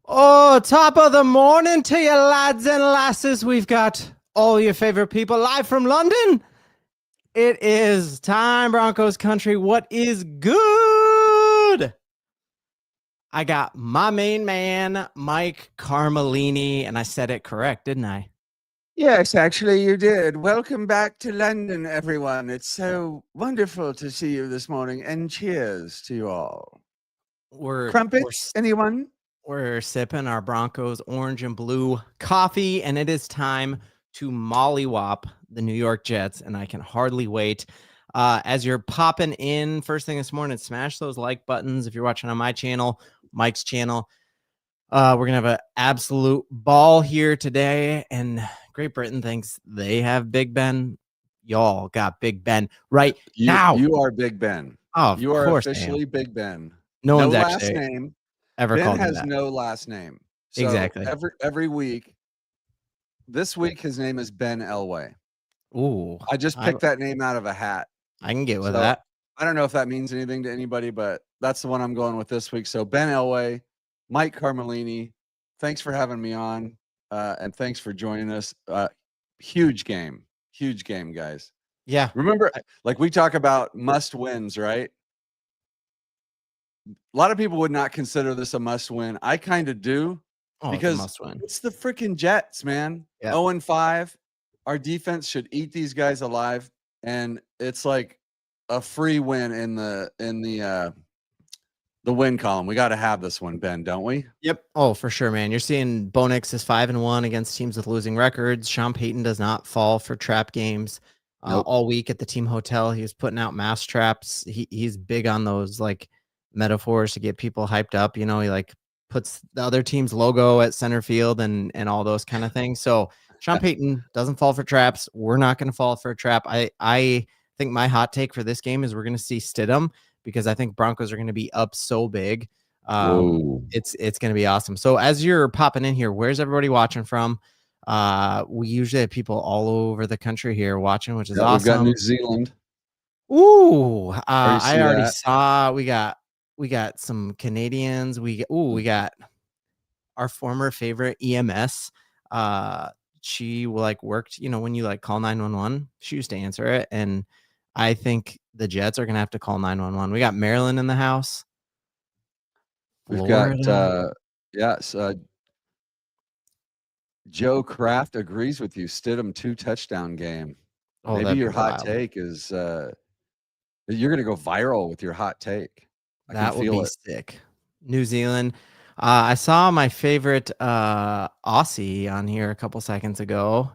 Oh, top of the morning to you, lads and lasses. We've got all your favorite people live from London. It is time, Broncos country. What is good? I got my main man, Mike Carmelini, and I said it correct, didn't I? Yes, actually, you did. Welcome back to London, everyone. It's so wonderful to see you this morning, and cheers to you all. We're Crumpets, anyone? we're sipping our Broncos orange and blue coffee, and it is time to mollywop the New York Jets, and I can hardly wait. As you're popping in first thing this morning, smash those like buttons if you're watching on my channel, Mike's channel. We're gonna have an absolute ball here today, and Great Britain thinks they have Big Ben. Y'all got Big Ben right now. You are Big Ben. Oh, of You are course I am. officially Big Ben. No No one's last actually name. ever Ben called me has that. no last name. So Exactly. every week, this week his name is Ben Elway. Ooh, I just picked that name out of a hat. I can get with So that. I don't know if that means anything to anybody, but that's the one I'm going with this week. So Ben Elway, Mike Carmelini, thanks for having me on, and thanks for joining us. Huge game, guys. Yeah. Remember, like we talk about must wins, right? A lot of people would not consider this a must win. I kind of do, because must win. it's the freaking Jets, man. Yep. 0-5. Our defense should eat these guys alive, and it's like a free win in the win column. We got to have this one, Ben, don't we? Yep. Oh, for sure, man. You're seeing Bo Nix is 5-1 against teams with losing records. Sean Payton does not fall for trap games. Nope. All week at the team hotel, he was putting out mass traps. He's big on those like metaphors to get people hyped up. You know, he like puts the other team's logo at center field and all those kind of things. So Sean Payton doesn't fall for traps. We're not going to fall for a trap. I think my hot take for this game is we're going to see Stidham, because I think Broncos are going to be up so big. It's going to be awesome. So as you're popping in here, where's everybody watching from? We usually have people all over the country here watching, which is awesome. We've got New Zealand. Ooh, I already saw. We got some Canadians. We got our former favorite EMS. She like worked, you know, when you like call 911, she used to answer it. And I think the Jets are gonna have to call 911. We got Maryland in the house. We've got Joe Kraft agrees with you. Stidham 2 touchdown game. Oh, maybe your hot take is you're gonna go viral with your hot take. That would be sick. New Zealand. I saw my favorite Aussie on here a couple seconds ago.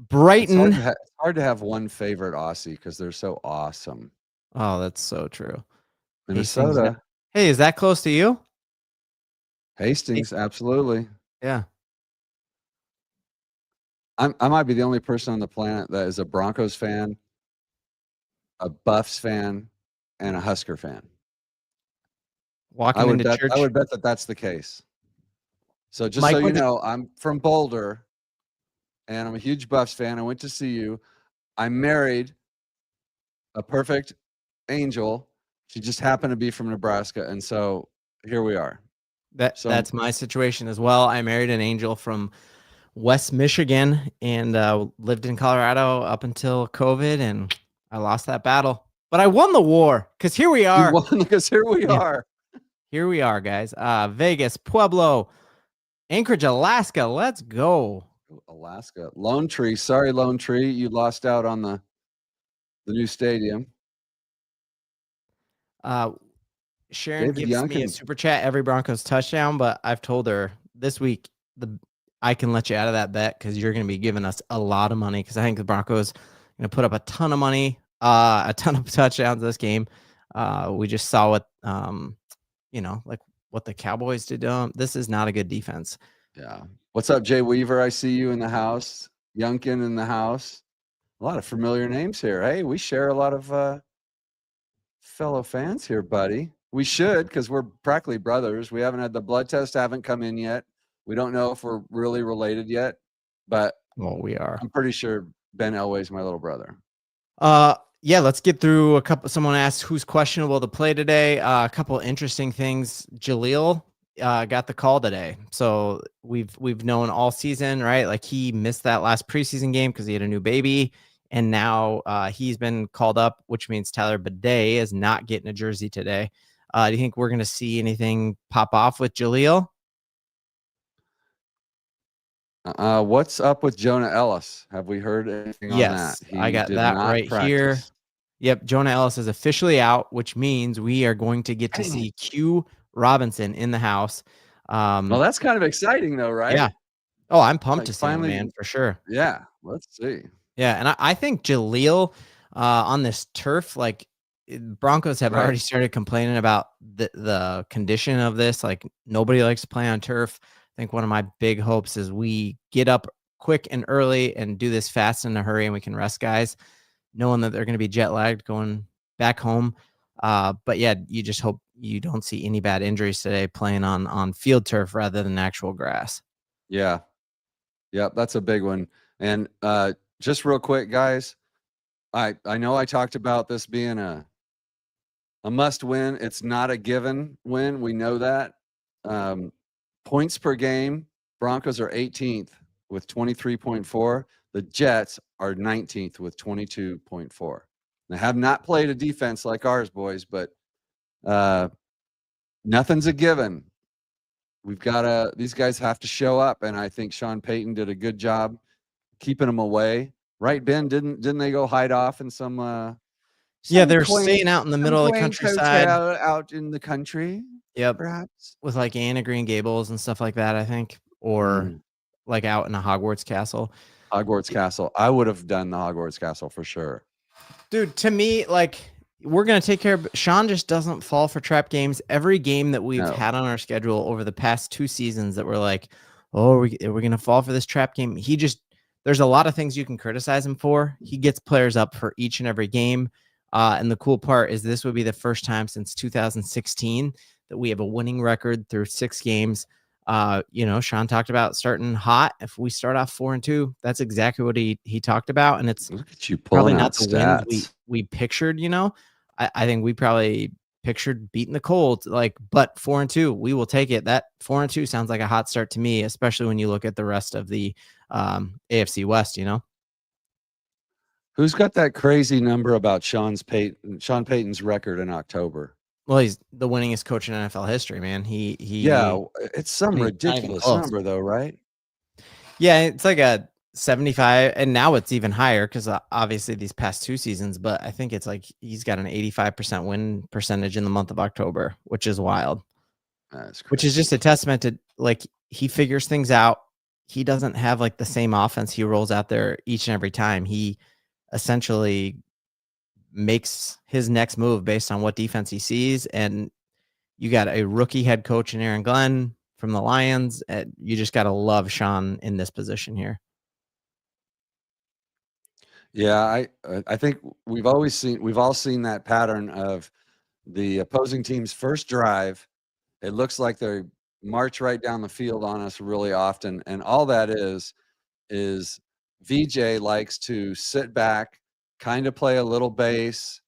Brighton. It's hard to have one favorite Aussie because they're so awesome. Oh, that's so true. Minnesota. Hey, is that close to you? Hastings, absolutely. Yeah. I might be the only person on the planet that is a Broncos fan, a Buffs fan, and a Husker fan. I would bet that that's the case. So just so you know, I'm from Boulder, and I'm a huge Buffs fan. I went to see you. I married a perfect angel. She just happened to be from Nebraska, and so here we are. That's my situation as well. I married an angel from West Michigan and lived in Colorado up until COVID, and I lost that battle. But I won the war, because here we are. You won because here we are. Here we are, guys. Vegas, Pueblo, Anchorage, Alaska. Let's go. Alaska. Lone Tree. Sorry, Lone Tree. You lost out on the new stadium. Sharon gives me a super chat every Broncos touchdown, but I've told her this week I can let you out of that bet because you're going to be giving us a lot of money, because I think the Broncos are going to put up a ton of money, a ton of touchdowns this game. We just saw what, you know, like what the Cowboys did. This is not a good defense. Yeah. What's up, Jay Weaver? I see you in the house. Youngkin in the house. A lot of familiar names here. Hey, we share a lot of fellow fans here, buddy. We should, because we're practically brothers. We haven't had the blood test, haven't come in yet. We don't know if we're really related yet, but we are. I'm pretty sure Ben Elway's my little brother. Yeah, let's get through a couple. Someone asked who's questionable to play today. A couple interesting things. Jaleel got the call today. So we've known all season, right? Like he missed that last preseason game because he had a new baby, and now he's been called up, which means Tyler Bidet is not getting a jersey today. Do you think we're going to see anything pop off with Jaleel? What's up with Jonah Ellis? Have we heard anything on that? Yes, I He got did that not right here. practice. Yep, Jonah Ellis is officially out, which means we are going to get to Dang see it. Q Robinson in the house. Well, that's kind of exciting though, Yeah. right? Oh, I'm pumped Like to see him, finally, man, for sure. yeah. Let's see. Yeah, and I think Jaleel on this turf, like Broncos have Right. already started complaining about the condition of this. Like nobody likes to play on turf. I think one of my big hopes is we get up quick and early and do this fast in a hurry, and we can rest guys, knowing that they're going to be jet lagged going back home. But yeah, you just hope you don't see any bad injuries today playing on field turf rather than actual grass. Yeah. Yep. That's a big one. And just real quick, guys, I know I talked about this being a must win. It's not a given win. We know that. Points per game, Broncos are 18th with 23.4. The Jets are 19th with 22.4. They have not played a defense like ours, boys, but nothing's a given. We've got to, these guys have to show up. And I think Sean Payton did a good job keeping them away. Right, Ben? Didn't they go hide off in some Yeah, some they're quaint staying out in the some middle of the quaint countryside. hotel out in the country, Yep. perhaps? With like Anne of Green Gables and stuff like that, I think, or Mm. like out in a Hogwarts castle. Hogwarts Castle. I would have done the Hogwarts Castle for sure. Dude, to me, like we're gonna take care of Sean just doesn't fall for trap games. Every game that we've No. had on our schedule over the past 2 seasons that we're like, oh, are we gonna fall for this trap game? He just there's a lot of things you can criticize him for. He gets players up for each and every game. And the cool part is this would be the first time since 2016 that we have a winning record through 6 games. Sean talked about starting hot. If we start off 4-2, that's exactly what he talked about. And it's Look at you probably pulling not out the wins stats. we pictured, I think we probably pictured beating the Colts, but 4-2, we will take it. That 4-2 sounds like a hot start to me, especially when you look at the rest of the AFC West, Who's got that crazy number about Sean Payton's record in October? Well, he's the winningest coach in NFL history, man. Yeah, it's some He's not even ridiculous close. number though, right? Yeah, it's like a 75, and now it's even higher because obviously these past 2 seasons, but I think it's like he's got an 85% win percentage in the month of October, which is wild. That's crazy. Which is just a testament to like he figures things out. He doesn't have like the same offense he rolls out there each and every time. He essentially makes his next move based on what defense he sees. And you got a rookie head coach in Aaron Glenn from the Lions. You just got to love Sean in this position here. Yeah, I think we've all seen that pattern of the opposing team's first drive. It looks like they march right down the field on us really often, and all that is VJ likes to sit back, kind of play a little base,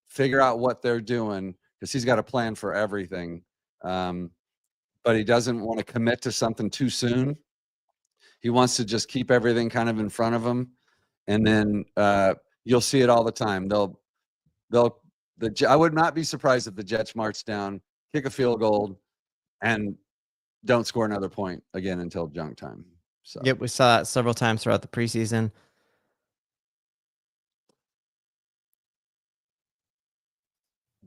figure out what they're doing because he's got a plan for everything, but he doesn't want to commit to something too soon. He wants to just keep everything kind of in front of him. And then you'll see it all the time. I would not be surprised if the Jets march down, kick a field goal, and don't score another point again until junk time. So Yep, we saw that several times throughout the preseason.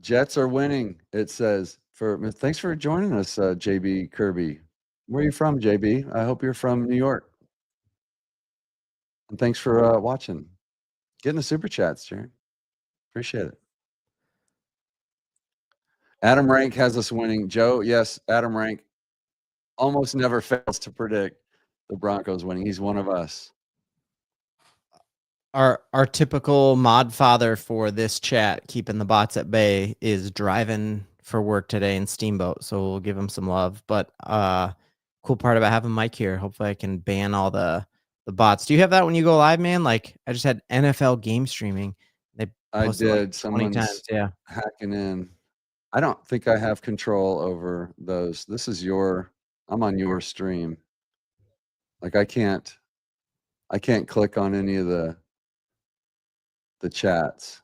Jets are winning. It says thanks for joining us, JB Kirby. Where are you from, JB? I hope you're from New York. And thanks for watching. Getting the super chats, Jared. Appreciate it. Adam Rank has us winning. Joe, yes, Adam Rank almost never fails to predict the Broncos winning. He's one of us. Our typical mod father for this chat, keeping the bots at bay, is driving for work today in Steamboat, so we'll give him some love. But cool part about having Mike here, hopefully I can ban all the bots. Do you have that when you go live, man? Like I just had NFL game streaming. They I posted like did. 20 times. Someone's Yeah. hacking in. I don't think I have control over those. This is I'm on your stream. Like I can't click on any of the chats.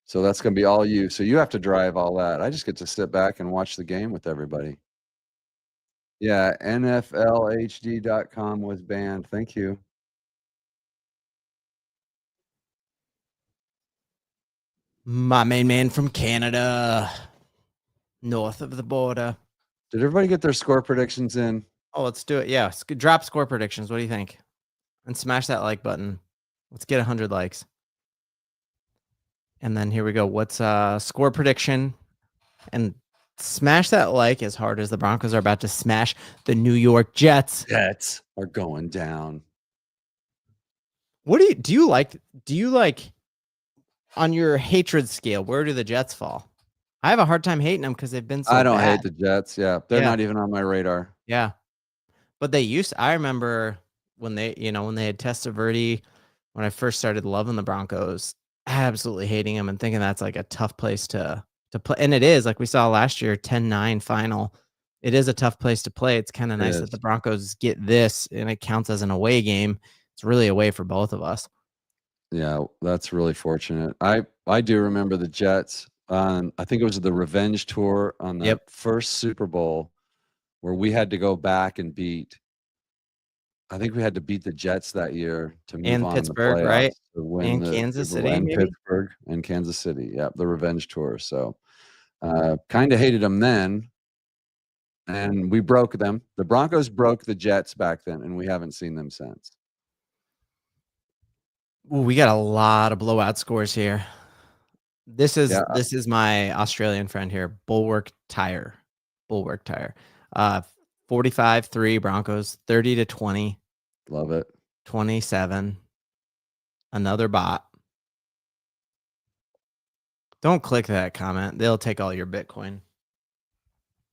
So that's gonna be all you. So you have to drive all that. I just get to sit back and watch the game with everybody. Yeah, NFLHD.com was banned. Thank you. My main man from Canada, north of the border. Did everybody get their score predictions in? Oh, let's do it. Yeah, drop score predictions. What do you think? And smash that like button. Let's get 100 likes. And then here we go. What's score prediction? And smash that like as hard as the Broncos are about to smash the New York Jets. Jets are going down. What do you like on your hatred scale? Where do the Jets fall? I have a hard time hating them because they've been so I don't bad. hate the Jets. Yeah, they're not even on my radar. Yeah, but they I remember when they had Testaverde, when I first started loving the Broncos, absolutely hating them and thinking that's like a tough place to play. And it is, like we saw last year, 10-9 final. It is a tough place to play. It's kind of nice that the Broncos get this and it counts as an away game. It's really away for both of us. Yeah, that's really fortunate. I do remember the Jets on, I think it was the revenge tour on the first Super Bowl where we had to go back and I think we had to beat the Jets that year to move on in the playoffs, right? to win And Kansas City, maybe? Pittsburgh and Kansas City. Yeah, the revenge tour. So kind of hated them then, and we broke them. The Broncos broke the Jets back then, and we haven't seen them since. Ooh, we got a lot of blowout scores here. This is my Australian friend here, Bulwark Tire. 45-3 Broncos, 30-20. Love it. 27. Another bot. Don't click that comment. They'll take all your Bitcoin.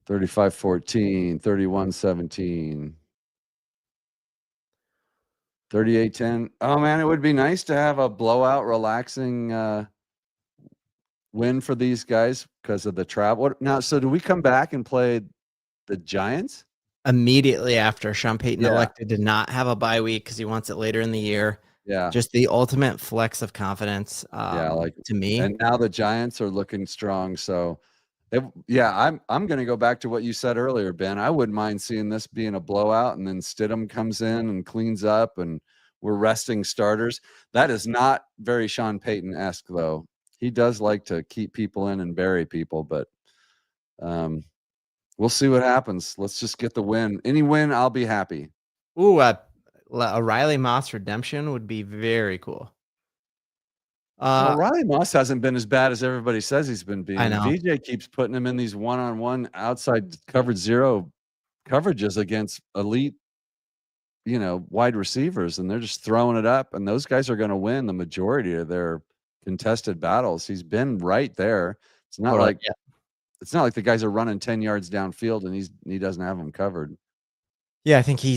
35-14, 31-17. 38-10. Oh man, it would be nice to have a blowout, relaxing win for these guys because of the travel. Now, so do we come back and play the Giants? Immediately after. Sean Payton elected to not have a bye week because he wants it later in the year. Yeah. Just the ultimate flex of confidence to me. And now the Giants are looking strong. So I'm going to go back to what you said earlier, Ben. I wouldn't mind seeing this being a blowout and then Stidham comes in and cleans up and we're resting starters. That is not very Sean Payton-esque, though. He does like to keep people in and bury people, but we'll see what happens. Let's just get the win. Any win, I'll be happy. Ooh, a Riley Moss redemption would be very cool. Well, Riley Moss hasn't been as bad as everybody says he's been being. I know. VJ keeps putting him in these one-on-one outside coverage zero coverages against elite, wide receivers, and they're just throwing it up. And those guys are going to win the majority of their contested battles. He's been right there. It's not like the guys are running 10 yards downfield and he doesn't have them covered. Yeah, I think he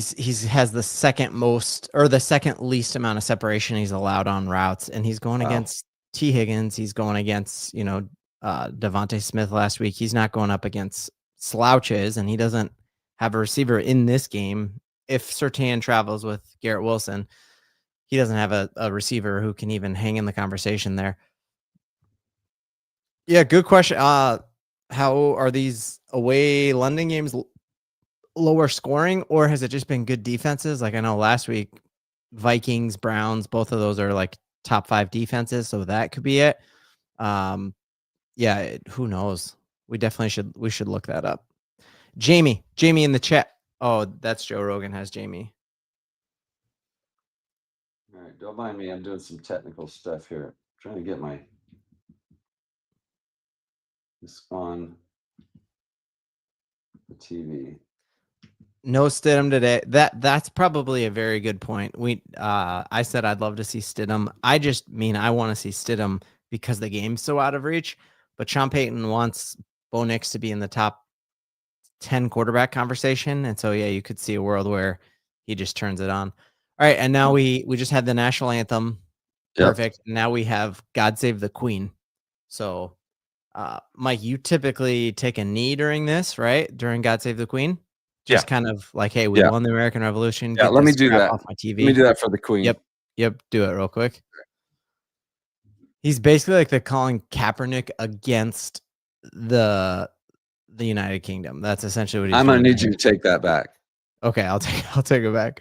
has the second most or the second least amount of separation he's allowed on routes, and he's going against T. Higgins. He's going against Devontae Smith last week. He's not going up against slouches, and he doesn't have a receiver in this game. If Surtain travels with Garrett Wilson, he doesn't have a receiver who can even hang in the conversation there. Yeah, good question. How are these away London games lower scoring, or has it just been good defenses? Like I know last week, Vikings, Browns, both of those are like top 5 defenses, so that could be it. Yeah, who knows? We should look that up. Jamie in the chat. Oh, that's Joe Rogan has Jamie. All right, don't mind me. I'm doing some technical stuff here. I'm trying to get this on the TV. No Stidham today. That's probably a very good point. I said I'd love to see Stidham. I just mean I want to see Stidham because the game's so out of reach. But Sean Payton wants Bo Nix to be in the top 10 quarterback conversation, and so yeah, you could see a world where he just turns it on. All right, and now we just had the national anthem. Perfect. Now we have God Save the Queen. So Mike, you typically take a knee during this, right? During God Save the Queen? Just kind of like, hey, we won the American Revolution. Yeah, Get let me this do crap that. off my TV. Let me do that for the Queen. Yep. Do it real quick. He's basically like the Colin Kaepernick against the United Kingdom. That's essentially what he's I'm doing. gonna need you to take that back. Okay, I'll take it back.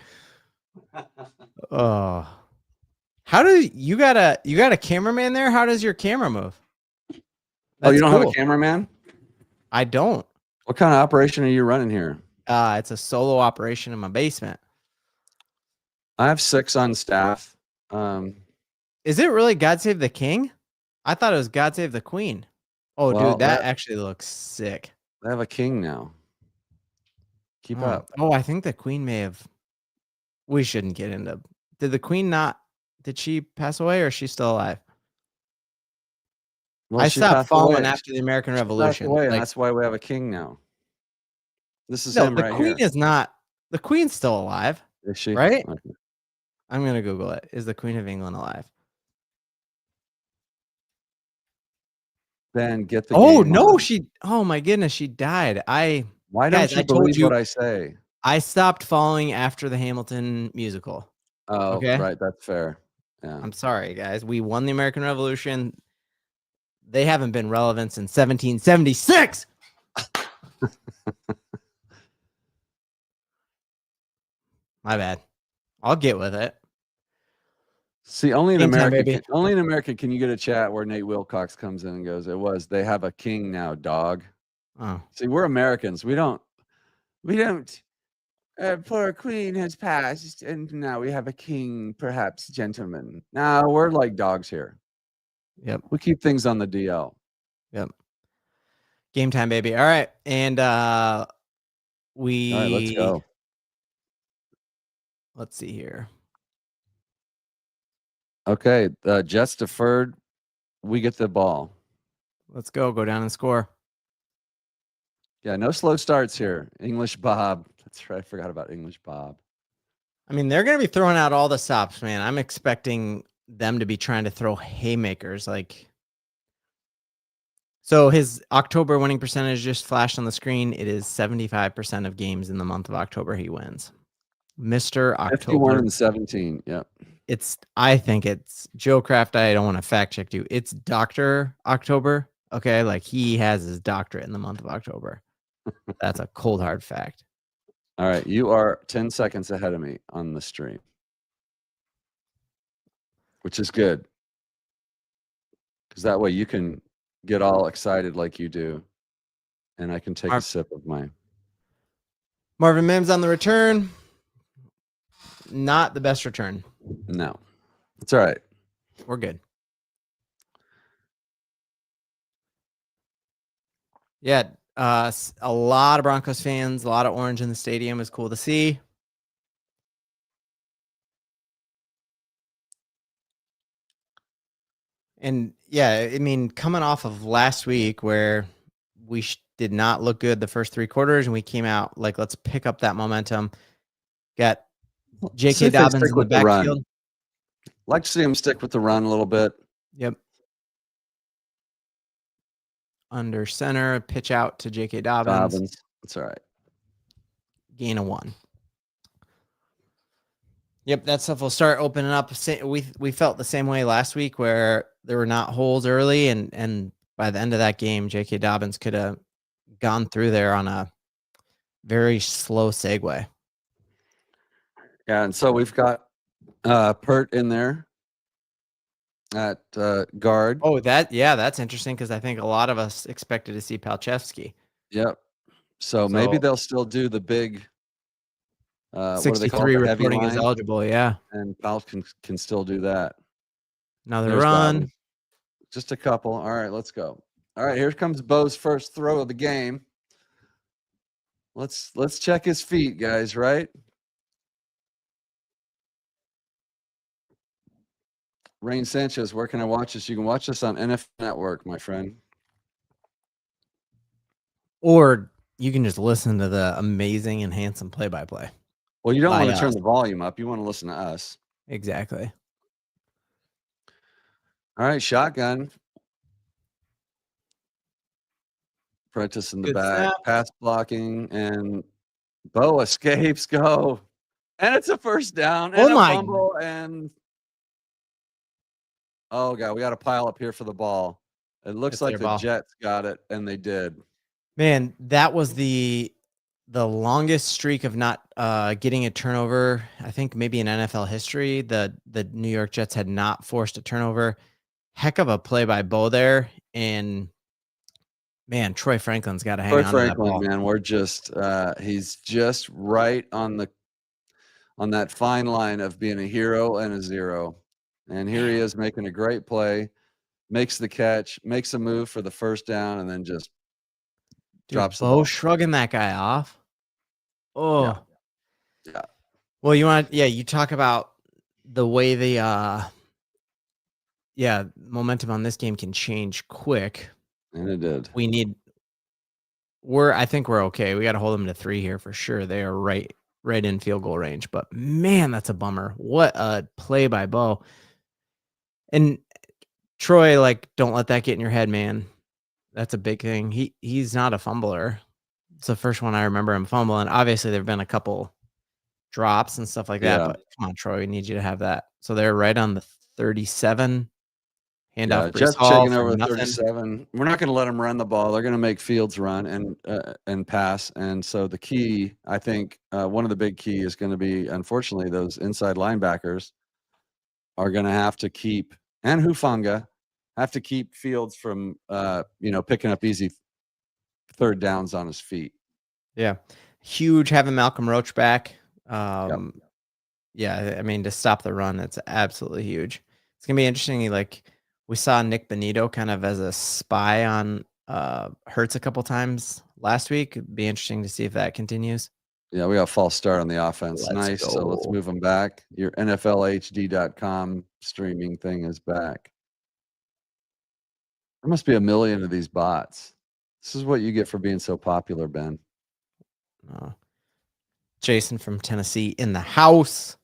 Oh. How do you got a cameraman there? How does your camera move? That's you don't have a cameraman? I don't. What kind of operation are you running here? It's a solo operation in my basement. I have 6 on staff. Is it really God Save the King? I thought it was God Save the Queen. Oh, well, dude, that actually looks sick. They have a king now. Keep up. Oh, I think the Queen may have. We shouldn't get into. Did the Queen not? Did she pass away, or is she still alive? Well, I stopped following after the American Revolution. Away, and that's why we have a king now. This is him right here. The Queen is not. The Queen's still alive. Is she? Right? Okay. I'm gonna Google it. Is the Queen of England alive? Ben, get the. Oh no, she. Oh my goodness, she died. Why don't you believe what I say? I stopped following after the Hamilton musical. Oh, okay? Right. That's fair. Yeah. I'm sorry, guys. We won the American Revolution. They haven't been relevant since 1776. My bad. I'll get with it. See, only in America can you get a chat where Nate Wilcox comes in and goes, they have a king now, dog. Oh. See, we're Americans. We don't poor queen has passed and now we have a king, perhaps gentleman. No, we're like dogs here. Yep. We keep things on the DL. Yep. Game time, baby. All right. And all right, let's go. Let's see here. Okay. Jets deferred. We get the ball. Let's go. Go down and score. Yeah, no slow starts here. English Bob. That's right. I forgot about English Bob. I mean, they're going to be throwing out all the stops, man. I'm expecting them to be trying to throw haymakers. So his October winning percentage just flashed on the screen. It is 75% of games in the month of October he wins. Mr. October. 51-17. Yep. I think it's Joe Kraft. I don't want to fact check you. It's Dr. October. Okay. Like he has his doctorate in the month of October. That's a cold, hard fact. All right. You are 10 seconds ahead of me on the stream, which is good. Because that way you can get all excited like you do. And I can take a sip of mine. Marvin Mims on the return. Not the best return. No. It's all right. We're good. Yeah. A lot of Broncos fans, a lot of orange in the stadium is cool to see. And yeah, I mean, coming off of last week where we did not look good the first 3 quarters and we came out like, let's pick up that momentum. Got J.K. Dobbins in the backfield. Like to see him stick with the run a little bit. Yep. Under center, pitch out to J.K. Dobbins. That's all right. Gain of 1. Yep, that stuff will start opening up. We felt the same way last week where there were not holes early, and by the end of that game, J.K. Dobbins could have gone through there on a very slow segue. Yeah, and so we've got Pert in there at guard. Oh, that's interesting because I think a lot of us expected to see Palchevsky. Yep. So maybe they'll still do the big 63 reporting is eligible, yeah. And Pal can still do that. Another run. Just a couple. All right, let's go. All right, here comes Bo's first throw of the game. Let's check his feet, guys, right? Rain Sanchez, where can I watch this? You can watch this on NFL Network, my friend. Or you can just listen to the amazing and handsome play-by-play. Well, you don't want to turn the volume up. You want to listen to us. Exactly. All right, shotgun. Prentice in the Good back, snap. pass blocking, and Bo escapes, go. And it's a first down Oh and a my. fumble, and oh, God, we got a pile up here for the ball. It looks It's like their the ball. Jets got it, and they did. Man, that was the longest streak of not getting a turnover, I think maybe in NFL history. The New York Jets had not forced a turnover. Heck of a play by Bo there, and man, Troy Franklin's got to hang Troy on to that Franklin, ball. man, we're just he's just right on that fine line of being a hero and a zero. And here he is making a great play, makes the catch, makes a move for the first down, and then just Dude, drops the Bo ball. shrugging that guy off. Yeah. Oh, Yeah. well, you talk about the way the momentum on this game can change quick. And it did. I think we're okay. We got to hold them to 3 here for sure. They are right in field goal range. But man, that's a bummer. What a play by Bo. And Troy, like, don't let that get in your head, man. That's a big thing. He's not a fumbler. It's the first one I remember him fumbling. Obviously, there've been a couple drops and stuff like that, Yeah. but come on, Troy, we need you to have that. So they're right on the 37. Handoff Yeah, Brees Jets Hall taking for over nothing. 37. We're not going to let them run the ball. They're going to make Fields run and pass. And so the key, I think, one of the big key is going to be, unfortunately, those inside linebackers are going to have to keep, and Hufanga have to keep Fields from, picking up easy third downs on his feet. Yeah. Huge having Malcolm Roach back. Yep. Yeah, I mean, to stop the run, it's absolutely huge. It's gonna be interesting. Like, we saw Nick Bonito kind of as a spy on Hurts a couple times last week. It'd be interesting to see if that continues. Yeah, we got a false start on the offense. Let's Nice. So let's go. move them back. Your NFLHD.com streaming thing is back. There must be a million of these bots. This is what you get for being so popular, Ben. Jason from Tennessee in the house.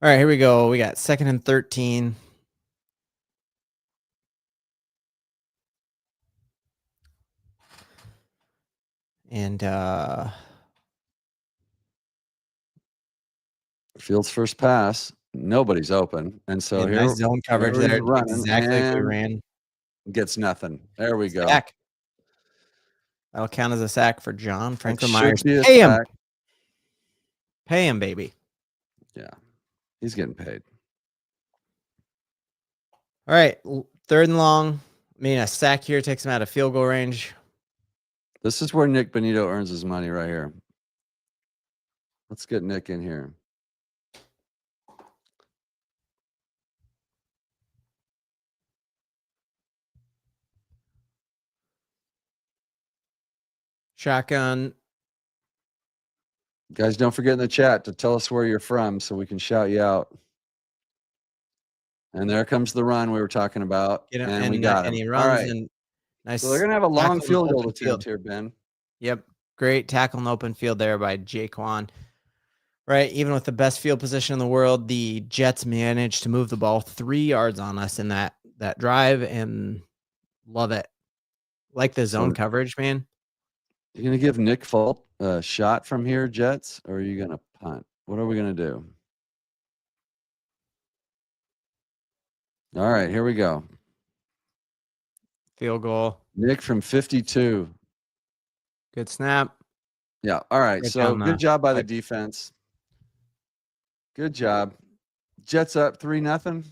All right, here we go. We got 2nd and 13. And Fields' first pass, nobody's open, and so here nice zone coverage he's there. running Exactly like we and ran. gets nothing. There we go. Sack. That'll count as a sack for John Franklin That Myers. should be a Pay him. sack. Pay him, baby. Yeah, he's getting paid. All right, 3rd and long. I mean, a sack here takes him out of field goal range. This is where Nick Bonito earns his money right here. Let's get Nick in here. Shotgun. Guys, don't forget in the chat to tell us where you're from so we can shout you out. And there comes the run we were talking about, and we got him. And he All runs right. and nice. So they're going to have a long tackle in the field goal open attempt field. here, Ben. Yep. Great tackle in the open field there by Jaquan. Right. Even with the best field position in the world, the Jets managed to move the ball 3 yards on us in that drive, and love it. Like the zone coverage, man. You going to give Nick Folk a shot from here, Jets, or are you going to punt? What are we going to do? All right, here we go. Field goal. Nick from 52. Good snap. Yeah. All right. Right So down good job by the pipe. defense. Good job. Jets up 3-0.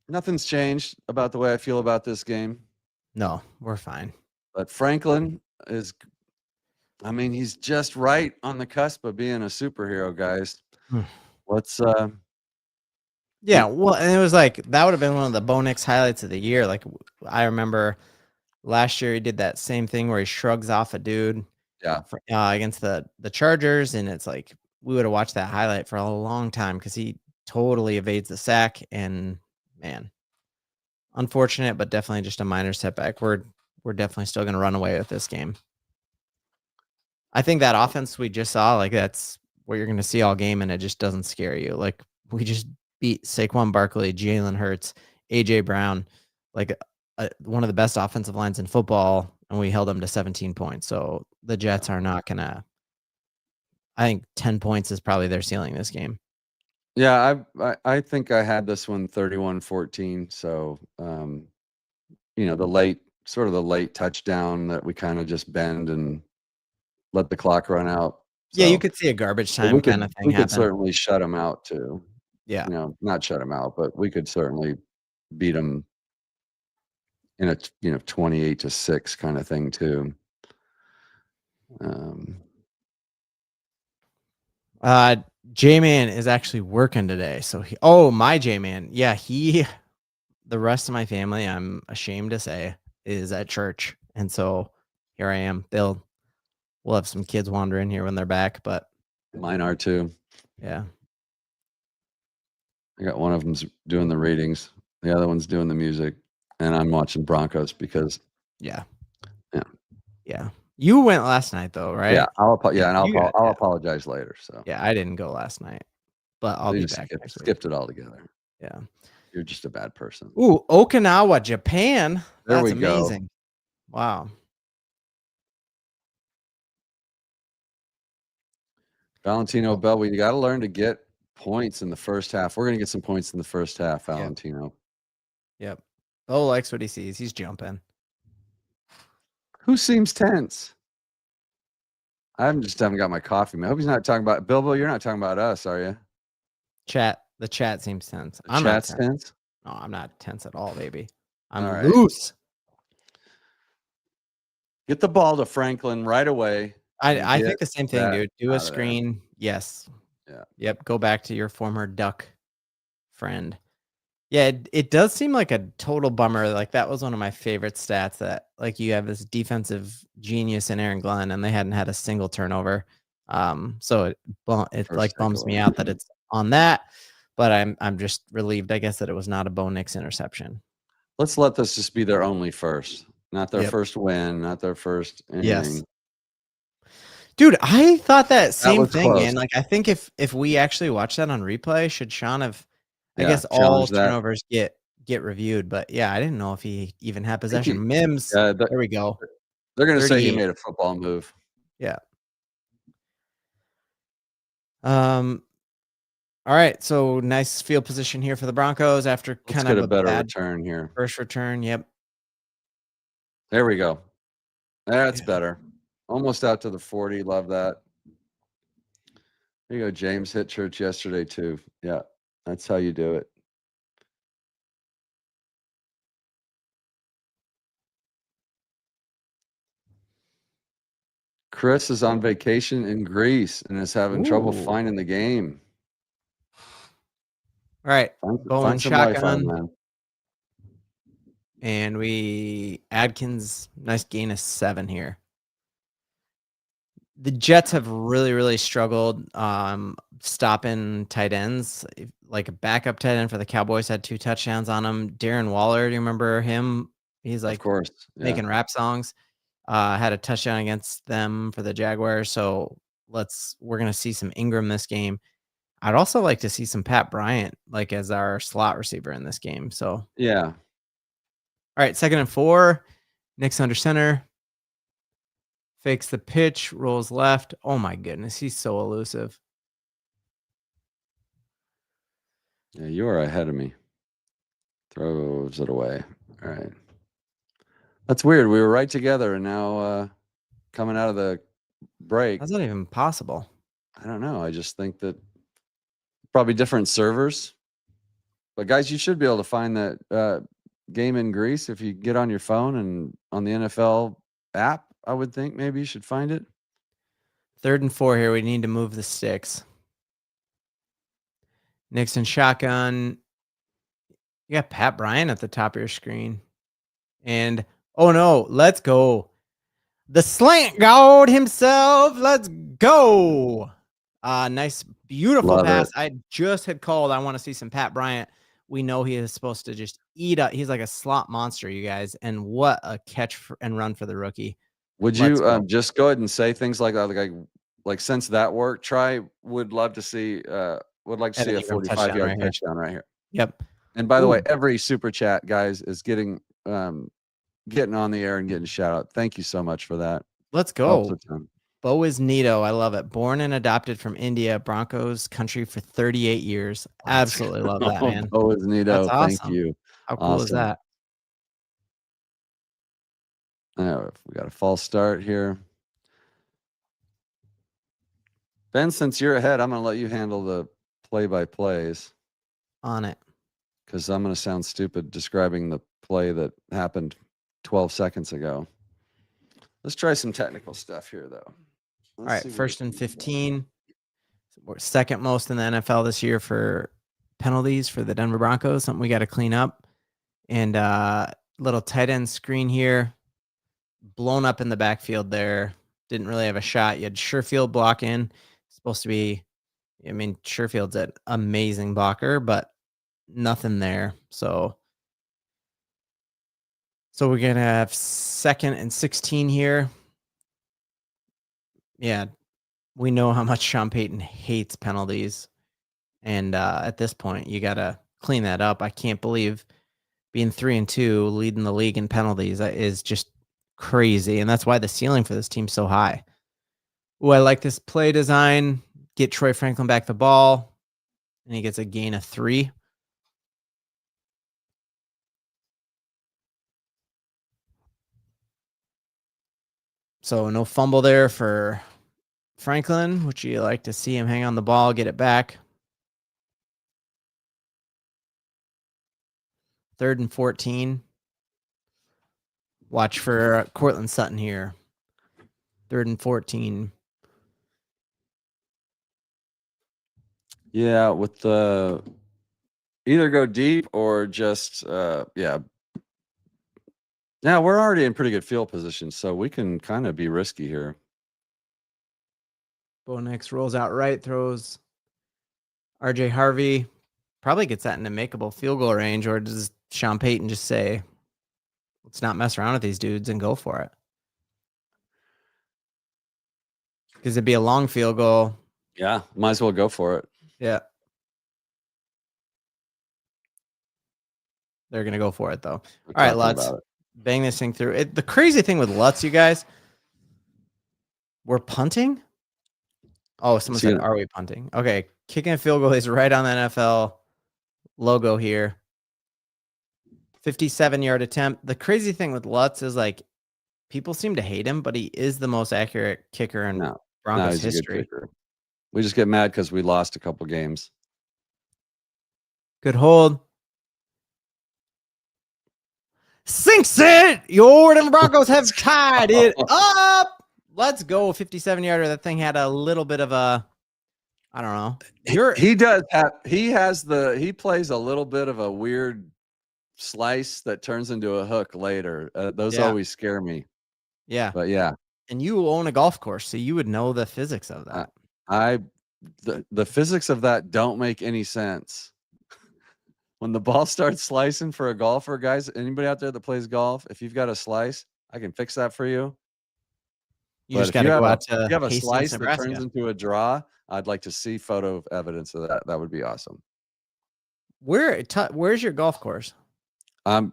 Nothing's changed about the way I feel about this game. No, we're fine. But Franklin is, I mean, he's just right on the cusp of being a superhero, guys. Let's Yeah, well, and it was like that would have been one of the Bo Nix highlights of the year. Like, I remember last year he did that same thing where he shrugs off a dude against the Chargers, and it's like we would have watched that highlight for a long time because he totally evades the sack. And man, unfortunate, but definitely just a minor setback. We're definitely still going to run away with this game. I think that offense we just saw, like, that's what you're going to see all game, and it just doesn't scare you. Like, we just beat Saquon Barkley, Jalen Hurts, AJ Brown, like one of the best offensive lines in football, and we held them to 17 points. So the Jets are not gonna. I think 10 points is probably their ceiling this game. Yeah, I think I had this one 31-14. So the late touchdown that we kind of just bend and let the clock run out. Yeah, you So could see a garbage but time kind of thing we could happen. certainly shut them out too. Yeah. Not shut them out, but we could certainly beat them in a 28-6 kind of thing too. J-Man is actually working today. So my J-Man. Yeah, the rest of my family, I'm ashamed to say, is at church. And so here I am. We'll have some kids wander in here when they're back, but Mine are too. yeah. I got one of them's doing the readings, the other one's doing the music, and I'm watching Broncos because Yeah. Yeah. Yeah. You went last night though, right? Yeah, I'll apologize later. So Yeah, I didn't go last night, but I'll be back next week. skipped it all together. Yeah. You're just a bad person. Ooh, Okinawa, Japan. There That's we go. amazing. Wow. Valentino Bell, we got to learn to get points in the first half. We're going to get some points in the first half, Valentino. Yep. Bo likes what he sees. He's jumping. Who seems tense? I haven't got my coffee, man. I hope he's not talking about Bilbo. You're not talking about us, are you? The chat seems tense. I'm not tense. No, I'm not tense at all, baby. I'm all right. loose. Get the ball to Franklin right away. I think the same thing, dude. Do a screen. Yes. Yeah. Yep. Go back to your former Duck friend. Yeah, it does seem like a total bummer. Like that was one of my favorite stats that like you have this defensive genius in Aaron Glenn and they hadn't had a single turnover. So it like bums me out that it's on that, but I'm just relieved, I guess, that it was not a Bo Nix interception. Let's let this just be their only first, not their first win, not their first inning. Yes. Dude, I thought that same thing, man. Like I think if we actually watch that on replay, should Sean have I guess all turnovers get reviewed, but yeah, I didn't know if he even had possession. Mims, there we go. They're going to say he made a football move. Yeah. All right, so nice field position here for the Broncos after kind of a better return here. First return, yep. There we go. That's better. Almost out to the 40. Love that. There you go. James hit church yesterday too. Yeah, that's how you do it. Chris is on vacation in Greece and is having trouble finding the game. All right, find some Wi-Fi, man. And Adkins, nice gain of 7 here. The Jets have really, really struggled stopping tight ends. Like a backup tight end for the Cowboys had 2 touchdowns on him. Darren Waller, do you remember him? He's like, of course, making rap songs. Had a touchdown against them for the Jaguars. So we're gonna see some Ingram this game. I'd also like to see some Pat Bryant like as our slot receiver in this game. So yeah. All right, 2nd and 4. Nick's under center. Fakes the pitch, rolls left. Oh my goodness, he's so elusive. Yeah, you are ahead of me. Throws it away. All right. That's weird. We were right together, and now coming out of the break. That's not even possible. I don't know. I just think that probably different servers. But guys, you should be able to find that game in Greece if you get on your phone and on the NFL app. I would think maybe you should find it. 3rd and 4 here. We need to move the sticks. Nixon shotgun. You got Pat Bryant at the top of your screen. And, oh no, let's go. The slant guard himself. Let's go. Nice, beautiful pass. I just had called. I want to see some Pat Bryant. We know he is supposed to just eat up. He's like a slot monster, you guys. And what a catch and run for the rookie. Would you just go ahead and say things like that? Like since that worked, would love to see would like to see a 45-yard touchdown right here. Yep. And by the way, every super chat, guys, is getting getting on the air and getting a shout out. Thank you so much for that. Let's Helps a go. ton. Bo is Nito. I love it. Born and adopted from India, Broncos country for 38 years. Absolutely love that, man. Bo is That's Nito. Thank awesome. you. How cool is that? We got a false start here. Ben, since you're ahead, I'm going to let you handle the play-by-plays. On it. Because I'm going to sound stupid describing the play that happened 12 seconds ago. Let's try some technical stuff here, though. All right, 1st and 15. We're second most in the NFL this year for penalties for the Denver Broncos, something we got to clean up. And little tight end screen here. Blown up in the backfield there. Didn't really have a shot. You had Sherfield block in. Supposed to be, I mean, Sherfield's an amazing blocker, but nothing there. So we're going to have 2nd and 16 here. Yeah, we know how much Sean Payton hates penalties. And at this point, you got to clean that up. I can't believe being 3-2, leading the league in penalties is just crazy. And that's why the ceiling for this team's so high. Ooh, I like this play design. Get Troy Franklin back the ball. And he gets a gain of 3. So no fumble there for Franklin, which you like to see him hang on the ball, get it back. 3rd and 14. Watch for Cortland Sutton here. 3rd and 14. Yeah, with the either go deep or just yeah. Now we're already in pretty good field position, so we can kind of be risky here. Bo Nix rolls out right, throws RJ Harvey. Probably gets that into makeable field goal range, or does Sean Payton just say, let's not mess around with these dudes and go for it? Because it'd be a long field goal. Yeah, might as well go for it. Yeah. They're going to go for it, though. All right, Lutz. Bang this thing through. The crazy thing with Lutz, you guys, we're punting? Oh, someone said, are we punting? Okay, kicking a field goal is right on the NFL logo here. 57-yard attempt. The crazy thing with Lutz is, like, people seem to hate him, but he is the most accurate kicker in Broncos history. We just get mad because we lost a couple games. Good hold. Sinks it. Your Denver Broncos have tied it up. Let's go. 57-yarder. That thing had a little bit of a, I don't know. He does have, he plays a little bit of a weird slice that turns into a hook later. Those always scare me. Yeah. But yeah. And you own a golf course, so you would know the physics of that. The physics of that don't make any sense. When the ball starts slicing for a golfer, guys, anybody out there that plays golf, if you've got a slice, I can fix that for you. You just got to go out to you have a Hastings, slice Nebraska. that turns into a draw, I'd like to see photo evidence of that. That would be awesome. Where's your golf course? I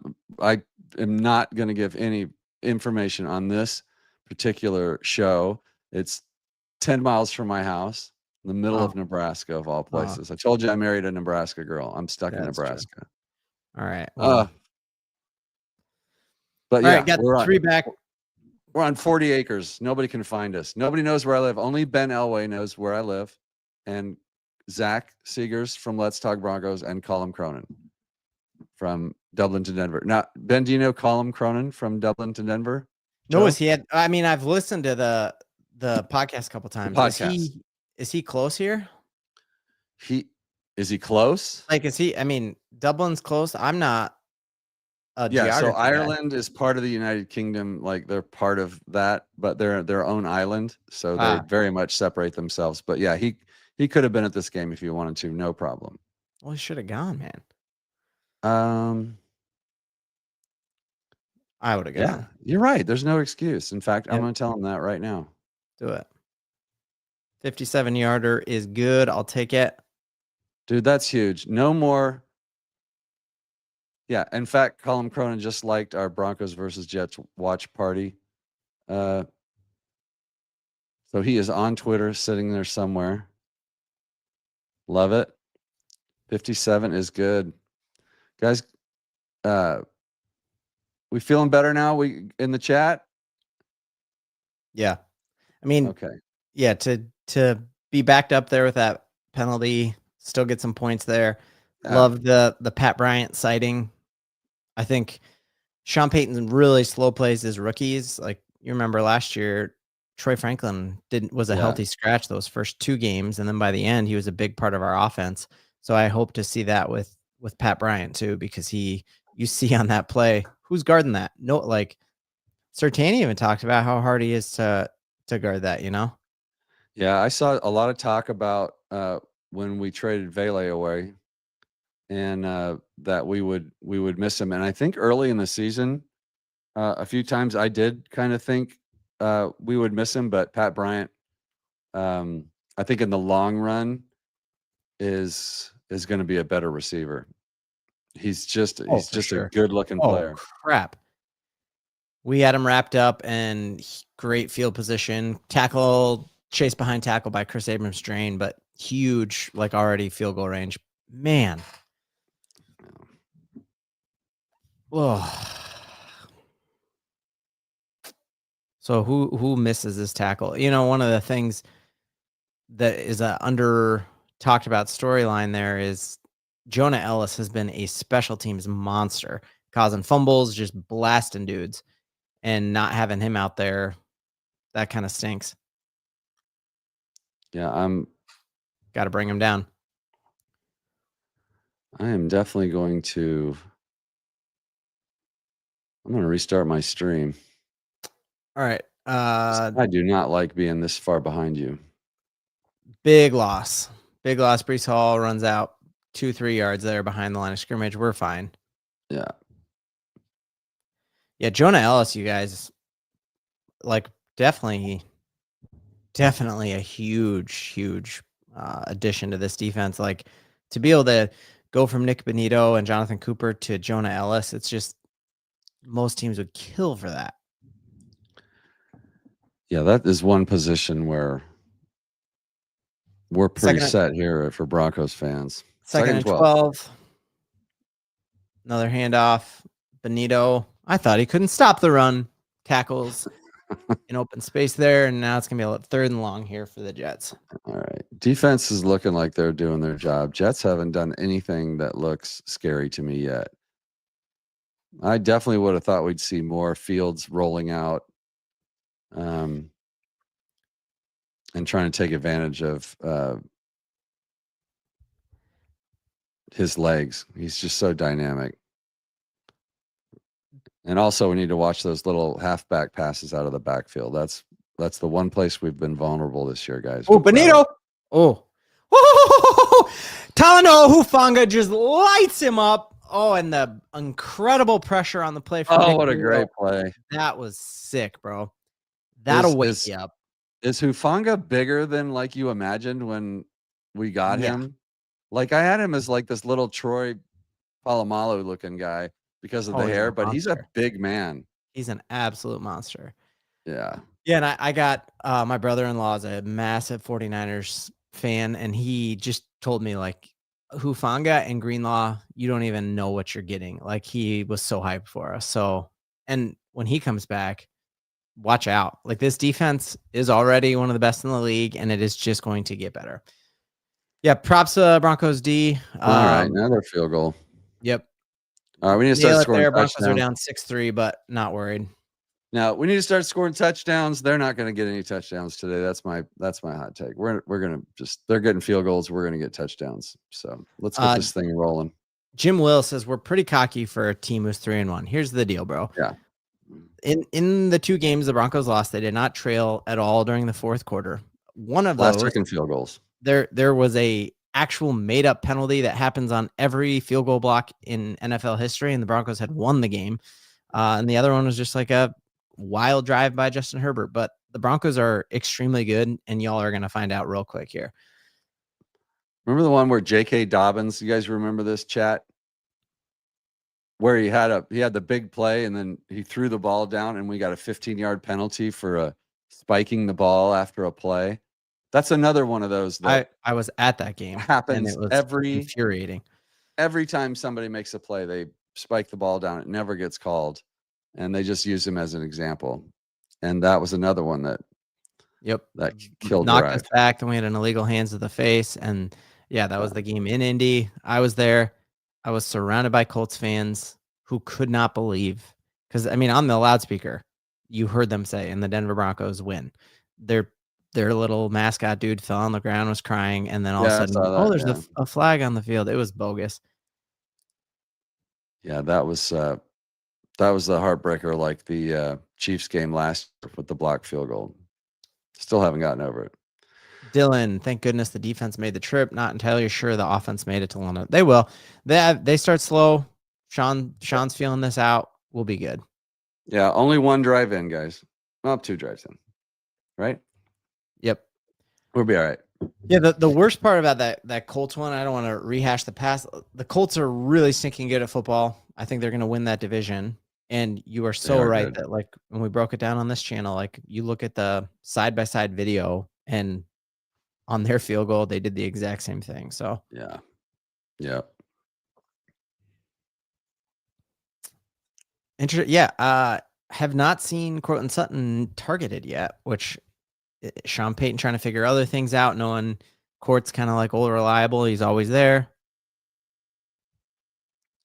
am not going to give any information on this particular show. It's 10 miles from my house, in the middle of Nebraska, of all places. I told you I married a Nebraska girl. I'm stuck in Nebraska. True. All right. But yeah, got 3 back. We're on 40 acres. Nobody can find us. Nobody knows where I live. Only Ben Elway knows where I live, and Zach Seegers from Let's Talk Broncos, and Colin Cronin from Dublin to Denver. Now, Ben, do you know Colin Cronin from Dublin to Denver? No, I mean, I've listened to the podcast a couple times. Is he close here? Is he close? Like, I mean, Dublin's close. I'm not. So Ireland is part of the United Kingdom. Like, they're part of that, but they're their own island. So they very much separate themselves. But yeah, he could have been at this game if he wanted to. No problem. Well, he should have gone, man. I would have gone. Yeah, you're right. There's no excuse. In fact, I'm going to tell him that right now. Do it. 57-yarder is good. I'll take it. Dude, that's huge. No more Yeah. In fact, Colin Cronin just liked our Broncos versus Jets watch party. So he is on Twitter, sitting there somewhere. Love it. 57 is good. Guys, we feeling better now? We in the chat? Yeah. I mean, Okay. yeah, to be backed up there with that penalty, still get some points there. Yeah. Love the Pat Bryant sighting. I think Sean Payton really slow plays his rookies. Like you remember last year, Troy Franklin was a Yeah. healthy scratch those first 2 games, and then by the end, he was a big part of our offense. So I hope to see that with Pat Bryant too, because you see on that play, who's guarding that? No, like Surtain even talked about how hard he is to guard that, you know? Yeah, I saw a lot of talk about when we traded Vele away, and that we would miss him. And I think early in the season, a few times I did kind of think we would miss him, but Pat Bryant, I think in the long run, is going to be a better receiver. He's just Oh, for a sure. good looking Oh, player. crap. We had him wrapped up and great field position. Tackle, chase behind tackle by Chris Abrams drain, but huge, like already field goal range. Man. Oh. So who misses this tackle? You know, one of the things that is a under talked about storyline there is Jonah Ellis has been a special teams monster, causing fumbles, just blasting dudes, and not having him out there, that kind of stinks. Yeah, Got to bring him down. I am definitely going to. I'm going to restart my stream. All right. I do not like being this far behind you. Big loss. Big loss. Brees Hall runs out 2-3 yards there behind the line of scrimmage. We're fine. Yeah. Yeah, Jonah Ellis, you guys, like definitely a huge addition to this defense. Like to be able to go from Nick Benito and Jonathan Cooper to Jonah Ellis, it's just most teams would kill for that. Yeah, that is one position where we're pretty set here for Broncos fans. Second and 12. Another handoff. Benito. I thought he couldn't stop the run. Tackles in open space there, and now it's going to be a 3rd and long here for the Jets. All right. Defense is looking like they're doing their job. Jets haven't done anything that looks scary to me yet. I definitely would have thought we'd see more Fields rolling out and trying to take advantage of his legs. He's just so dynamic. And also we need to watch those little halfback passes out of the backfield. That's the one place we've been vulnerable this year, guys. Oh, Benito. Oh. Talanoa Hufanga just lights him up. Oh, and the incredible pressure on the play from Nick what a Benito. great play. That was sick, bro. That'll wake you up. Is Hufanga bigger than like you imagined when we got him? Like I had him as like this little Troy Polamalu looking guy because of the hair, but he's a big man. He's an absolute monster. Yeah. Yeah, and I got my brother-in-law is a massive 49ers fan, and he just told me, like, Hufanga and Greenlaw, you don't even know what you're getting. Like, he was so hyped for us. So, and when he comes back, watch out. Like, this defense is already one of the best in the league, and it is just going to get better. Yeah, props to Broncos D. All right, another field goal. Yep. All right, we need to start scoring touchdowns. Broncos are down 6-3, but not worried. Now we need to start scoring touchdowns. They're not going to get any touchdowns today. That's my hot take. We're going to they're getting field goals. We're going to get touchdowns. So let's get this thing rolling. Jim Will says we're pretty cocky for a team who's 3-1. Here's the deal, bro. Yeah. In the 2 games the Broncos lost, they did not trail at all during the 4th quarter. One of those last-second field goals. There was a actual made-up penalty that happens on every field goal block in NFL history, and the Broncos had won the game. And the other one was just like a wild drive by Justin Herbert. But the Broncos are extremely good, and y'all are going to find out real quick here. Remember the one where J.K. Dobbins, you guys remember this, chat? where he had the big play and then he threw the ball down and we got a 15-yard penalty for spiking the ball after a play. That's another one of those that I was at that game and happens it was every infuriating. time somebody makes a play, they spike the ball down. It never gets called, and they just use him as an example. And that was another one that killed knocked drive. us back. Then we had an illegal hands to the face, and that was the game in Indy. I was there. I was surrounded by Colts fans who could not believe, because I mean, on the loudspeaker, you heard them say, "And the Denver Broncos win." Their little mascot dude fell on the ground, was crying, and then all of a sudden, there's a flag on the field. It was bogus. Yeah, that was the heartbreaker, like the Chiefs game last year with the blocked field goal. Still haven't gotten over it. Dylan, thank goodness the defense made the trip. Not entirely sure the offense made it to London. They will. They start slow. Sean's feeling this out. We'll be good. Yeah, only one drive in, guys. Well, 2 drives in. Right? Yep. We'll be all right. Yeah, the worst part about that Colts one, I don't want to rehash the past. The Colts are really stinking good at football. I think they're going to win that division. And you are so right that, like, when we broke it down on this channel, like, you look at the side-by-side video, and on their field goal, they did the exact same thing. So yeah. Interesting. Yeah. Have not seen Cortland Sutton targeted yet, which Sean Payton trying to figure other things out, knowing Court's kind of like old reliable. He's always there.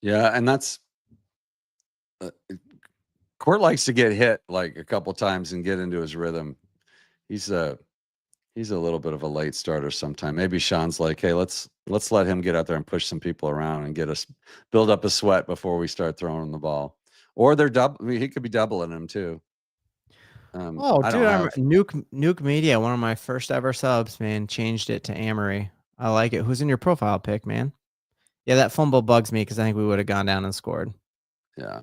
Yeah, and that's Court likes to get hit like a couple times and get into his rhythm. He's a little bit of a late starter sometime. Maybe Sean's like, hey, let's let him get out there and push some people around and build up a sweat before we start throwing the ball. Or he could be doubling him too. Dude, Nuke Media, one of my first ever subs, man, changed it to Amory. I like it. Who's in your profile pic, man? Yeah, that fumble bugs me because I think we would have gone down and scored. Yeah.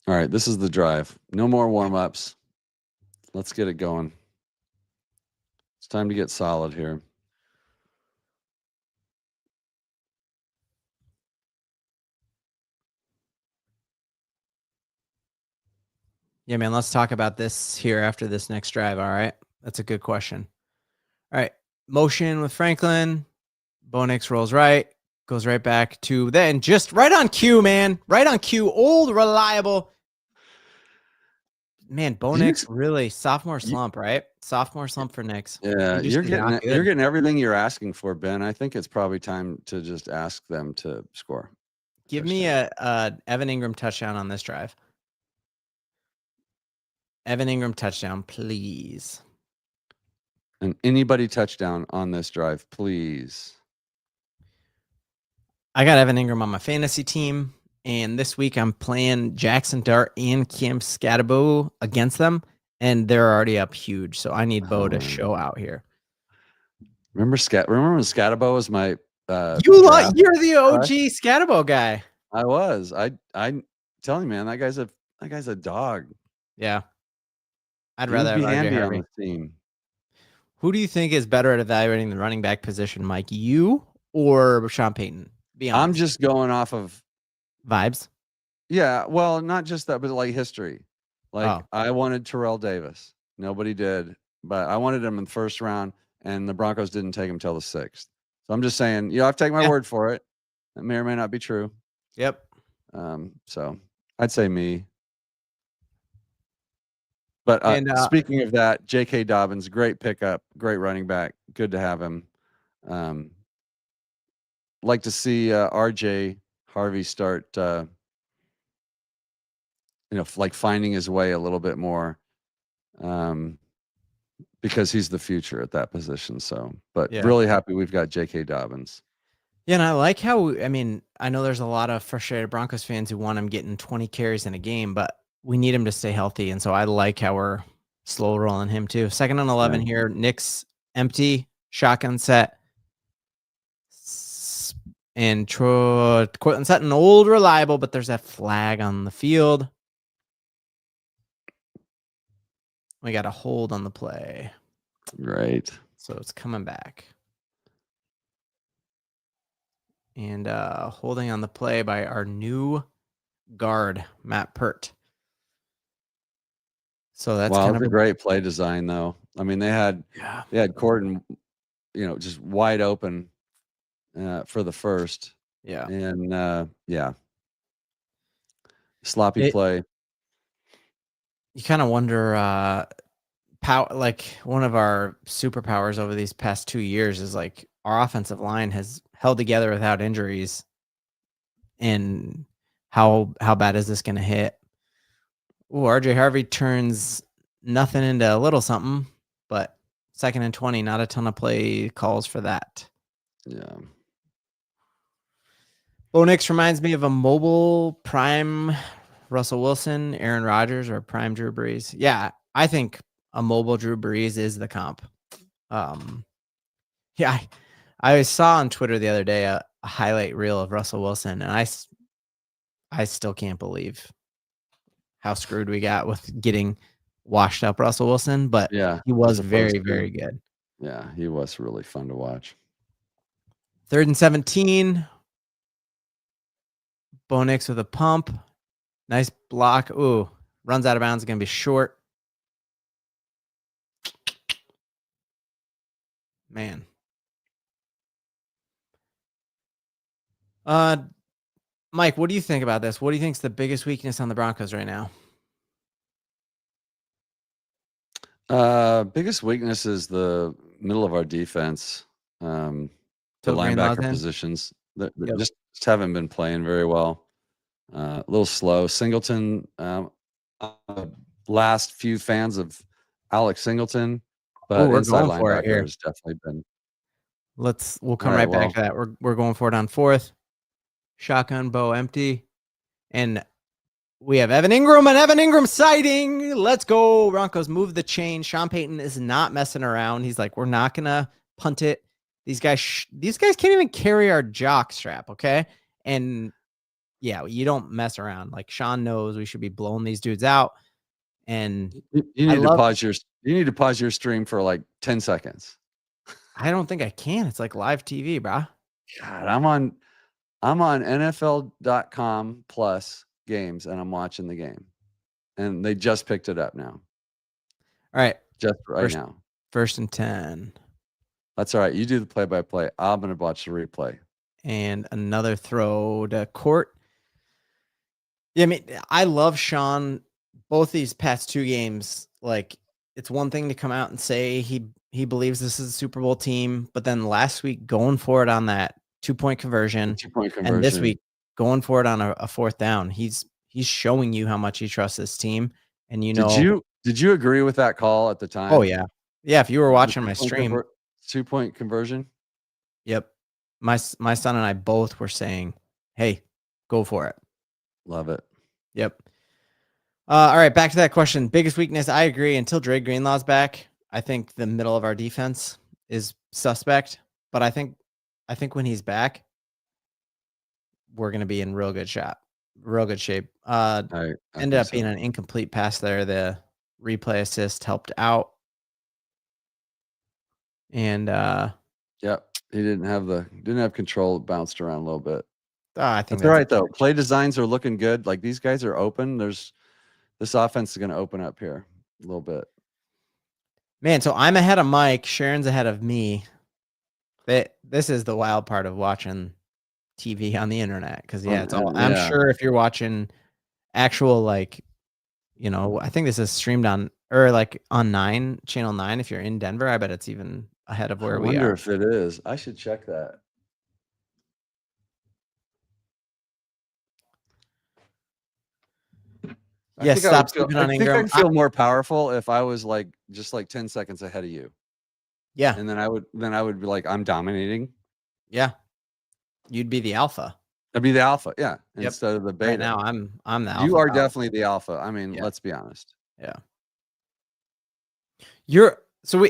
All right, this is the drive. No more warm-ups. Let's get it going. It's time to get solid here. Yeah, man, let's talk about this here after this next drive, all right? That's a good question. All right, motion with Franklin. Bo Nix rolls right, goes right back to then, just right on cue, man. Right on cue, old, reliable. Man, Bo Nix really sophomore slump, right? Sophomore slump for Nix. Yeah, you're getting everything you're asking for, Ben. I think it's probably time to just ask them to score. Give me a Evan Ingram touchdown on this drive. Evan Ingram touchdown, please. And anybody touchdown on this drive, please. I got Evan Ingram on my fantasy team, and this week I'm playing Jackson Dart and Cam Scatabo against them, and they're already up huge. So I need Bo to show out here. Remember when Scatabo was my you're the OG Scatabo guy. I was. I telling you, man, that guy's a dog. Yeah. I'd rather be handy on the team. Who do you think is better at evaluating the running back position, Mike? You or Sean Payton? Be honest. I'm just going off of vibes. Yeah, well, not just that, but like history. Like I wanted Terrell Davis. Nobody did, but I wanted him in the first round, and the Broncos didn't take him till the 6th. So I'm just saying, I've taken my word for it. That may or may not be true. Yep. So I'd say me. But speaking of that, J.K. Dobbins, great pickup, great running back. Good to have him. Like to see R.J. Harvey start, like finding his way a little bit more, because he's the future at that position. So, but really happy we've got J.K. Dobbins. Yeah, and I like how, I know there's a lot of frustrated Broncos fans who want him getting 20 carries in a game, but we need him to stay healthy. And so I like how we're slow rolling him too. 2nd and 11 here. Nick's empty, shotgun set. And Cortland Sutton, old reliable, but there's that flag on the field. We got a hold on the play. Right. So it's coming back. And holding on the play by our new guard, Matt Pert. So that's Wow, kind it's of a great play design, though. I mean, they had Corden, just wide open for the first. Yeah. And sloppy play. You kind of wonder, like one of our superpowers over these past 2 years is like our offensive line has held together without injuries. And how bad is this going to hit? Ooh, RJ Harvey turns nothing into a little something, but 2nd and 20, not a ton of play calls for that. Yeah. Bo Nix reminds me of a mobile prime Russell Wilson, Aaron Rodgers, or prime Drew Brees. Yeah, I think a mobile Drew Brees is the comp. Yeah, I saw on Twitter the other day a highlight reel of Russell Wilson, and I still can't believe how screwed we got with getting washed up Russell Wilson, but Yeah, he was as opposed very, to very good. Yeah, he was really fun to watch. 3rd and 17. Bo Nix with a pump. Nice block. Ooh, runs out of bounds. Going to be short. Man. Mike, what do you think about this? What do you think is the biggest weakness on the Broncos right now? Biggest weakness is the middle of our defense. The linebacker positions that just haven't been playing very well. A little slow. Singleton, last few fans of Alex Singleton, but we're inside going for it linebacker here. has definitely been. We'll come right back to that. We're going for it on 4th. Shotgun, Bo empty. And we have Evan Ingram sighting. Let's go. Broncos move the chain. Sean Payton is not messing around. He's like, we're not going to punt it. These guys can't even carry our jock strap, okay? And yeah, you don't mess around. Like Sean knows we should be blowing these dudes out. And you need to pause your stream for like 10 seconds. I don't think I can. It's like live TV, bro. God, I'm on NFL.com plus games and I'm watching the game. And they just picked it up now. All right. Just right now. 1st and 10. That's all right. You do the play-by-play. I'm going to watch the replay. And another throw to Court. Yeah, I mean, I love Sean. Both these past 2 games, like, it's one thing to come out and say he believes this is a Super Bowl team, but then last week going for it on that 2-point conversion, and this week going for it on a 4th down. He's showing you how much he trusts this team. And did you agree with that call at the time? Oh yeah. Yeah, if you were watching my stream. 2-point conversion? Yep. My son and I both were saying, "Hey, go for it." Love it. Yep. All right, back to that question. Biggest weakness, I agree. Until Dre Greenlaw's back, I think the middle of our defense is suspect. But I think when he's back, we're going to be in real good shape. Ended up being an incomplete pass there. The replay assist helped out. And he didn't have control. It bounced around a little bit. I think that's all right though. Play designs are looking good. Like these guys are open. This offense is going to open up here a little bit. Man, so I'm ahead of Mike. Sharon's ahead of me. This is the wild part of watching TV on the internet, because I'm sure if you're watching actual, like, I think this is streamed on on channel 9. If you're in Denver, I bet it's even ahead of where we are. I wonder if it is. I should check that. Stop sleeping on Ingram. I think I'd feel more powerful if I was just 10 seconds ahead of you. Yeah. And then I would be like, I'm dominating. Yeah. You'd be the alpha. I'd be the alpha, yeah. Yep. Instead of the beta. Right now, I'm the alpha. You are definitely the alpha. I mean, let's be honest. Yeah.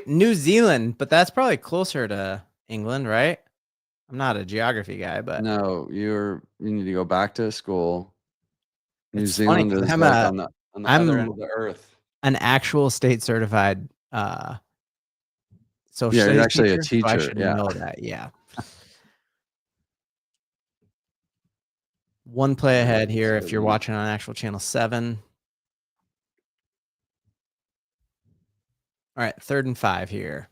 New Zealand, but that's probably closer to England, right? I'm not a geography guy, but no, you need to go back to school. New Zealand is on the other end of the earth. an actual state certified social Yeah, you're studies actually a teacher, so I teacher. should Yeah. know that. Yeah. One play ahead here if you're watching on actual channel 7. All right, 3rd and 5 here.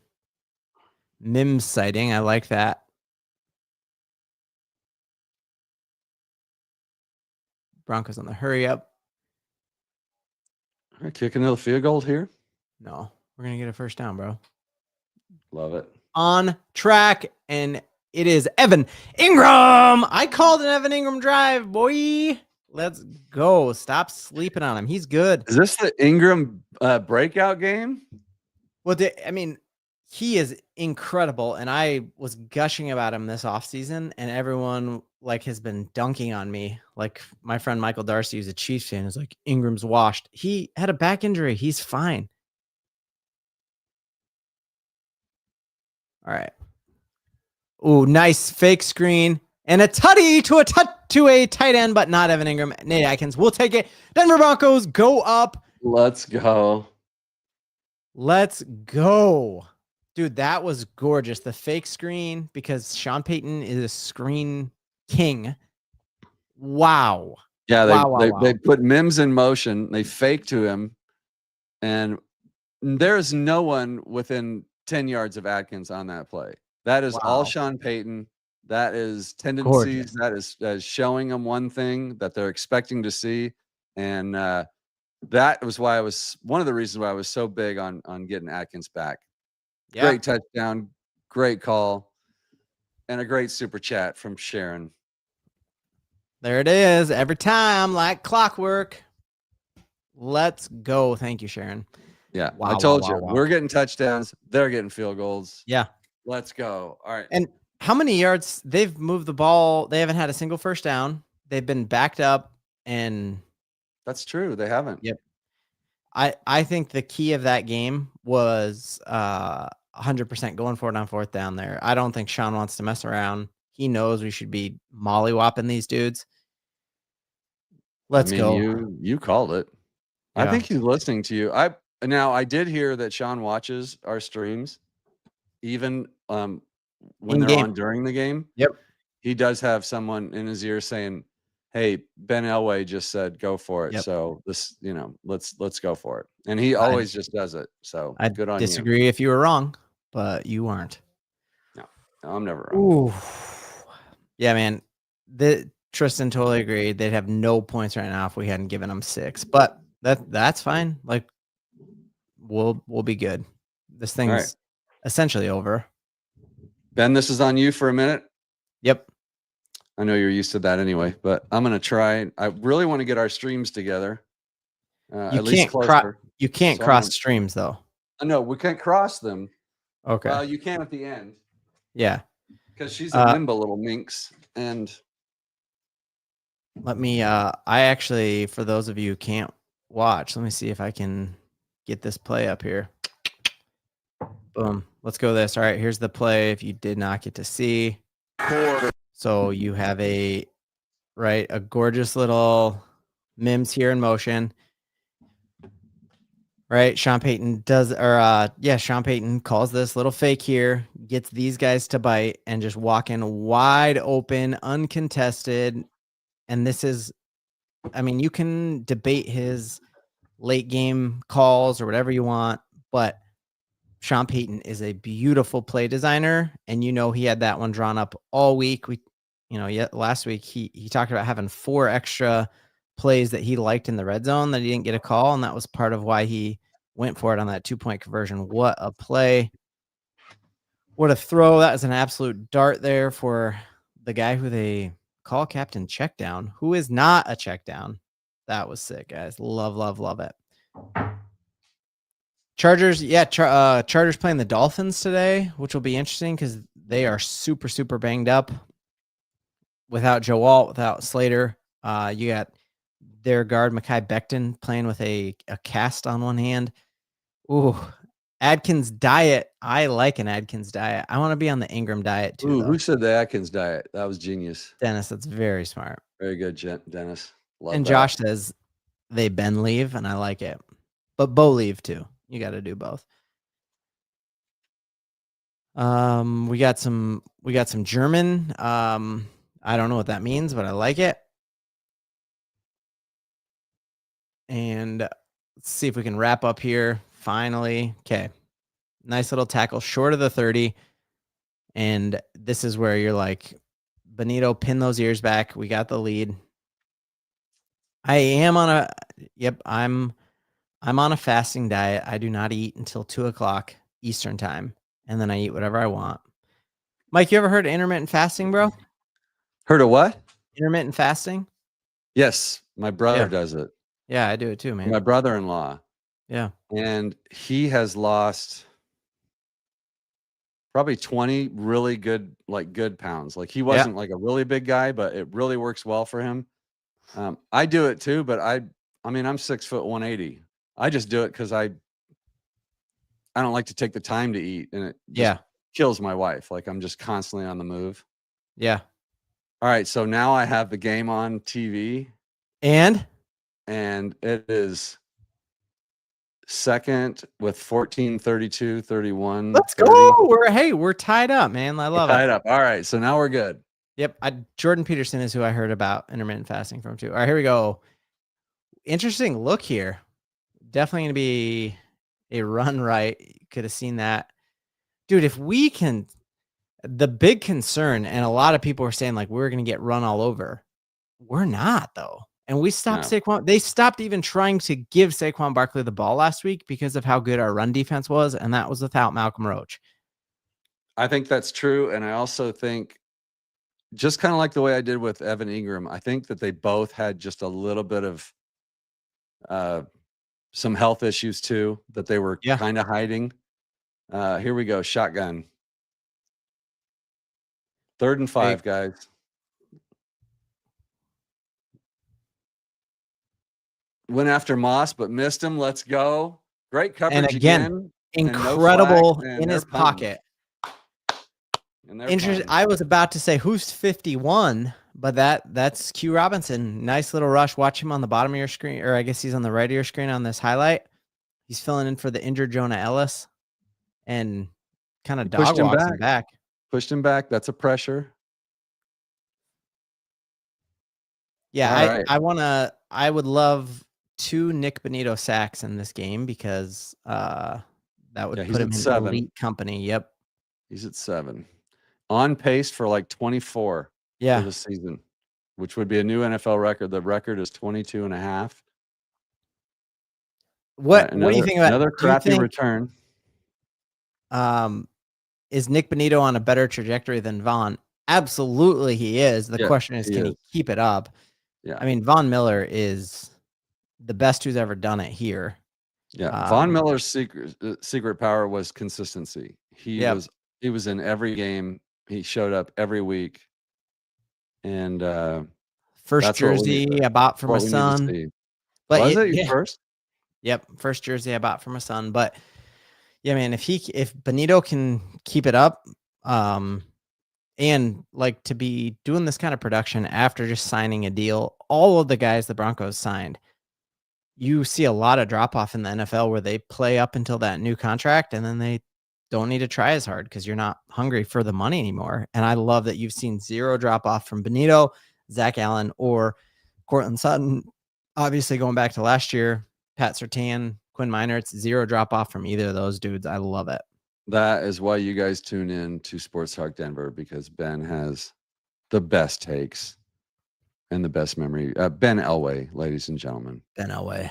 Mims sighting. I like that. Broncos on the hurry up. All right, kicking another field goal here. No, we're going to get a first down, bro. Love it. On track, and it is Evan Ingram. I called an Evan Ingram drive, boy. Let's go. Stop sleeping on him. He's good. Is this the Ingram breakout game? Well, I mean, he is incredible, and I was gushing about him this offseason, and everyone has been dunking on me. Like my friend Michael Darcy, who's a Chiefs fan, is like, Ingram's washed. He had a back injury. He's fine. All right. Ooh, nice fake screen and a tutty to a tight end, but not Evan Ingram. Nate Atkins will take it. Denver Broncos go up. Let's go. Let's go. Dude, that was gorgeous. The fake screen, because Sean Payton is a screen king. Wow. Yeah, Wow. they put Mims in motion. They fake to him, and there's no one within 10 yards of Atkins on that play. That is all Sean Payton. That is tendencies. Gorgeous. That is showing them one thing that they're expecting to see, and that was why one of the reasons why I was so big on getting Atkins back. Yeah. Great touchdown, great call, and a great super chat from Sharon. There it is. Every time, like clockwork. Let's go. Thank you, Sharon. Yeah, I told you. We're getting touchdowns. They're getting field goals. Yeah. Let's go. All right. And how many yards? They've moved the ball. They haven't had a single first down. They've been backed up, and that's true. They haven't. Yep. I think the key of that game was 100% going for it on 4th down there. I don't think Sean wants to mess around. He knows we should be mollywhopping these dudes. Let's go. You called it. Yeah. I think he's listening to you. I did hear that Sean watches our streams, even when they're on during the game. Yep. He does have someone in his ear saying, "Hey, Ben Elway just said go for it." Yep. So this, let's go for it. And he always just does it. So good on you. I disagree if you were wrong, but you aren't. No, I'm never wrong. Ooh. Yeah, man. Tristan totally agreed. They'd have no points right now if we hadn't given them 6. But that's fine. Like, we'll be good. This thing's essentially over. Ben, this is on you for a minute. Yep. I know you're used to that anyway, but I'm gonna try. I really want to get our streams together. At least closer. You can't cross streams though. No, we can't cross them. Okay. Well, you can at the end. Yeah. Because she's a nimble little minx. And let me I actually, for those of you who can't watch, let me see if I can get this play up here. Boom. Let's go this. All right, here's the play if you did not get to see. So you have a gorgeous little Mims here in motion. Right, Sean Payton Sean Payton calls this little fake here, gets these guys to bite and just walk in wide open, uncontested. And this is, you can debate his late game calls or whatever you want, but Sean Payton is a beautiful play designer, and he had that one drawn up all week. Last week he talked about having 4 extra plays that he liked in the red zone that he didn't get a call, and that was part of why he went for it on that 2-point conversion. What a play. What a throw. That was an absolute dart there for the guy who they call captain check down, who is not a check down. That was sick, guys. Love it. Chargers, Chargers playing the Dolphins today, which will be interesting because they are super, super banged up. Without Joe Alt, without Slater, you got their guard Mekhi Becton playing with a cast on one hand. Ooh, Adkins diet. I like an Adkins diet. I want to be on the Ingram diet too. Ooh, who said the Atkins diet? That was genius. Dennis, that's very smart. Very good, Dennis. Love and that. Josh says they Ben leave, and I like it. but Bo leave too. You got to do both. We got some German. I don't know what that means, but I like it. And let's see if we can wrap up here. Finally. Okay. Nice little tackle short of the 30. And this is where you're like, Benito, pin those ears back. We got the lead. I am on a, yep, I'm on a fasting diet. I do not eat until 2:00 Eastern time. And then I eat whatever I want. Mike, you ever heard of intermittent fasting, bro? Heard of what? Intermittent fasting? Yes, my brother Yeah. does it. Yeah, I do it too, man. My brother-in-law. Yeah. And he has lost probably 20 really good, good pounds. Like he wasn't like a really big guy, but it really works well for him. I do it too, but I mean, I'm 6 foot 180. I just do it because I don't like to take the time to eat, and it just kills my wife. Like I'm just constantly on the move. Yeah. All right, so now I have the game on TV, and it is second with 14, 32, 31. Let's 30. go. We're tied up, man. I love it. Tied up. All right, so now we're good. Yep. Jordan Peterson is who I heard about intermittent fasting from too. All right, here we go. Interesting look here. Definitely going to be a run right. Could have seen that. Dude, if we can, the big concern, and a lot of people are saying like we're going to get run all over. We're not, though. And we stopped Saquon. They stopped even trying to give Saquon Barkley the ball last week because of how good our run defense was, and that was without Malcolm Roach. I think that's true, and I also think, just kind of like the way I did with Evan Ingram, I think that they both had just a little bit of some health issues too that they were kind of hiding. Here we go, shotgun. 3rd and 5, guys. Went after Moss, but missed him. Let's go. Great coverage and again. Incredible in his pocket. Interesting. I was about to say who's 51, but that's Q Robinson. Nice little rush. Watch him on the bottom of your screen, or I guess he's on the right of your screen on this highlight. He's filling in for the injured Jonah Ellis and kind of dog walks him back. Pushed him back. That's a pressure. Yeah, I would love 2 Nick Benito sacks in this game because that would put him in 7. Elite company. Yep. He's at 7. On pace for like 24 for the season, which would be a new NFL record. The record is 22.5. What do you think about another crappy return? Is Nick Benito on a better trajectory than Von? Absolutely, he is. The question is, can he keep it up? Yeah. I mean, Von Miller is the best who's ever done it here. Yeah. Von Miller's secret power was consistency. He was in every game. He showed up every week. And first jersey I bought for my son. But was it your first? Yep, first jersey I bought for my son. But yeah, man, if Benito can keep it up, and like to be doing this kind of production after just signing a deal, all of the guys the Broncos signed, you see a lot of drop off in the NFL where they play up until that new contract and then they don't need to try as hard because you're not hungry for the money anymore. And I love that you've seen 0 drop off from Benito, Zach Allen, or Cortland Sutton. Obviously, going back to last year, Pat Surtain, Quinn Minor, it's 0 drop off from either of those dudes. I love it. That is why you guys tune in to Sports Talk Denver, because Ben has the best takes and the best memory. Ben Elway, ladies and gentlemen. Ben Elway.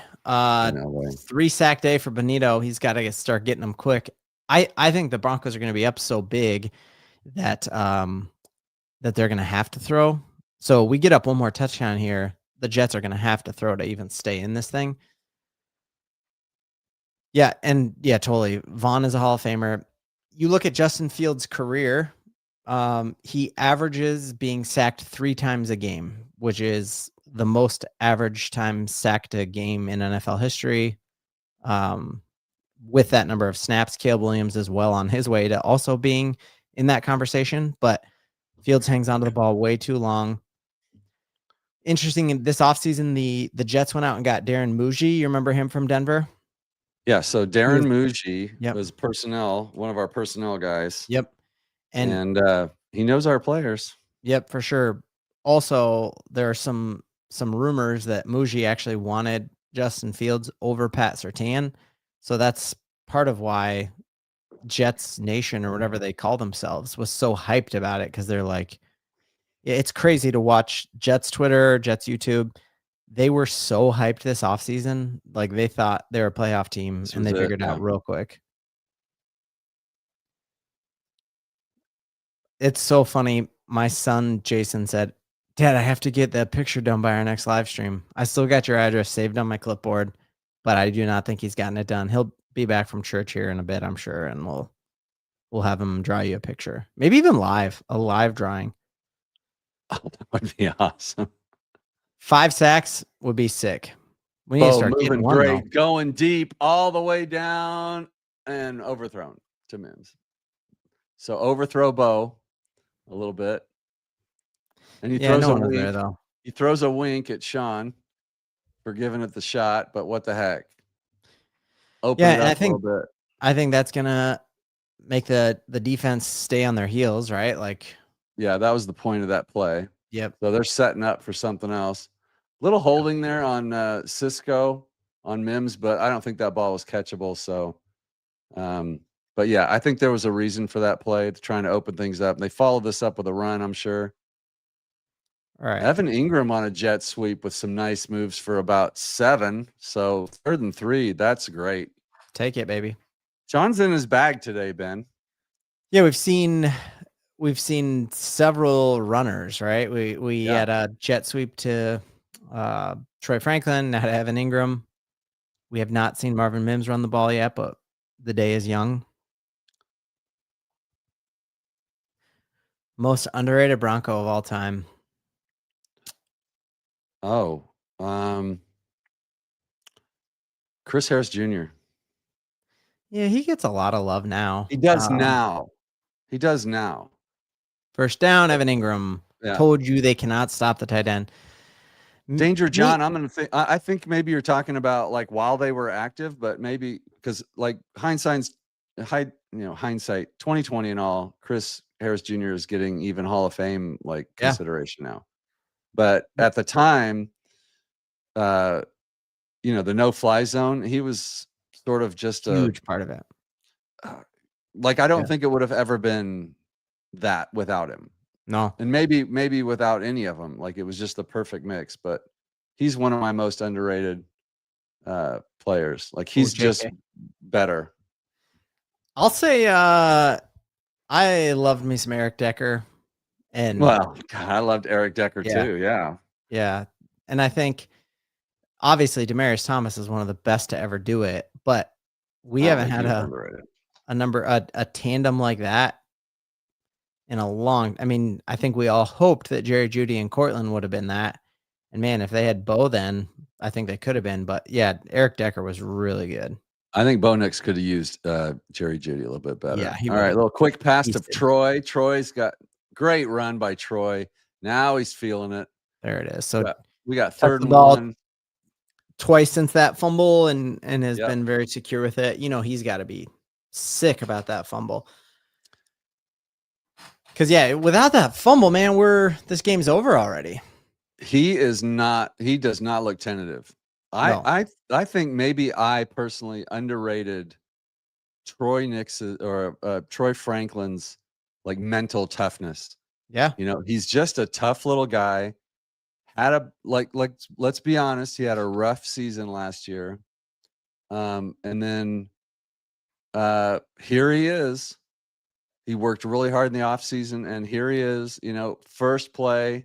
3 sack day for Benito. He's got to start getting them quick. I think the Broncos are going to be up so big that that they're going to have to throw. So we get up one more touchdown here. The Jets are going to have to throw to even stay in this thing. Yeah, and yeah, totally. Vaughn is a Hall of Famer. You look at Justin Fields' career, he averages being sacked 3 times a game, which is the most average time sacked a game in NFL history. With that number of snaps, Caleb Williams is well on his way to also being in that conversation, but Fields hangs onto the ball way too long. Interesting, in this offseason, the Jets went out and got Darren Muji. You remember him from Denver? Yeah, so Darren Muji Yep. was one of our personnel guys. Yep. And he knows our players. Yep, for sure. Also, there are some rumors that Muji actually wanted Justin Fields over Pat Surtain. So that's part of why Jets Nation or whatever they call themselves was so hyped about it, because they're like, it's crazy to watch Jets Twitter, Jets YouTube. They were so hyped this offseason. Like, they thought they were a playoff team, This and was they it, figured yeah. out real quick. It's so funny. My son, Jason, said, "Dad, I have to get that picture done by our next live stream. I still got your address saved on my clipboard, but I do not think he's gotten it done. He'll be back from church here in a bit, I'm sure, and we'll have him draw you a picture. Maybe even a live drawing. Oh, that would be awesome. 5 sacks would be sick. We need to start moving getting one, great, though. going deep all the way down and overthrown to Mims. So overthrow Bo a little bit. And he throws no a one was wink. there, though. He throws a wink at Sean for giving it the shot, but what the heck? Open it And up a little bit. I think that's gonna make the defense stay on their heels, right? Like, yeah, that was the point of that play. yep. So they're setting up for something else. Little holding there on Cisco on Mims, but I don't think that ball was catchable. So, but yeah, I think there was a reason for that play, to trying to open things up. And they followed this up with a run, I'm sure. All right. Evan Ingram on a jet sweep with some nice moves for about 7. So 3rd and 3, that's great. Take it, baby. John's in his bag today, Ben. Yeah, we've seen several runners, right? We had a jet sweep to Troy Franklin, now to Evan Ingram. We have not seen Marvin Mims run the ball yet, but the day is young. Most underrated Bronco of all time. Oh, Chris Harris Jr. Yeah, he gets a lot of love now. He does now. He does now. First down, Evan Ingram. Yeah. Told you they cannot stop the tight end. Danger John, I'm gonna think. I think maybe you're talking about like while they were active, but maybe because like hindsight 2020 and all. Chris Harris Jr. is getting even Hall of Fame like consideration now, but at the time, the no-fly zone, he was sort of just a huge part of it. Like I don't think it would have ever been that without him. No. And maybe without any of them. Like it was just the perfect mix, but he's one of my most underrated players. Like he's just better. I'll say I loved me some Eric Decker. And well, God, I loved Eric Decker too. Yeah. Yeah. And I think obviously Demaryius Thomas is one of the best to ever do it, but we haven't had a tandem like that in a long. I mean, I think we all hoped that Jerry Jeudy and Cortland would have been that. And man, if they had Bo then, I think they could have been. But yeah, Eric Decker was really good. I think Bo Nix could have used Jerry Jeudy a little bit better. Yeah. All right, a little quick pass to Troy. Troy's got great run by Troy. Now he's feeling it. There it is. So we got 3rd and 1. Twice since that fumble and has been very secure with it. You know, he's got to be sick about that fumble. Because without that fumble, man, this game's over already. He does not look tentative. I think maybe I personally underrated Troy Nix's or Troy Franklin's like mental toughness. Yeah. He's just a tough little guy. Let's be honest, he had a rough season last year. And then here he is. He worked really hard in the offseason, and here he is, first play.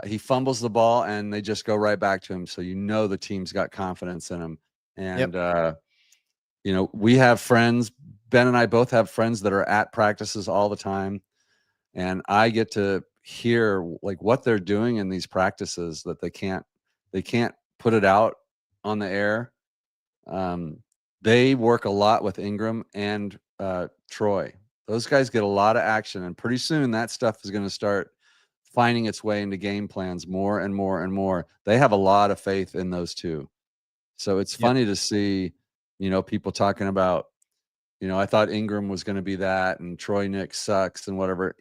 He fumbles the ball, and they just go right back to him. So the team's got confidence in him. And we have friends. Ben and I both have friends that are at practices all the time, and I get to hear like what they're doing in these practices that they can't put it out on the air. They work a lot with Ingram and Troy. Those guys get a lot of action, and pretty soon that stuff is going to start finding its way into game plans more and more and more. They have a lot of faith in those two. So it's funny to see People talking about, I thought Ingram was going to be that, and Troy Nix sucks and whatever.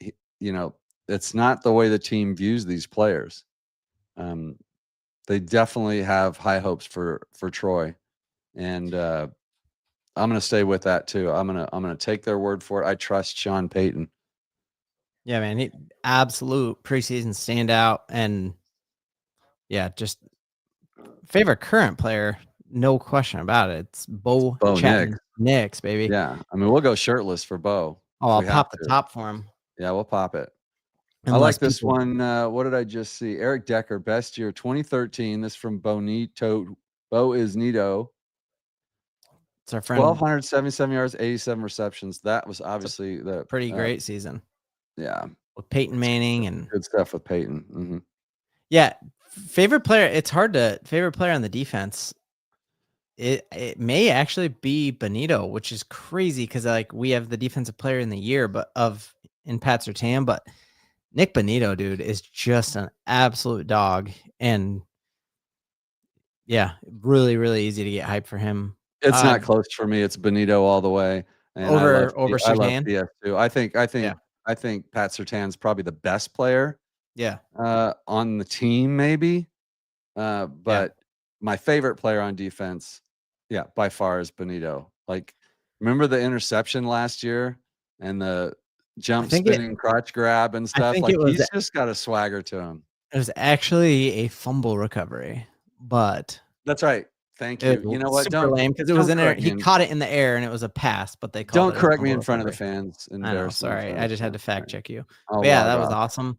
It's not the way the team views these players. They definitely have high hopes for Troy, and I'm going to stay with that too. I'm going to take their word for it. I trust Sean Payton. Yeah, man, he absolute preseason standout, and yeah, just favorite current player, no question about it. It's Bo Nix, baby. Yeah, I mean, we'll go shirtless for Bo. Oh, I'll pop the top for him. Yeah, we'll pop it. I Unless like this one. What did I just see? Eric Decker, best year 2013. This from Bonito. Bo is Nito. It's our friend. 1,277 yards, 87 receptions. That was obviously the pretty great season. Yeah, with Peyton Manning and good stuff with Peyton. Mm-hmm. Yeah, favorite player. It's hard to favorite player on the defense. It may actually be Benito, which is crazy because we have the defensive player in the year, in Pat Surtain, but Nick Benito, dude, is just an absolute dog, and yeah, really, really easy to get hyped for him. It's not close for me. It's Benito all the way, and over I love Surtain. CS too. I think Pat Surtain's probably the best player. Yeah, on the team maybe, but my favorite player on defense, by far is Benito. Like, remember the interception last year and the jump spinning crotch grab and stuff? Like, he's just got a swagger to him. It was actually a fumble recovery, but that's right. Thank you. You know what? Super lame because it was in there. He caught it in the air and it was a pass, but they called Don't correct me in front of the fans. I know. Sorry, I just had to fact check you. Oh, but yeah, that was awesome.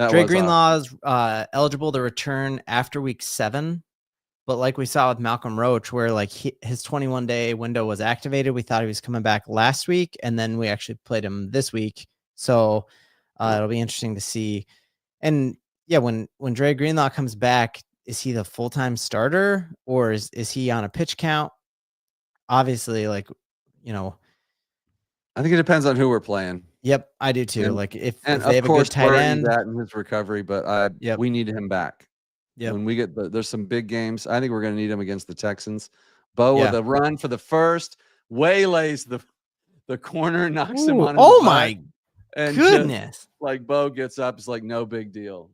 Dre Greenlaw is eligible to return after week 7, but like we saw with Malcolm Roach, where his 21-day window was activated, we thought he was coming back last week, and then we actually played him this week. So it'll be interesting to see. And yeah, when Dre Greenlaw comes back, is he the full-time starter or is he on a pitch count? Obviously, I think it depends on who we're playing. Yep, I do too. If they have of course, a good tight end, that in his recovery, but we need him back. When we get there's some big games. I think we're going to need him against the Texans. Bo with a run for the first, waylays the corner, knocks him on his butt, my goodness! Bo gets up, it's like no big deal.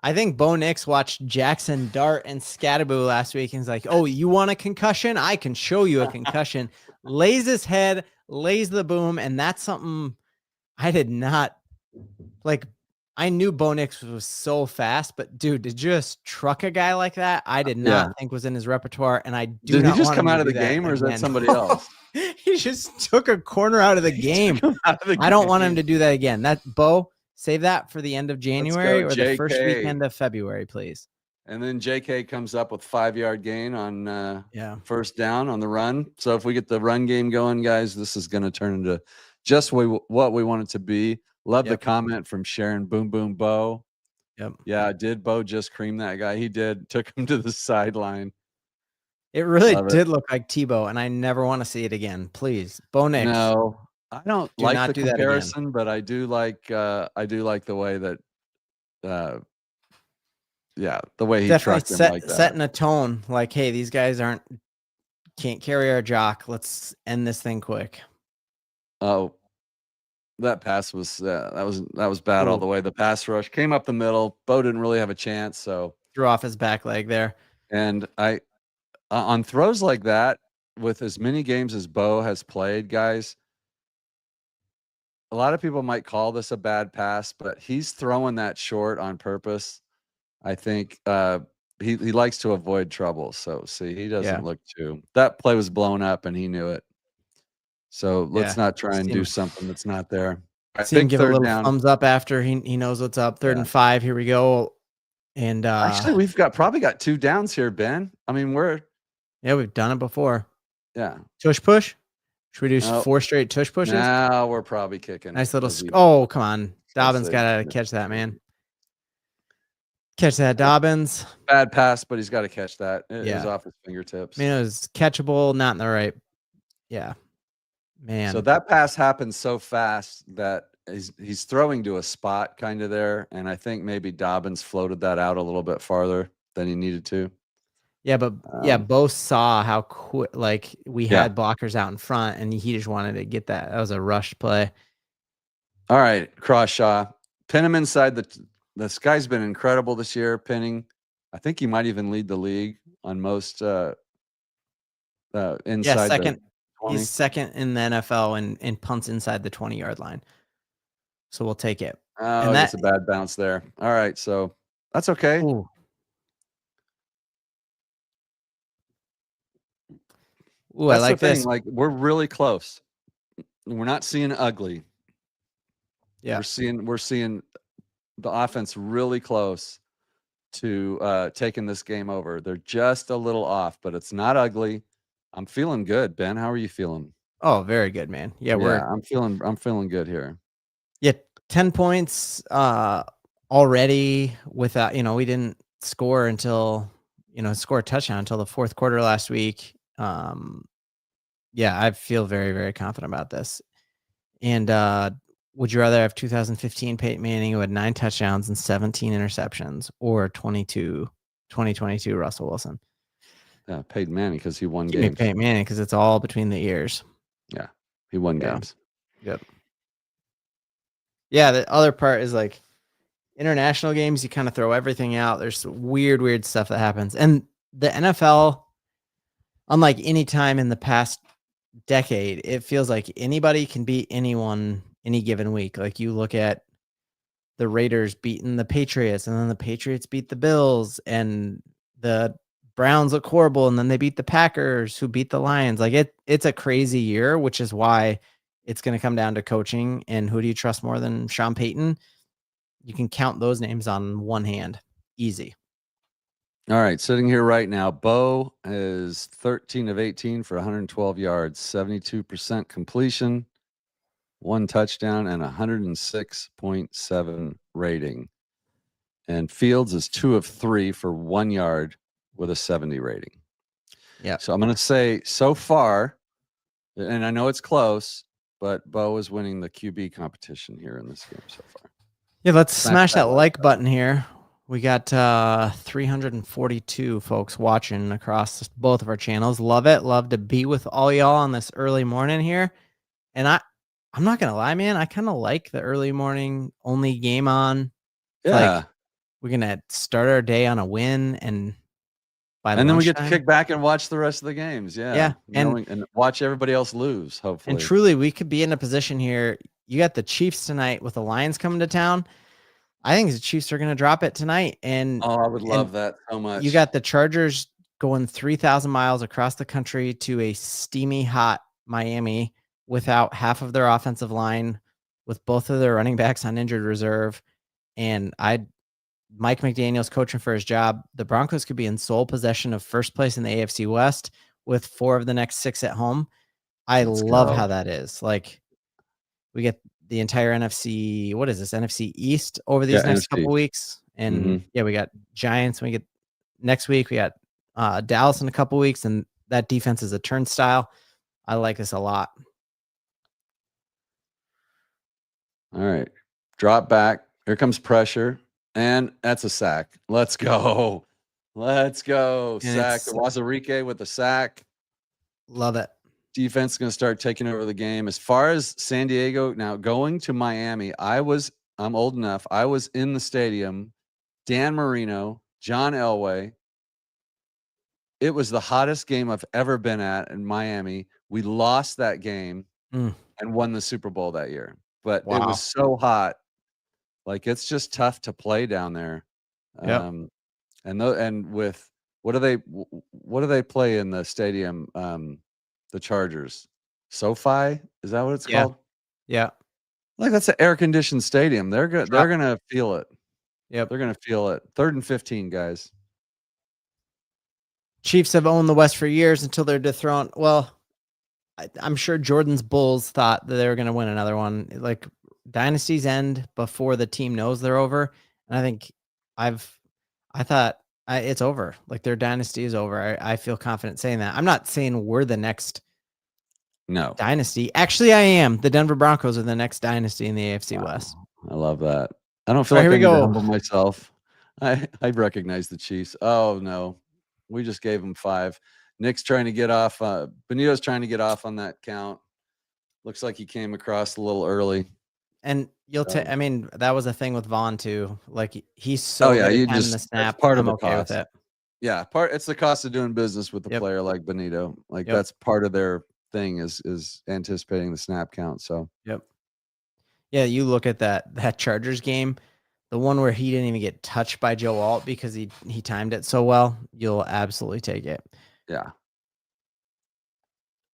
I think Bo Nix watched Jackson Dart and Scatterboo last week and he's like, "Oh, you want a concussion? I can show you a concussion." Lays his head, lays the boom, and that's something I did not like. I knew Bo Nix was so fast, but dude, to just truck a guy like that, I did not think was in his repertoire. And I do Did not he just want come him out to of the do that game, or is again. that somebody else? He just took a corner out of the game. I don't want him to do that again. That Bo, save that for the end of January or the first weekend of February, please. And then JK comes up with 5-yard gain on first down on the run. So if we get the run game going, guys, this is going to turn into just what we want it to be. Love the comment from Sharon. Boom, boom, Bo. Yep. Yeah, did Bo just cream that guy? He did. Took him to the sideline. It really did look like Tebow, and I never want to see it again. Please, Bo Nix. No, I don't like the comparison, but I do like the way that the way he trucked him like that. Setting a tone like, hey, these guys can't carry our jock. Let's end this thing quick. Oh, that pass was that was bad all the way. The pass rush came up the middle. Bo didn't really have a chance, so threw off his back leg there. And on throws like that, with as many games as Bo has played, guys, a lot of people might call this a bad pass, but he's throwing that short on purpose. I think he likes to avoid trouble. So see, he doesn't look too. That play was blown up, and he knew it. So let's not try and do something that's not there. See him give a little thumbs up after he knows what's up. 3rd and 5. Here we go. And actually, we've probably got 2 downs here, Ben. I mean, we've done it before. Yeah. Tush push. Should we do 4 straight tush pushes? Now we're probably kicking. Nice little. Oh, come on. Dobbins got to catch that, man. Catch that, Dobbins. Bad pass, but he's got to catch that. It was off his fingertips. I mean, it was catchable, not in the right. Yeah. Man. So that pass happened so fast that he's throwing to a spot kind of there. And I think maybe Dobbins floated that out a little bit farther than he needed to. Yeah, but both saw how quick, like, we Yeah. had blockers out in front, and he just wanted to get that. That was a rushed play. All right, Crawshaw, pin him inside this guy's been incredible this year pinning. I think he might even lead the league on most Yeah, inside the 20. he's second in the NFL in punts inside the 20-yard line. So we'll take it. Oh, And that's a bad bounce there. All right, so that's okay. Ooh. Ooh, I That's like the thing. this. Like, we're really close. We're not seeing ugly. Yeah. We're seeing the offense really close to taking this game over. They're just a little off, but it's not ugly. I'm feeling good, Ben. How are you feeling? Oh, very good, man. Yeah, I'm feeling good here. Yeah, 10 points already without, we didn't score until, score a touchdown until the fourth quarter last week. Yeah, I feel very, very confident about this. And would you rather have 2015 Peyton Manning, who had 9 touchdowns and 17 interceptions, or 2022 Russell Wilson? Yeah, Peyton Manning because he won Give me games. Peyton Manning because it's all between the ears. Yeah, he won games. Yep. Yeah, the other part is like international games, you kind of throw everything out. There's weird stuff that happens. And the NFL, unlike any time in the past decade, it feels like anybody can beat anyone any given week. Like you look at the Raiders beating the Patriots, and then the Patriots beat the Bills, and the Browns look horrible, and then they beat the Packers, who beat the Lions. Like it's a crazy year, which is why it's going to come down to coaching and who do you trust more than Sean Payton. You can count those names on one hand. Easy. All right, sitting here right now, Bo is 13 of 18 for 112 yards, 72% completion, 1 touchdown, and 106.7 rating. And Fields is 2 of 3 for 1 yard with a 70 rating. Yeah. So I'm going to say so far, and I know it's close, but Bo is winning the QB competition here in this game so far. Yeah, let's smash that like button here. We got 342 folks watching across both of our channels. Love it. Love to be with all y'all on this early morning here. And I'm not gonna lie, man. I kind of like the early morning only game on. Yeah. Like we're gonna start our day on a win, and then we get to kick back and watch the rest of the games. Yeah. And watch everybody else lose, hopefully. And truly, we could be in a position here. You got the Chiefs tonight with the Lions coming to town. I think the Chiefs are going to drop it tonight. And I would love that so much. You got the Chargers going 3,000 miles across the country to a steamy, hot Miami without half of their offensive line, with both of their running backs on injured reserve. And Mike McDaniel's coaching for his job. The Broncos could be in sole possession of first place in the AFC West with 4 of the next 6 at home. Let's love how that is. Like we get the entire NFC, what is this, NFC East over these next couple weeks. And we got Giants. We get next week, we got Dallas in a couple weeks, and that defense is a turnstile. I like this a lot. All right. Drop back. Here comes pressure. And that's a sack. Let's go. Let's go. And sack. Wazirike with the sack. Love it. Defense is going to start taking over the game. As far as San Diego, now going to Miami, I'm old enough. I was in the stadium. Dan Marino, John Elway. It was the hottest game I've ever been at in Miami. We lost that game and won the Super Bowl that year. But it was so hot. Like, it's just tough to play down there. Yep. And with what do they play in the stadium? The Chargers, SoFi, is that what it's called? Yeah. Like, that's an air conditioned stadium. They're gonna feel it. Yep. They're gonna feel it. 3rd and 15, guys. Chiefs have owned the West for years until they're dethroned. Well, I'm sure Jordan's Bulls thought that they were going to win another one. Like, dynasties end before the team knows they're over. And I think I thought it's over. Like, their dynasty is over. I feel confident saying that. I'm not saying we're the next dynasty. Actually, I am. The Denver Broncos are the next dynasty in the AFC West. I love that. I don't feel like I need to humble myself. I recognize the Chiefs. Oh, no. We just gave him 5. Nick's trying to get off. Benito's trying to get off on that count. Looks like he came across a little early. And you'll take. So- I mean, that was a thing with Vaughn too. Like he's Oh so yeah, good you at timing the just snap. that's part of I'm the okay with cost. it. Yeah, it's the cost of doing business with a Yep. player like Benito. Like Yep. that's part of their thing is anticipating the snap count. So Yep. Yeah, you look at that Chargers game, the one where he didn't even get touched by Joe Alt because he timed it so well. You'll absolutely take it. yeah.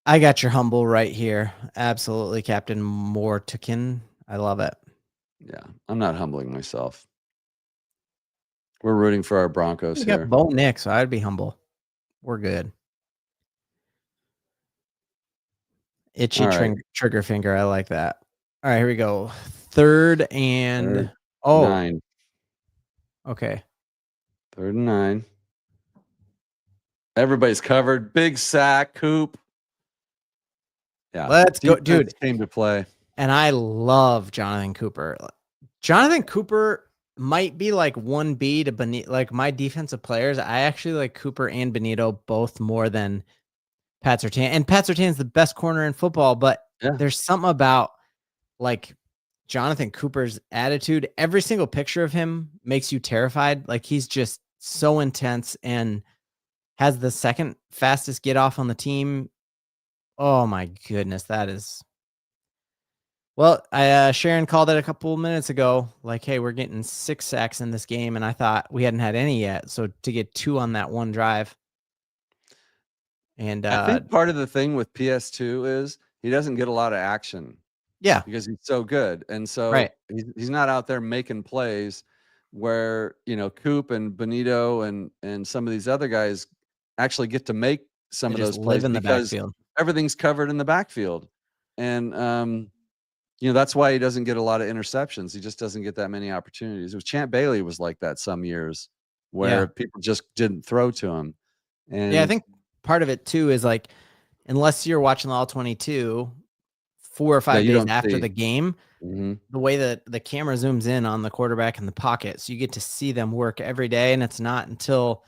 I got your humble right here. Absolutely, Captain Mortican. I love it. Yeah, I'm not humbling myself. We're rooting for our Broncos You here. got Bo Nick, so I'd be humble. We're good. Itchy All right. trigger finger. I like that. All right, here we go. Third and 9. Okay. 3rd and 9. Everybody's covered. Big sack, Coop. Yeah. Let's go, dude. Came to play. And I love Jonathan Cooper. Jonathan Cooper might be like 1B to Benito. Like my defensive players, I actually like Cooper and Benito both more than Pat Surtain. And Pat Surtain's the best corner in football, but there's something about like Jonathan Cooper's attitude. Every single picture of him makes you terrified. Like he's just so intense and has the second fastest get off on the team. Oh my goodness, that is. Well, Sharon called it a couple minutes ago. Like, hey, we're getting 6 sacks in this game, and I thought we hadn't had any yet. So to get 2 on that one drive, and I think part of the thing with PS2 is he doesn't get a lot of action. Yeah, because he's so good, and so right. he's not out there making plays where Coop and Benito and some of these other guys actually get to make some They of just those live plays in the because backfield. everything's covered in the backfield, and that's why he doesn't get a lot of interceptions. He just doesn't get that many opportunities. It was Champ Bailey was like that some years where people just didn't throw to him. And yeah, I think part of it too is like, unless you're watching the All 22 4 or 5 days after the game, the way that the camera zooms in on the quarterback in the pocket, so you get to see them work every day, and it's not until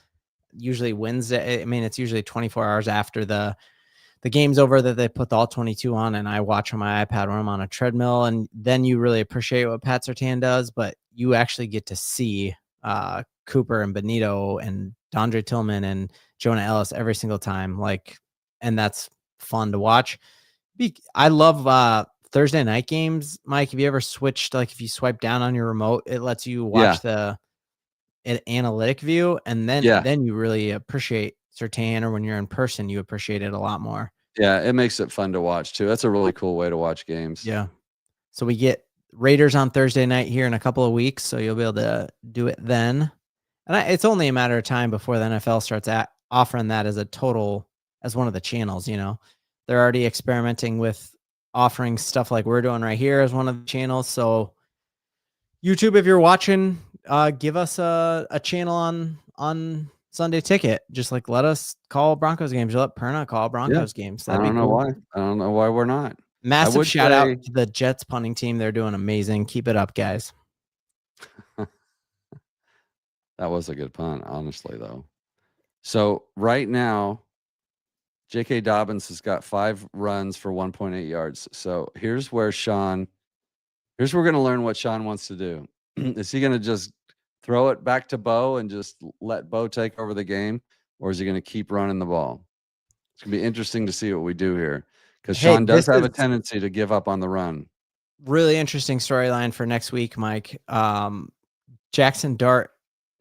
usually Wednesday. I mean, it's usually 24 hours after the game's over that they put the All 22 on, and I watch on my iPad when I'm on a treadmill, and then you really appreciate what Pat Surtain does, but you actually get to see Cooper and Benito and Dondre Tillman and Jonah Ellis every single time. Like, and that's fun to watch. I love Thursday night games. Mike, have you ever switched, like if you swipe down on your remote, it lets you watch the analytic view, and then you really appreciate Surtain, or when you're in person, you appreciate it a lot more. Yeah, it makes it fun to watch too. That's a really cool way to watch games. Yeah. So we get Raiders on Thursday night here in a couple of weeks, so you'll be able to do it then. And it's only a matter of time before the NFL starts offering that as one of the channels. They're already experimenting with offering stuff like we're doing right here as one of the channels. So YouTube, if you're watching, give us a channel on Sunday Ticket. Just like let us call Broncos games. Let Perna call Broncos games. That'd I don't be know cool. why. I don't know why we're not. Massive shout out to the Jets punting team. They're doing amazing. Keep it up, guys. That was a good punt, honestly, though. So right now, J.K. Dobbins has got 5 runs for 1.8 yards. So here's where we're going to learn what Sean wants to do. Is he going to just throw it back to Bo and just let Bo take over the game? Or is he going to keep running the ball? It's going to be interesting to see what we do here. Because Sean does have a tendency to give up on the run. Really interesting storyline for next week, Mike. Jackson Dart,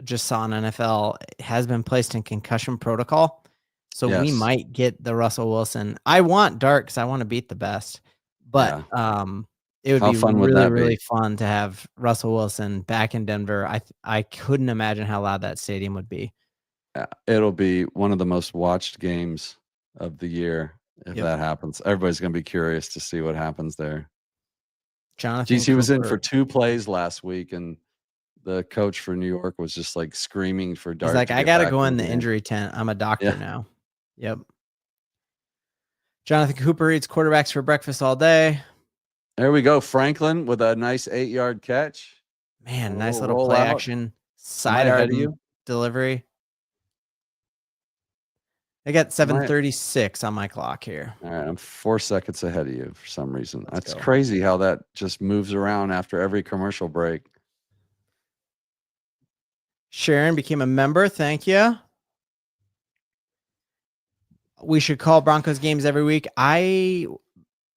just saw in NFL, has been placed in concussion protocol. So we might get the Russell Wilson. I want Dart because I want to beat the best. But it would be really fun to have Russell Wilson back in Denver. I couldn't imagine how loud that stadium would be. Yeah, it'll be one of the most watched games of the year if that happens. Everybody's going to be curious to see what happens there. Jonathan he was in for 2 plays last week, and the coach for New York was just like screaming for Dart. He's like, I got to go in the injury tent. I'm a doctor now. Yep. Jonathan Cooper eats quarterbacks for breakfast all day. There we go. Franklin with a nice 8-yard catch. Man, nice little play action. Side arm delivery. I got 7:36 on my clock here. All right, I'm 4 seconds ahead of you for some reason. Let's That's go. crazy how that just moves around after every commercial break. Sharon became a member. Thank you. We should call Broncos games every week. I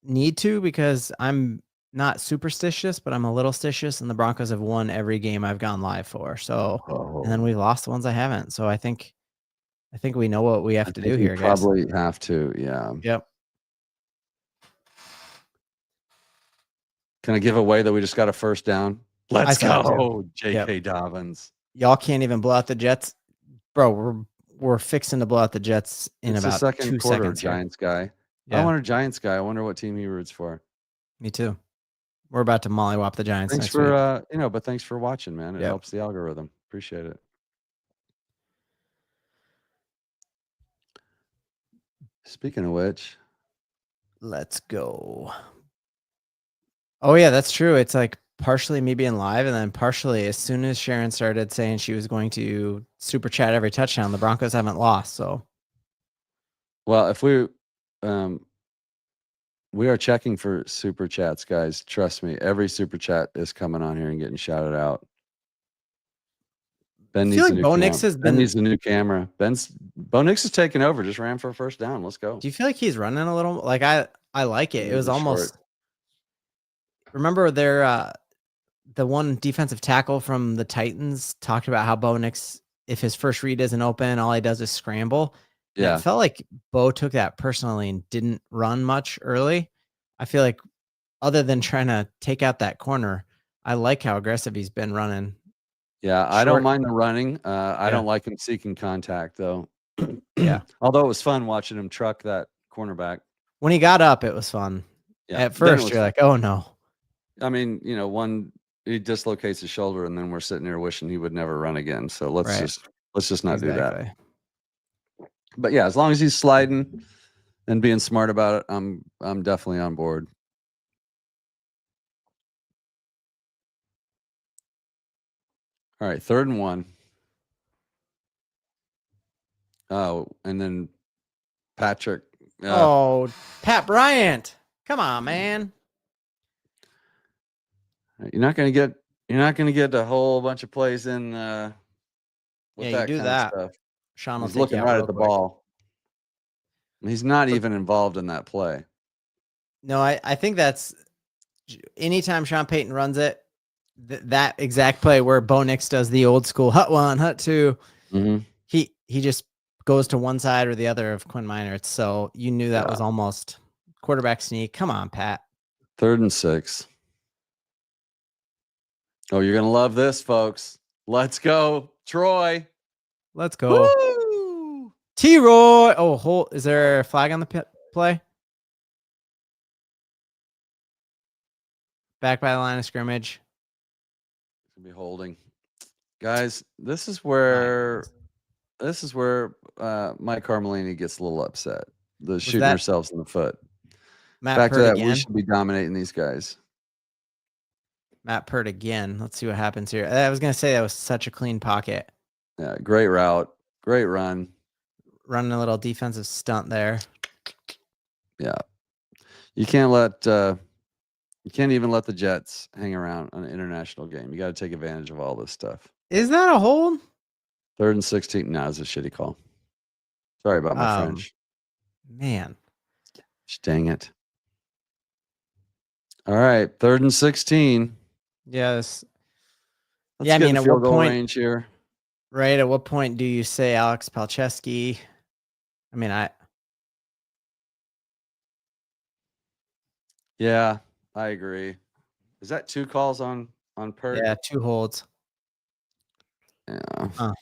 need to because I'm not superstitious, but I'm a little stitious, and the Broncos have won every game I've gone live for. So, and then we've lost the ones I haven't. So I think we know what we have to do We here, guys. probably have to, yeah. Yep. Can I give away that we just got a first down? Let's go, J.K. Yep. Dobbins. Y'all can't even blow out the Jets, bro. We're fixing to blow out the Jets in It's about the second 2 quarter, seconds. Giants guy. Yeah. I want a Giants guy. I wonder what team he roots for. Me too. We're about to mollywop the Giants Thanks next for week. but thanks for watching, man. It Yep. helps the algorithm. Appreciate it. Speaking of which, let's go. Oh yeah, that's true. It's like partially me being live, and then partially as soon as Sharon started saying she was going to super chat every touchdown, the Broncos haven't lost. So, well, if we are checking for super chats, guys. Trust me, every super chat is coming on here and getting shouted out. Ben needs a new camera. Ben needs a new camera. Bo Nix has taken over. Just ran for a first down. Let's go. Do you feel like he's running a little? Like I like it. It was almost short. Remember their the one defensive tackle from the Titans talked about how Bo Nix, if his first read isn't open, all he does is scramble. Yeah. And it felt like Bo took that personally and didn't run much early. I feel like other than trying to take out that corner, I like how aggressive he's been running. Yeah, I don't mind the running. I don't like him seeking contact, though. Yeah. Although it was fun watching him truck that cornerback. When he got up, it was fun. Yeah. At first, you're like, oh, no. I mean, he dislocates his shoulder, and then we're sitting there wishing he would never run again. So let's just not do that. But yeah, as long as he's sliding and being smart about it, I'm definitely on board. All right, 3rd and 1. Oh, and then Patrick. Pat Bryant. Come on, man. You're not gonna get a whole bunch of plays in with that kind of stuff. Sean was looking right at the ball. He's not even involved in that play. No, I think that's anytime Sean Payton runs it, that exact play where Bo Nix does the old school hut 1, hut 2. Mm-hmm. He just goes to one side or the other of Quinn Meinerz. So you knew that was almost quarterback sneak. Come on, Pat. 3rd and 6. Oh, you're going to love this, folks. Let's go, Troy. Let's go. Woo! T-Roy. Oh, is there a flag on the play? Back by the line of scrimmage. Be holding. Guys, this is where Mike Carmelini gets a little upset. The shooting ourselves in the foot. Back to that, again? We should be dominating these guys. Matt Pert again. Let's see what happens here. I was going to say that was such a clean pocket. Yeah, great route. Great run. Running a little defensive stunt there. Yeah. You can't even let the Jets hang around on an international game. You got to take advantage of all this stuff. Is that a hold? 3rd and 16. No, it's a shitty call. Sorry about my French. Man. Dang it. All right. 3rd and 16. Yes. Let's get in field goal range here. Right. At what point do you say Alex Palczewski? I mean, Yeah, I agree. Is that 2 calls on Pert? Yeah, 2 holds. Yeah.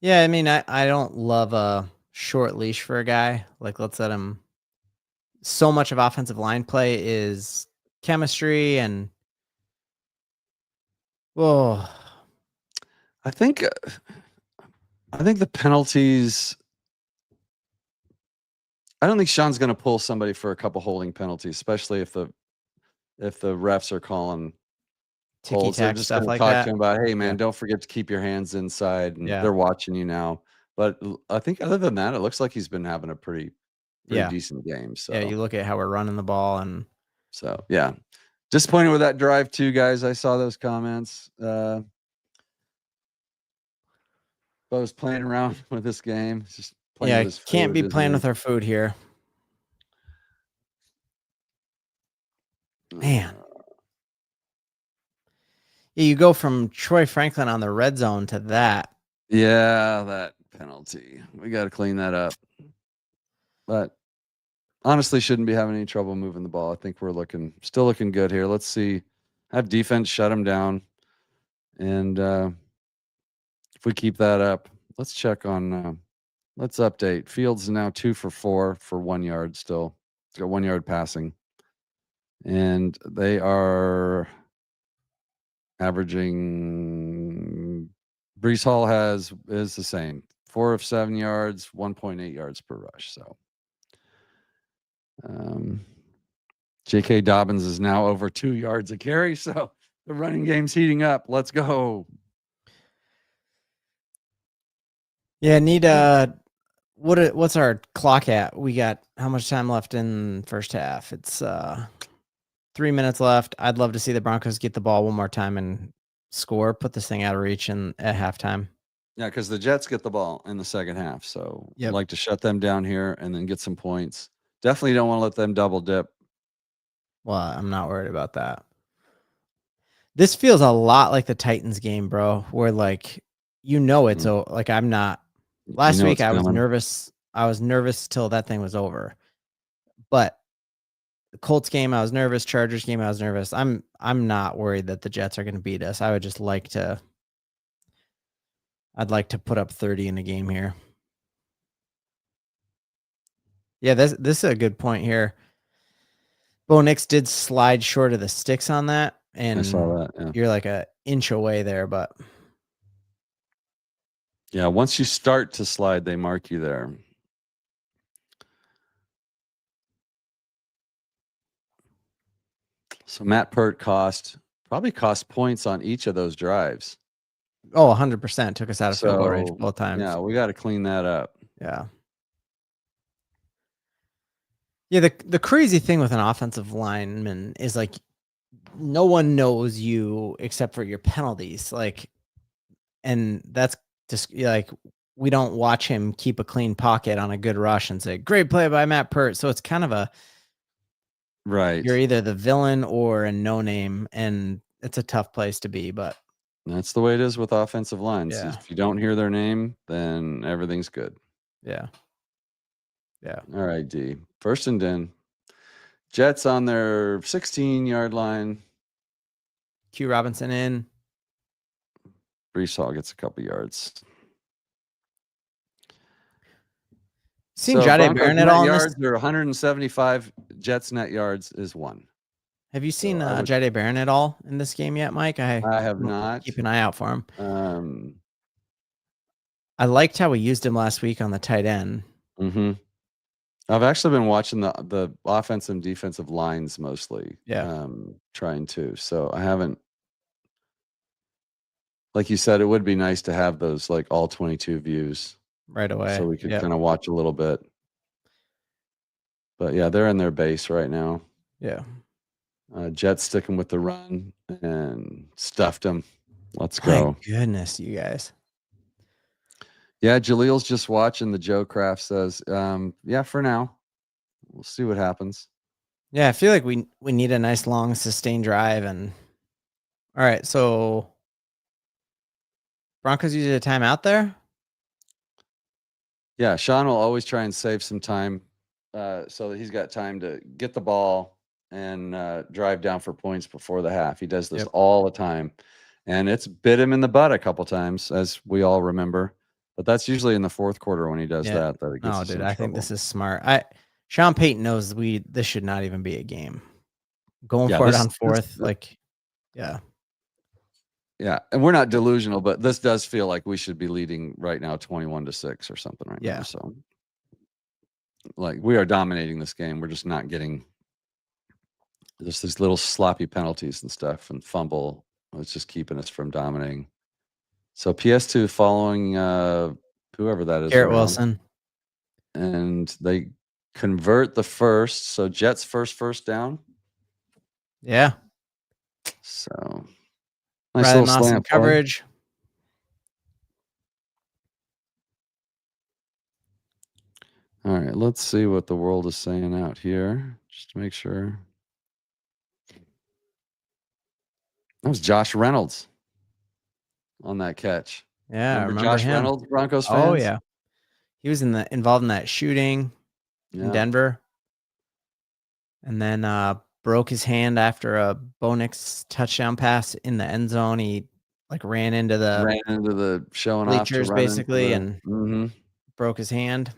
Yeah, I mean, I don't love a short leash for a guy. Like, let's let him. So much of offensive line play is chemistry and. Whoa. I think the penalties. I don't think Sean's going to pull somebody for a couple holding penalties, especially if the refs are calling holds. They're just going to talk to him about, hey man, don't forget to keep your hands inside, and they're watching you now. But I think other than that, it looks like he's been having a pretty Yeah. decent game. So Yeah, you look at how we're running the ball and yeah. Disappointed with that drive too, guys. I saw those comments. Bo's playing around with this game. He's just playing with his can't food, be isn't playing he? with our food here. Man. Yeah, you go from Troy Franklin on the red zone to that. Yeah, that penalty. We got to clean that up. But honestly, shouldn't be having any trouble moving the ball. I think we're still looking good here. Let's see. Have defense shut him down. And if we keep that up, let's check on let's update. Fields is now 2 for 4 for 1 yard still. He's got 1 yard passing. And they are averaging Brees Hall is the same. 4 of 7 yards, 1.8 yards per rush. So J.K. Dobbins is now over 2 yards a carry. So the running game's heating up. Let's go. Yeah, need what's our clock at? We got how much time left in first half? It's 3 minutes left. I'd love to see the Broncos get the ball one more time and score, put this thing out of reach and at halftime. Yeah, because the Jets get the ball in the second half. So Yep. I'd like to shut them down here and then get some points. Definitely don't want to let them double dip. Well, I'm not worried about that. This feels a lot like the Titans game, bro, where like it's like I'm not. Last week I was nervous. I was nervous till that thing was over. But the Colts game I was nervous, Chargers game I was nervous. I'm not worried that the Jets are going to beat us. I'd like to put up 30 in a game here. Yeah, this is a good point here. Bo Nix did slide short of the sticks on that, and I saw that. Yeah. You're like an inch away there, but yeah, once you start to slide, they mark you there. So Matt Pert probably cost points on each of those drives. Oh, 100% took us out of field goal range both times. Yeah, we got to clean that up. Yeah. Yeah, the crazy thing with an offensive lineman is like no one knows you except for your penalties. Like, and that's just like we don't watch him keep a clean pocket on a good rush and say, great play by Matt Pert. So it's kind of a right. You're either the villain or a no name, and it's a tough place to be, but that's the way it is with offensive lines. Yeah. If you don't hear their name, then everything's good. Yeah. Yeah. All right, D. First and 10. Jets on their 16-yard line. Q Robinson in. Brees Hall gets a couple yards. Seen Jade Barron at all? Yards, there are 175. Jets net yards is 1. Have you seen Jade Barron at all in this game yet, Mike? I have not. Keep an eye out for him. I liked how we used him last week on the tight end. Mm-hmm. I've actually been watching the offensive and defensive lines mostly. Yeah. Trying to. So I haven't. Like you said, it would be nice to have those like all 22 views right away, so we could kind of watch a little bit. But yeah, they're in their base right now. Yeah. Jets sticking with the run and stuffed them. Let's go. My goodness, you guys. Yeah, Jaleel's just watching. The Joe Kraft says, yeah, for now. We'll see what happens. Yeah, I feel like we need a nice long sustained drive. And all right, so Broncos use a timeout there? Yeah, Sean will always try and save some time so that he's got time to get the ball and drive down for points before the half. He does this all the time. And it's bit him in the butt a couple times, as we all remember. But that's usually in the fourth quarter when he does that it gets us in I trouble. think this is smart. Sean Payton knows this should not even be a game. Going for it on fourth, yeah. Yeah, and we're not delusional, but this does feel like we should be leading right now 21-6 or something right now. So like we are dominating this game. We're just not getting just these little sloppy penalties and stuff and fumble. It's just keeping us from dominating. So PS2 following whoever that is Garrett around. Wilson. And they convert the first. So Jets first down. Yeah. So nice Riley little Moss in slant play. coverage. All right, let's see what the world is saying out here, just to make sure. That was Josh Reynolds on that catch. Yeah, I Remember remember Josh him. Reynolds, Broncos Oh, fans? yeah. He was involved in that shooting in Yeah. Denver. And then broke his hand after a Bo Nix touchdown pass in the end zone. He ran into the Ran into the showing off to bleachers run into basically the and broke his hand.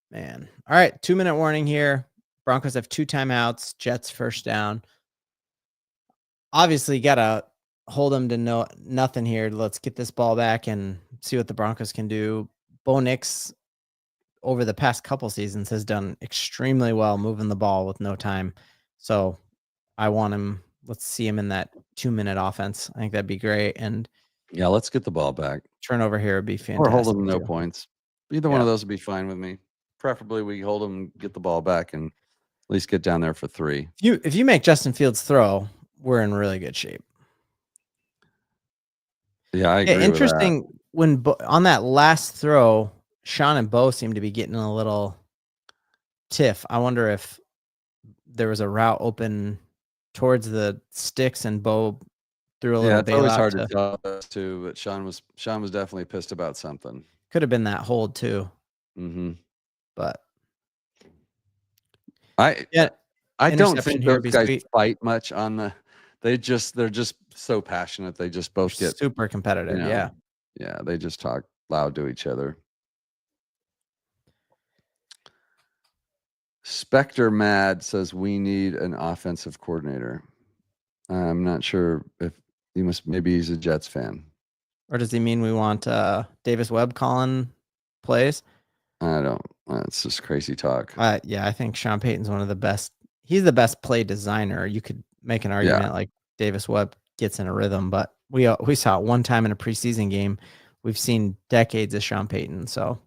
Man. All right, 2-minute warning here. Broncos have 2 timeouts. Jets first down. Obviously, gotta hold them to nothing here. Let's get this ball back and see what the Broncos can do. Bo Nix, over the past couple seasons, has done extremely well moving the ball with no time. So I want him. Let's see him in that 2-minute offense. I think that'd be great. And Yeah, let's get the ball back. turnover here would be Or hold fantastic them no too. points. Either one of those would be fine with me. Preferably we hold them, get the ball back, and at least get down there for 3. If you make Justin Fields throw, we're in really good shape. Yeah, I agree with that. Interesting when on that last throw, Sean and Bo seem to be getting a little tiff. I wonder if there was a route open towards the sticks and Bo threw a little It's always bailout hard to tell us too, but Sean was definitely pissed about something. Could have been that hold too. But I don't think here those guys fight much on the. They're just so passionate. They just both get super competitive. Yeah. Yeah, they just talk loud to each other. Spectre Mad says we need an offensive coordinator. I'm not sure if maybe he's a Jets fan. Or does he mean we want Davis Webb calling plays? I don't. It's just crazy talk. Yeah, I think Sean Payton's one of the best. He's the best play designer. You could make an argument like Davis Webb gets in a rhythm, but we saw it one time in a preseason game. We've seen decades of Sean Payton. So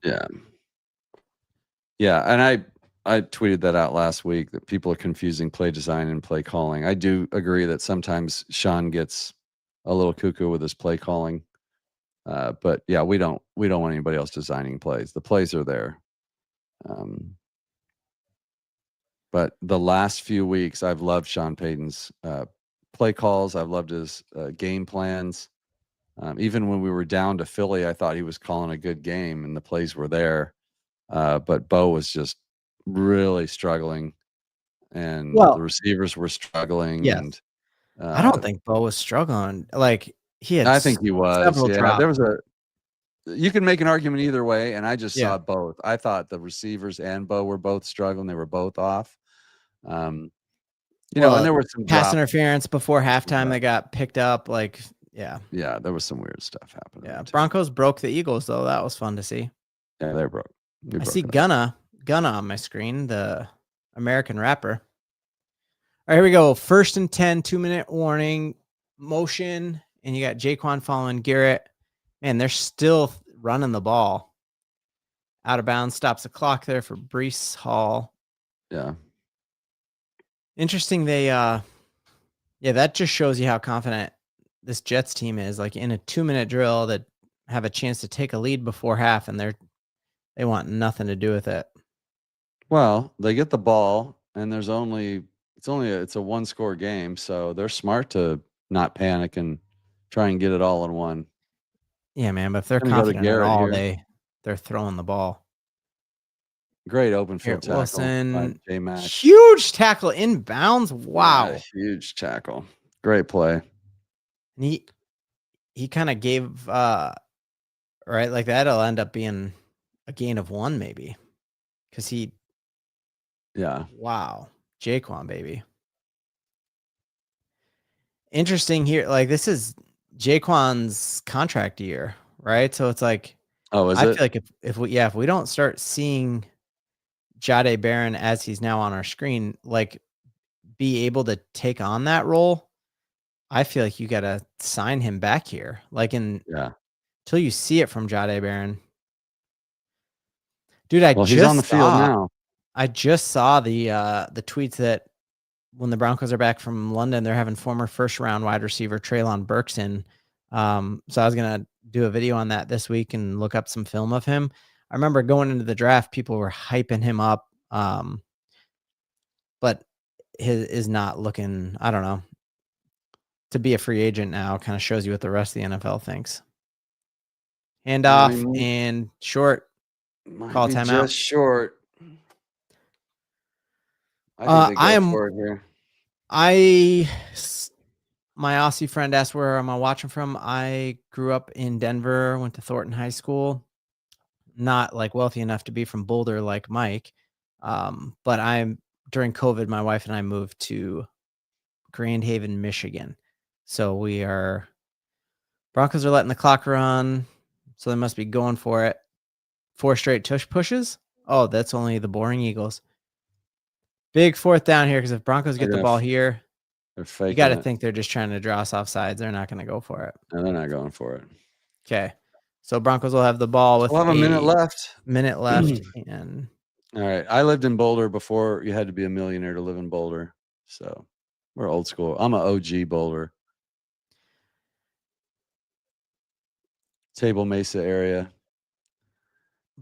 yeah, and I tweeted that out last week that people are confusing play design and play calling. I do agree that sometimes Sean gets a little cuckoo with his play calling. But yeah, we don't want anybody else designing plays. The plays are there. But the last few weeks, I've loved Sean Payton's play calls. I've loved his game plans. Even when we were down to Philly, I thought he was calling a good game and the plays were there. But Bo was just really struggling, and the receivers were struggling. Yes. And I don't think Bo was struggling. Like he had. I think he was. Several drops. There was you can make an argument either way, and I just saw both. I thought the receivers and Bo were both struggling. They were both off. And there were some pass interference before halftime that got picked up. Yeah, there was some weird stuff happening. Yeah, Broncos broke the Eagles though. That was fun to see. Yeah, they broke. I see Gunna on my screen, the American rapper. All right, here we go. 1st and 10, 2-minute warning, motion, and you got Jaquan following Garrett. Man, they're still running the ball. Out of bounds, stops the clock there for Breece Hall. Yeah. Interesting. That just shows you how confident this Jets team is. Like in a 2-minute drill that have a chance to take a lead before half, and they want nothing to do with it. Well, they get the ball, and it's a 1-score game, so they're smart to not panic and try and get it all in one. Yeah, man, but if they're confident at all, they're throwing the ball. Great open field tackle. Wilson, huge tackle inbounds. Wow. Yeah, huge tackle. Great play. And he kind of gave right, like that'll end up being a gain of 1 maybe. Because wow. Jaquan, baby. Interesting here. Like this is Jaquan's contract year, right? So it's like, I feel like if we don't start seeing Jahdae Barron as he's now on our screen, like be able to take on that role, I feel like you got to sign him back here. Like until you see it from Jahdae Barron, Dude, Well, he's on the field now. I just saw the tweets that when the Broncos are back from London, they're having former first round wide receiver Treylon Burks in. So I was gonna do a video on that this week and look up some film of him. I remember going into the draft, people were hyping him up, but his is not looking. I don't know. To be a free agent now kind of shows you what the rest of the NFL thinks. Handoff and short. Might Call be timeout. just short. I think they go for it here. My Aussie friend asked where am I watching from. I grew up in Denver, went to Thornton High School. Not like wealthy enough to be from Boulder like Mike. But during COVID, my wife and I moved to Grand Haven, Michigan. So Broncos are letting the clock run. So they must be going for it. 4 straight tush pushes. Oh, that's only the boring Eagles. Big 4th down here because if Broncos get the ball here, they're faking. You got to think they're just trying to draw us off sides. They're not going to go for it. No, they're not going for it. Okay. So Broncos will have the ball with we'll have a minute left. Minute left. And all right. I lived in Boulder before you had to be a millionaire to live in Boulder. So we're old school. I'm an OG Boulder. Table Mesa area.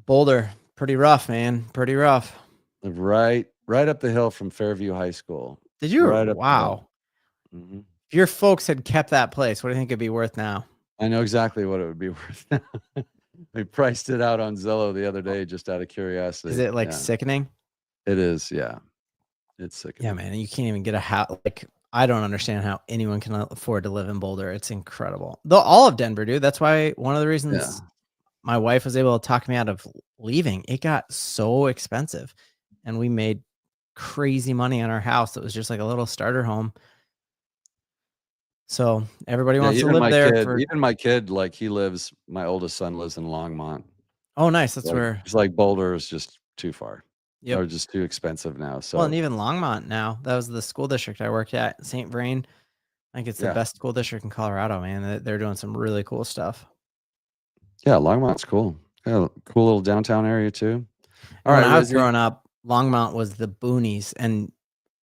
Boulder, pretty rough, man. Pretty rough. Live right up the hill from Fairview High School. Did you? Right up wow. Mm-hmm. If your folks had kept that place, what do you think it'd be worth now? I know exactly what it would be worth now. We priced it out on Zillow the other day just out of curiosity. Is it sickening? It is, yeah. It's sickening. Yeah, man. You can't even get a house. Like, I don't understand how anyone can afford to live in Boulder. It's incredible. All of Denver, dude. That's why one of the reasons my wife was able to talk me out of leaving. It got so expensive. And we made crazy money on our house that was just like a little starter home. So everybody wants to live there. Even my kid, like my oldest son lives in Longmont. Oh, nice. That's where it's like Boulder is just too far. Yep. Or just too expensive now. So well, and even Longmont now. That was the school district I worked at, St. Vrain. I think it's the best school district in Colorado, man. They're doing some really cool stuff. Yeah, Longmont's cool. Yeah, cool little downtown area too. All right, when I was growing up, Longmont was the boonies, and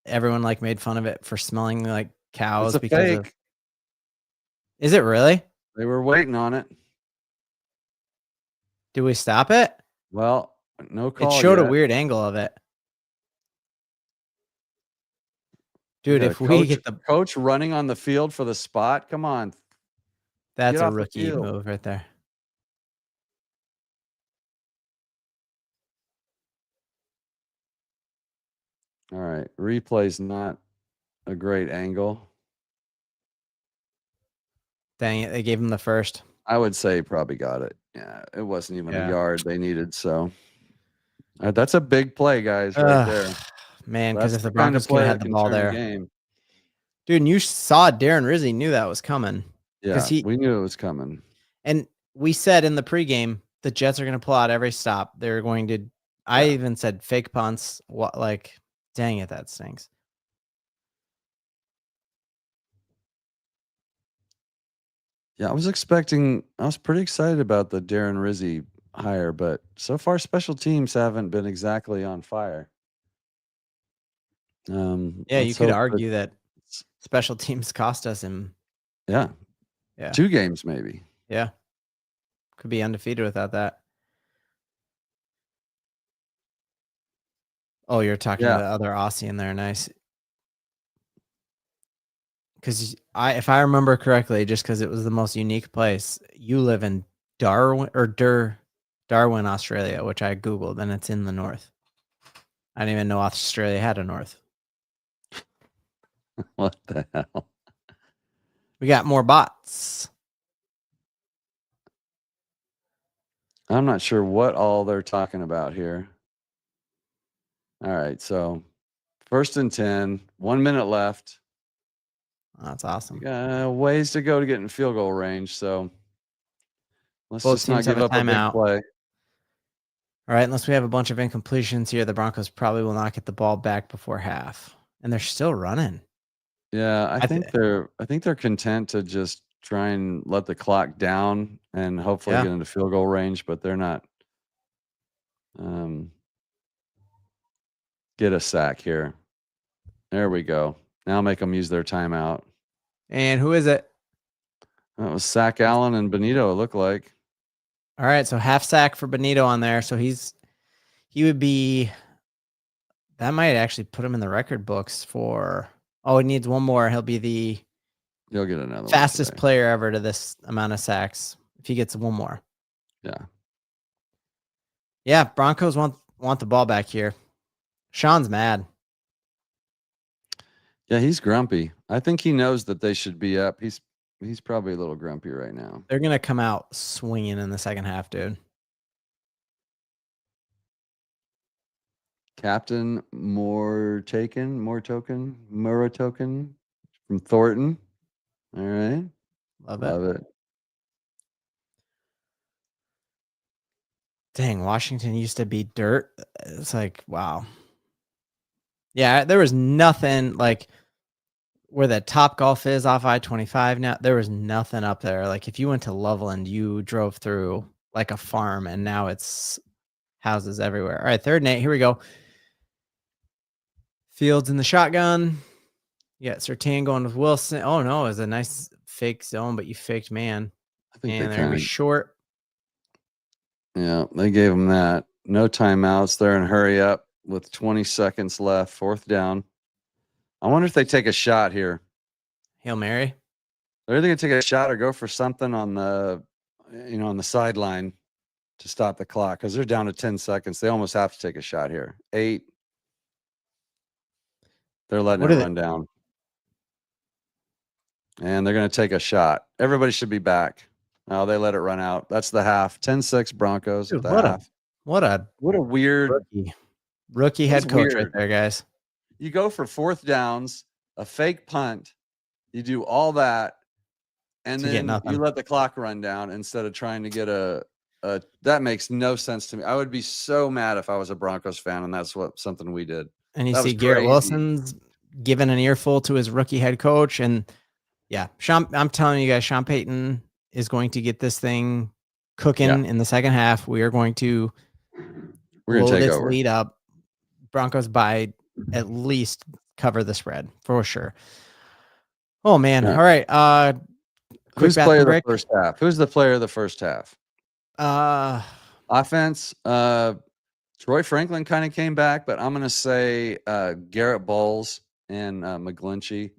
everyone like made fun of it for smelling like cows because fake. Is it really? They were waiting on it. Did we stop it? Well, no call. It showed a weird angle of it. Dude, if we get the coach running on the field for the spot, come on. That's a rookie move right there. All right. Replay's not a great angle. Dang it. They gave him the first. I would say he probably got it. Yeah. It wasn't even a yard they needed. So that's a big play, guys, right there. Man, because if the Broncos could have had the ball there. Dude, and you saw Darren Rizzi knew that was coming. Yeah, we knew it was coming. And we said in the pregame, the Jets are going to pull out every stop. They're going to, I even said fake punts. What, like, dang it, that stinks. Yeah, I was pretty excited about the Darren Rizzi hire, but so far special teams haven't been exactly on fire. Yeah, you could argue that special teams cost us him. Yeah. 2 games maybe. Yeah. Could be undefeated without that. Oh, you're talking to the other Aussie in there. Nice. Because if I remember correctly, just because it was the most unique place, you live in Darwin, Australia, which I Googled, and it's in the north. I didn't even know Australia had a north. What the hell? We got more bots. I'm not sure what all they're talking about here. All right, so 1st and 10, 1 minute left. That's awesome. Ways to go to get in field goal range, so let's just not give up a big play. All right, unless we have a bunch of incompletions here, the Broncos probably will not get the ball back before half, and they're still running. Yeah, I think they're content to just try and let the clock down and hopefully get into field goal range, but they're not. Get a sack here. There we go. Now make them use their timeout. And who is it? That was Sack Allen and Benito, it looked like. All right, so half sack for Benito on there. So he would be, that might actually put him in the record books for, he needs one more. He'll be He'll get another fastest one player ever to this amount of sacks if he gets one more. Yeah. Yeah, Broncos want the ball back here. Sean's mad. Yeah, he's grumpy. I think he knows that they should be up. He's probably a little grumpy right now. They're going to come out swinging in the second half, dude. Captain Token from Thornton. All right. Love it. Dang, Washington used to be dirt. It's like, wow. Yeah, there was nothing like where the Top Golf is off I-25 now. There was nothing up there. Like if you went to Loveland, you drove through like a farm, and now it's houses everywhere. All right, 3rd and 8. Here we go. Fields in the shotgun. You got Surtain going with Wilson. Oh no, it was a nice fake zone, but you faked man. I think and they're gonna be short. Yeah, they gave him that. No timeouts. They're in hurry up with 20 seconds left. 4th down. I wonder if they take a shot here. Hail Mary. They're either gonna take a shot or go for something on the, on the sideline to stop the clock because they're down to 10 seconds. They almost have to take a shot here. 8. They're letting it run down. And they're going to take a shot. Everybody should be back. No, they let it run out. That's the half. 10-6 Broncos. Dude, half. What a weird rookie head coach right there, guys. You go for 4th downs, a fake punt. You do all that, and then you let the clock run down instead of trying to get a that makes no sense to me. I would be so mad if I was a Broncos fan and that's something we did. And you see Garrett Wilson's giving an earful to his rookie head coach. And yeah, I'm telling you guys, Sean Payton is going to get this thing cooking in the second half. We are going to blow this lead up. Broncos by at least cover the spread for sure. Oh man. All right. Who's player of the first half? Who's the player of the first half? Offense. Troy Franklin kind of came back, but I'm going to say Garrett Bowles and McGlinchey.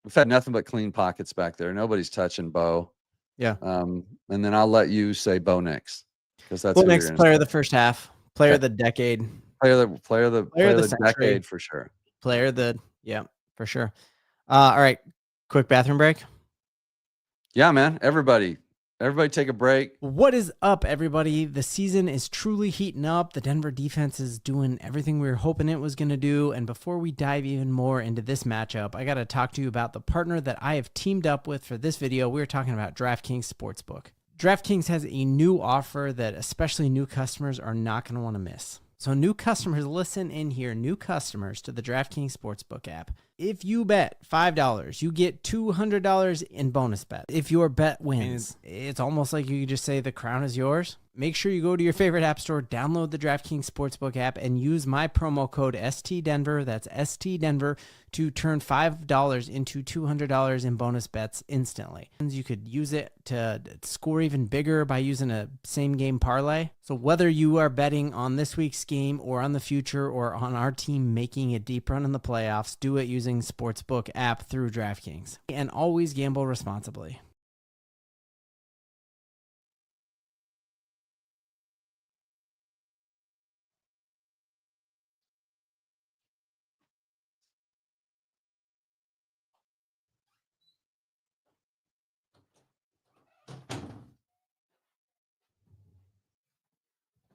We've had nothing but clean pockets back there. Nobody's touching Bo. Yeah. And then I'll let you say Bo Nix because that's Bo Nix, player of the first half, player of the decade, player of the decade for sure. Player of the for sure. All right, quick bathroom break. Yeah, man. Everybody take a break. What is up, everybody? The season is truly heating up. The Denver defense is doing everything we were hoping it was going to do. And before we dive even more into this matchup, I got to talk to you about the partner that I have teamed up with for this video. We're talking about DraftKings Sportsbook. DraftKings has a new offer that especially new customers are not going to want to miss. So new customers, listen in here, new customers to the DraftKings Sportsbook app. If you bet $5, you get $200 in bonus bet. If your bet wins, it's almost like you could just say the crown is yours. Make sure you go to your favorite app store, download the DraftKings Sportsbook app, and use my promo code STDenver, that's STDenver, to turn $5 into $200 in bonus bets instantly. And you could use it to score even bigger by using a same-game parlay. So whether you are betting on this week's game or on the future or on our team making a deep run in the playoffs, do it using Sportsbook app through DraftKings. And always gamble responsibly.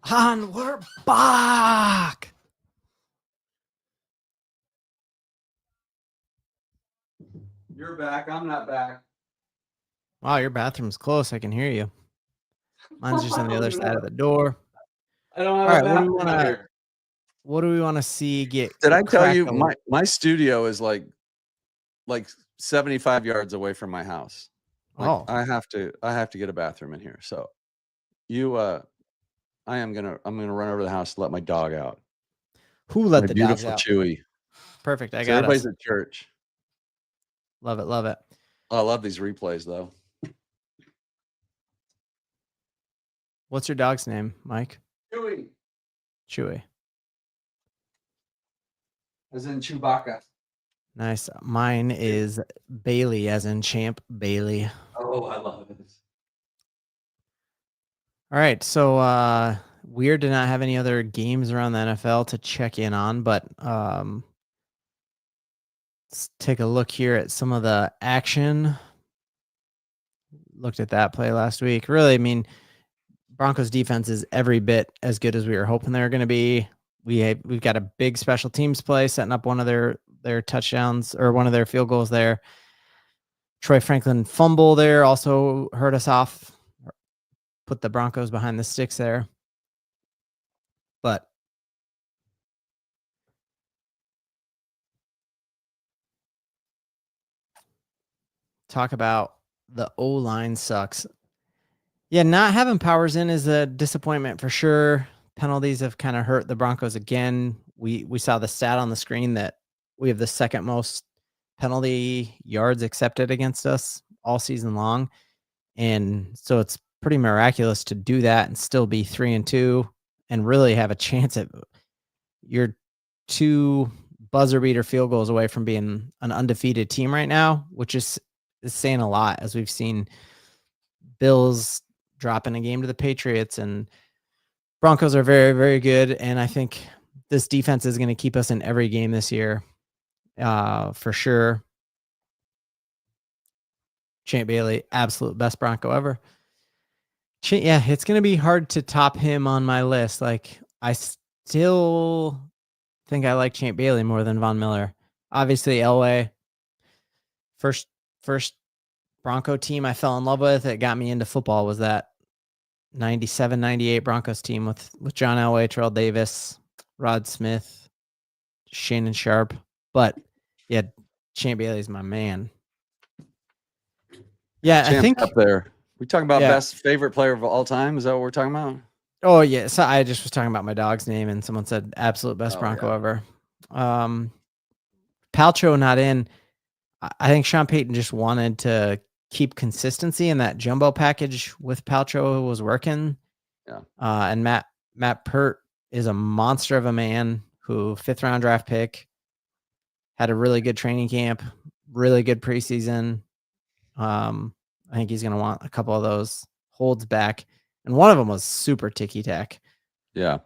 Han, we're back. You're back. I'm not back. Wow, your bathroom's close. I can hear you. Mine's just on the other side of the door. I don't have a bathroom here. What do we want to see get? Did I tell you my studio is like 75 yards away from my house? Like, I have to get a bathroom in here. So I'm gonna run over to the house to let my dog out. Who let My the dogs beautiful out? Chewy. Perfect. I So got everybody's us. at church. Love it. Love it. Oh, I love these replays though. What's your dog's name, Mike? Chewy, Chewy. as in Chewbacca. Nice. Mine is Bailey, as in Champ Bailey. Oh, I love it. All right. So weird to not have any other games around the NFL to check in on, but let's take a look here at some of the action. Looked at that play last week. Really, I mean, Broncos defense is every bit as good as we were hoping they were going to be. We've got a big special teams play setting up one of their touchdowns or one of their field goals there. Troy Franklin fumble there also hurt us off, put the Broncos behind the sticks there. But talk about the O-line sucks. Yeah, not having Powers in is a disappointment for sure. Penalties have kind of hurt the Broncos again. We saw the stat on the screen that we have the second most penalty yards accepted against us all season long. And so it's pretty miraculous to do that and still be 3-2 and really have a chance at your 2 buzzer beater field goals away from being an undefeated team right now, which is saying a lot, as we've seen Bills dropping a game to the Patriots, and Broncos are very, very good. And I think this defense is going to keep us in every game this year, for sure. Champ Bailey, absolute best Bronco ever. Yeah, it's going to be hard to top him on my list. Like, I still think I like Champ Bailey more than Von Miller. Obviously, Elway, first Bronco team I fell in love with. It got me into football was that 97, 98 Broncos team with John Elway, Terrell Davis, Rod Smith, Shannon Sharp. But yeah, Champ Bailey's my man. Yeah, I Champ's think up there. We talking about Yeah. best favorite player of all time? Is that what we're talking about? Oh yeah, so I just was talking about my dog's name, and someone said absolute best Oh, Bronco yeah. ever. Paltrow not in. I think Sean Payton just wanted to keep consistency, and that jumbo package with Paltrow was working. Yeah. And Matt Pert is a monster of a man who 5th round draft pick, had a really good training camp, really good preseason. I think he's going to want a couple of those holds back. And one of them was super ticky-tack. Yeah.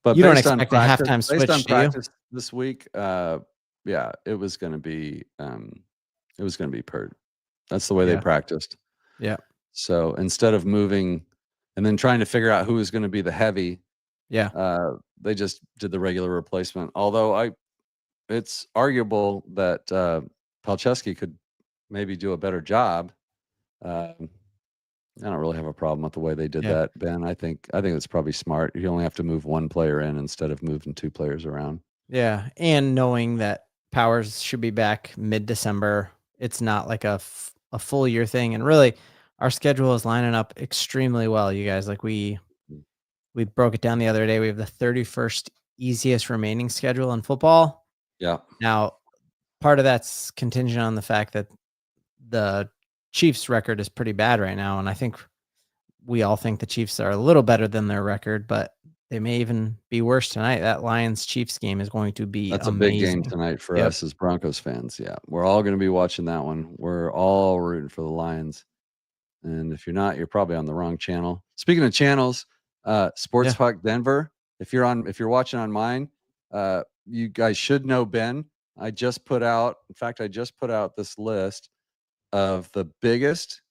But You don't based on expect a halftime based on switch, do you? practice this week, yeah, it was gonna be Pert. That's the way they Yeah. practiced. Yeah. So instead of moving and then trying to figure out who was gonna be the heavy, Yeah. they just did the regular replacement. Although it's arguable that Palczewski could maybe do a better job. I don't really have a problem with the way they did Yeah. that, Ben. I think it's probably smart. You only have to move one player in instead of moving 2 players around. Yeah. And knowing that Powers should be back mid-December, it's not like a full year thing. And really, our schedule is lining up extremely well, you guys. Like we broke it down the other day. We have the 31st easiest remaining schedule in football. Yeah. Now, part of that's contingent on the fact that the Chiefs' record is pretty bad right now, and I think we all think the Chiefs are a little better than their record, but they may even be worse tonight. That Lions-Chiefs game is going to be That's a big game amazing. tonight for Yep. us as Broncos fans. Yeah. We're all gonna be watching that one. We're all rooting for the Lions. And if you're not, you're probably on the wrong channel. Speaking of channels, Sports Yeah. Talk Denver. If you're watching on mine, you guys should know Ben. I just put out this list of the biggest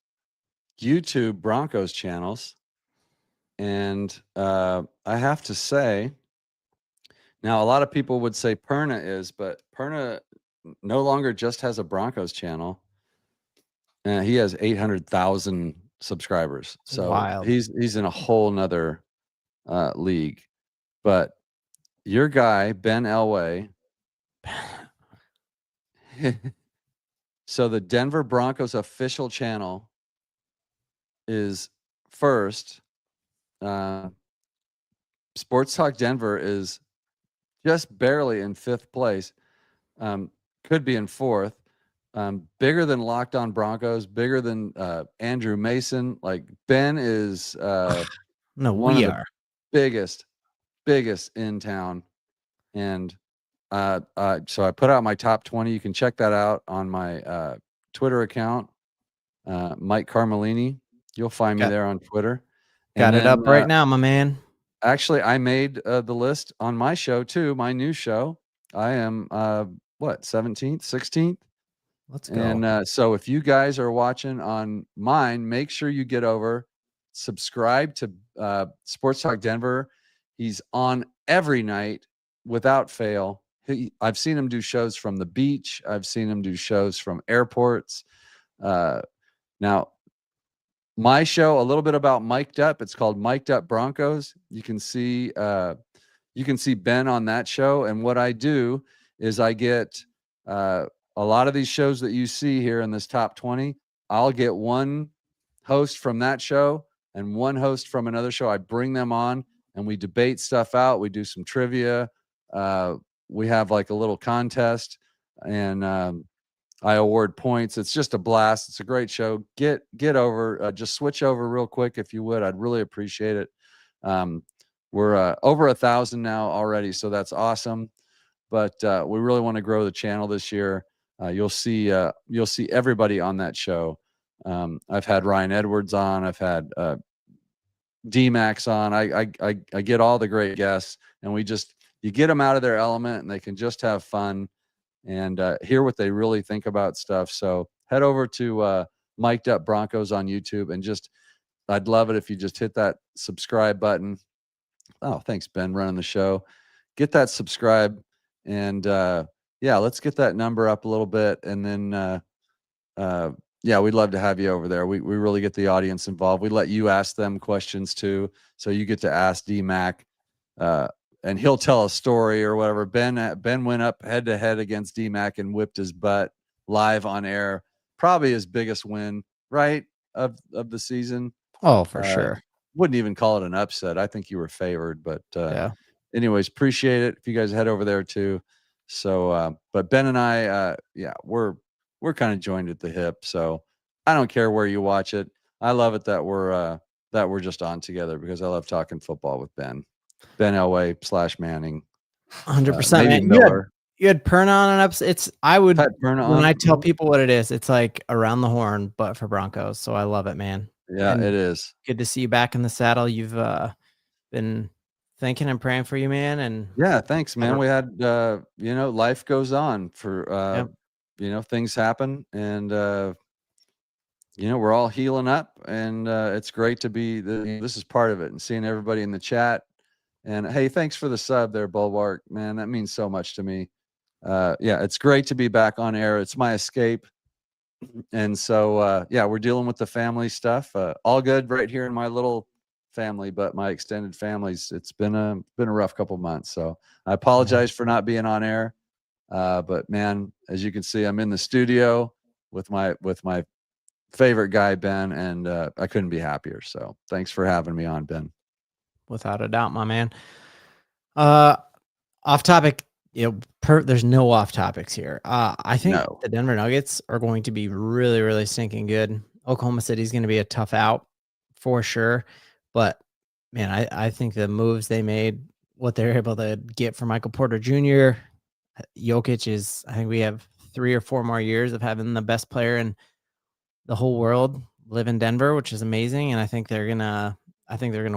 YouTube Broncos channels. And I have to say, now a lot of people would say Perna is, but Perna no longer just has a Broncos channel. He has 800,000 subscribers. So Wild. he's in a whole nother league. But your guy, Ben Elway. So the Denver Broncos official channel is first. Sports Talk Denver is just barely in 5th place. Could be in 4th. Bigger than Locked On Broncos, bigger than Andrew Mason. Like Ben is No, one we of the are. biggest in town. And so I put out my top 20. You can check that out on my Twitter account, Mike Carmelini. You'll find me there on Twitter. Got And it then, up right now, my man. actually, I made the list on my show too, my new show. I am 17th, 16th. Let's go. And so if you guys are watching on mine, make sure you get over, subscribe to Sports Talk Denver. He's on every night without fail. I've seen him do shows from the beach. I've seen him do shows from airports. Now, my show, a little bit about Mic'd Up. It's called Mic'd Up Broncos. You can see Ben on that show. And what I do is I get a lot of these shows that you see here in this top 20. I'll get one host from that show and one host from another show. I bring them on and we debate stuff out. We do some trivia. We have like a little contest, and I award points. It's just a blast. It's a great show. Get over. Just switch over real quick if you would. I'd really appreciate it. We're over 1,000 now already, so that's awesome. But we really want to grow the channel this year. You'll see everybody on that show. I've had Ryan Edwards on. I've had D-Max on. I get all the great guests, and you get them out of their element, and they can just have fun and hear what they really think about stuff. So head over to Mic'd Up Broncos on YouTube, and I'd love it if you just hit that subscribe button. Oh, thanks, Ben, running the show. Get that subscribe, and let's get that number up a little bit, and then we'd love to have you over there. We really get the audience involved. We let you ask them questions too, so you get to ask D-Mac, and he'll tell a story or whatever. Ben went up head to head against D-Mac and whipped his butt live on air. Probably his biggest win, right, of the season. Oh, for sure. Wouldn't even call it an upset. I think you were favored, but Yeah. anyways, appreciate it if you guys head over there too. So, but Ben and I, we're kind of joined at the hip. So I don't care where you watch it. I love it that we're just on together, because I love talking football with Ben Elway / Manning. 100%. Maybe Man. Miller. You had Perna on an episode. When I tell Mhm. people what it is, it's like around the horn, but for Broncos. So I love it, man. Yeah, And it is. good to see you back in the saddle. You've been thinking and praying for you, man. And Yeah, thanks, man. We had life goes on for things happen, and we're all healing up, and it's great to be this is part of it, and seeing everybody in the chat. And hey, thanks for the sub there, Bulwark, man. That means so much to me. It's great to be back on air. It's my escape. And so we're dealing with the family stuff. All good right here in my little family, but my extended family's, it's been a rough couple months. So I apologize for not being on air. But man, as you can see, I'm in the studio with my favorite guy, Ben, and I couldn't be happier. So thanks for having me on, Ben. Without a doubt, my man. Off topic, there's no off topics here. I think the Denver Nuggets are going to be really, really stinking good. Oklahoma City is going to be a tough out for sure. But man, I think the moves they made, what they're able to get for Michael Porter Jr., Jokic I think we have 3 or 4 more years of having the best player in the whole world live in Denver, which is amazing. And I think they're gonna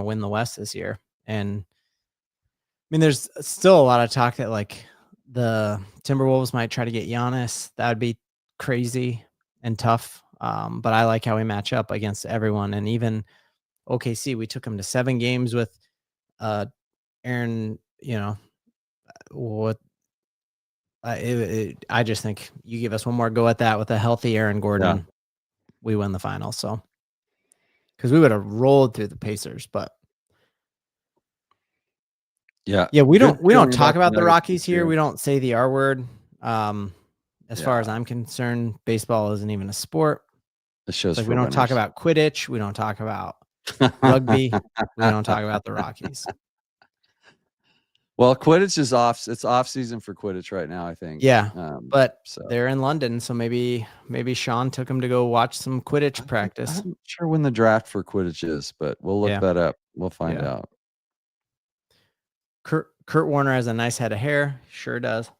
win the West this year. And I mean, there's still a lot of talk that like the Timberwolves might try to get Giannis. That would be crazy and tough. But I like how we match up against everyone. And even OKC, we took them to 7 games with Aaron, I just think you give us one more go at that with a healthy Aaron Gordon, we win the final. So, because we would have rolled through the Pacers, but we don't talk about the Rockies here. We don't say the R word. As far as I'm concerned, baseball isn't even a sport. It shows like we don't talk about Quidditch. We don't talk about rugby. We don't talk about the Rockies. Well, Quidditch is off. It's off season for Quidditch right now, I think. Yeah, but so they're in London, so maybe Sean took him to go watch some Quidditch practice. I'm not sure when the draft for Quidditch is, but we'll look that up. We'll find out. Kurt Warner has a nice head of hair. Sure does.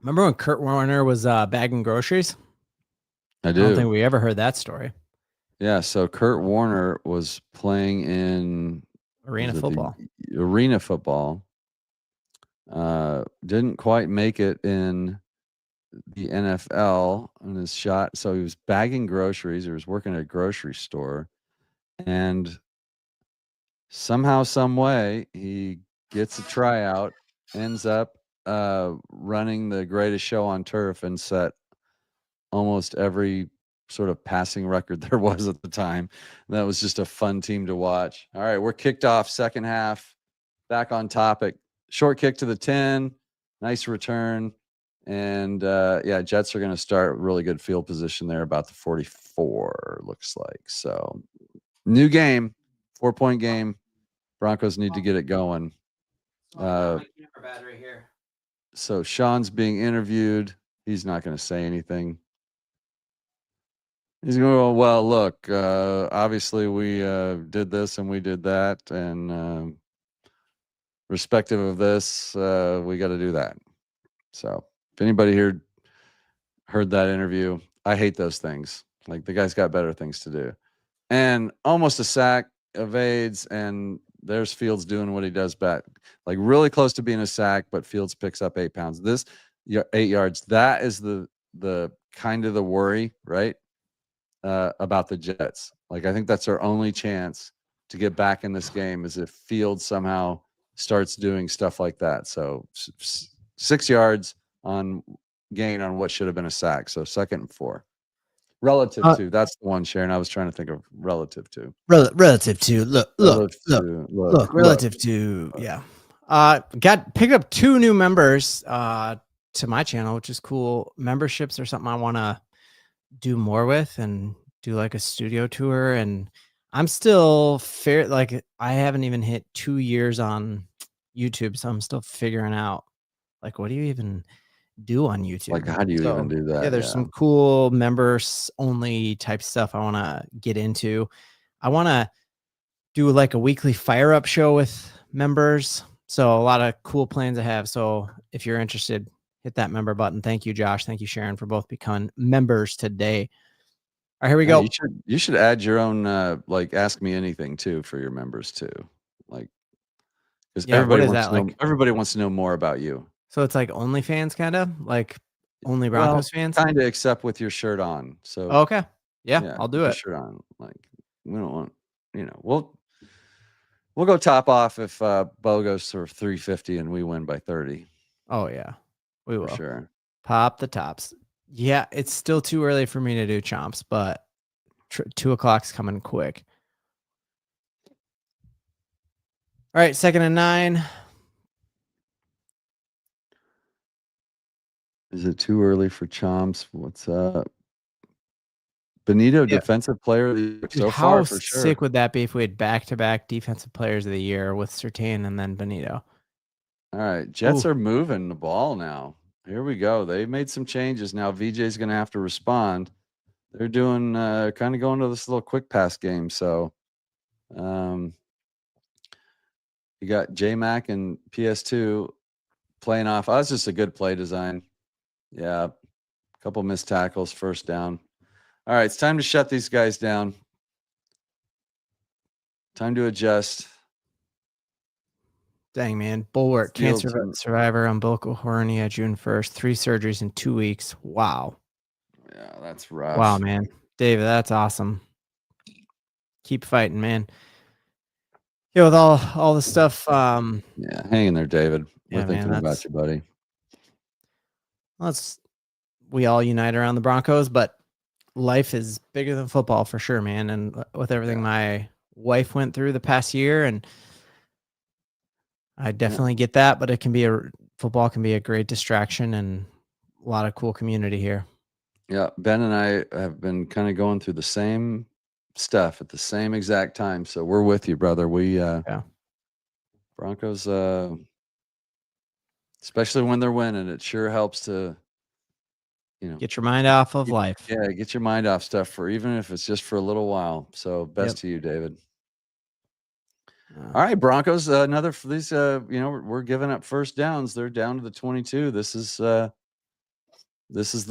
Remember when Kurt Warner was bagging groceries? I do. I don't think we ever heard that story. Yeah, so Kurt Warner was playing in Arena football. Arena football. Didn't quite make it in the NFL on his shot. So he was bagging groceries. He was working at a grocery store. And somehow, some way, he gets a tryout, ends up running the greatest show on turf and set almost every sort of passing record there was at the time. And that was just a fun team to watch. All right, we're kicked off second half. Back on topic. Short kick to the 10. Nice return. And Jets are going to start really good field position there, about the 44, looks like. So new game, 4-point game. Broncos need to get it going. So Sean's being interviewed. He's not going to say anything. He's going, well, look, obviously we did this and we did that. And respective of this, we got to do that. So if anybody here heard that interview, I hate those things. Like, the guy's got better things to do. And almost a sack, evades, and there's Fields doing what he does best. Like, really close to being a sack, but Fields picks up 8 pounds. 8 yards. That is the kind of the worry, right? About the Jets. Like, I think that's our only chance to get back in this game, is if Fields somehow starts doing stuff like that. So 6 yards on gain on what should have been a sack. So 2nd and 4. Relative to, that's the one, Sharon. I was trying to think of relative to. Relative to. Look. Relative to. Yeah. Picked up 2 new members to my channel, which is cool. Memberships are something I want to do more with and do like a studio tour. And I'm still like, I haven't even hit 2 years on YouTube, so I'm still figuring out, like, what do you even do on YouTube? Like, how do you even do that? Yeah, there's some cool members only type stuff I want to get into. I want to do like a weekly fire up show with members. So a lot of cool plans I have. So if you're interested, hit that member button. Thank you, Josh. Thank you, Sharon, for both becoming members today. All right, here we go. You should add your own like Ask Me Anything too for your members too. Like, because everybody wants to know more about you. So it's like OnlyFans, kind of like only Broncos fans, kind of, except with your shirt on. So okay, yeah, I'll do it. Shirt on, like, we don't want, we'll go top off if Bo goes for 350 and we win by 30. Oh yeah, we will. For sure. Pop the tops. Yeah, it's still too early for me to do chomps, but 2 o'clock's coming quick. All right, 2nd and 9. Is it too early for chomps? What's up? Benito, defensive player of the year so far, for sure. How sick would that be if we had back-to-back defensive players of the year with Surtain and then Benito? All right, Jets are moving the ball now. Here we go. They've made some changes. Now VJ's going to have to respond. They're doing kind of going to this little quick pass game. So you got J-Mac and PS2 playing off. Oh, that's just a good play design. Yeah, a couple missed tackles, first down. All right, it's time to shut these guys down. Time to adjust. Dang, man. Bulwark, cancer survivor, umbilical hernia, June 1st, 3 surgeries in 2 weeks. Wow. Yeah, that's rough. Wow, man. David, that's awesome. Keep fighting, man. Yeah, with all the stuff. Yeah, hang in there, David. We're thinking about you, buddy. We all unite around the Broncos, but life is bigger than football for sure, man. And with everything my wife went through the past year, and I definitely get that, but football can be a great distraction and a lot of cool community here. Yeah, Ben and I have been kind of going through the same stuff at the same exact time, so we're with you, brother. Broncos, especially when they're winning, it sure helps to, get your mind off of life. get your mind off stuff for even if it's just for a little while. So best to you, David. All right, Broncos. Another for these. We're giving up first downs. They're down to the 22. This is the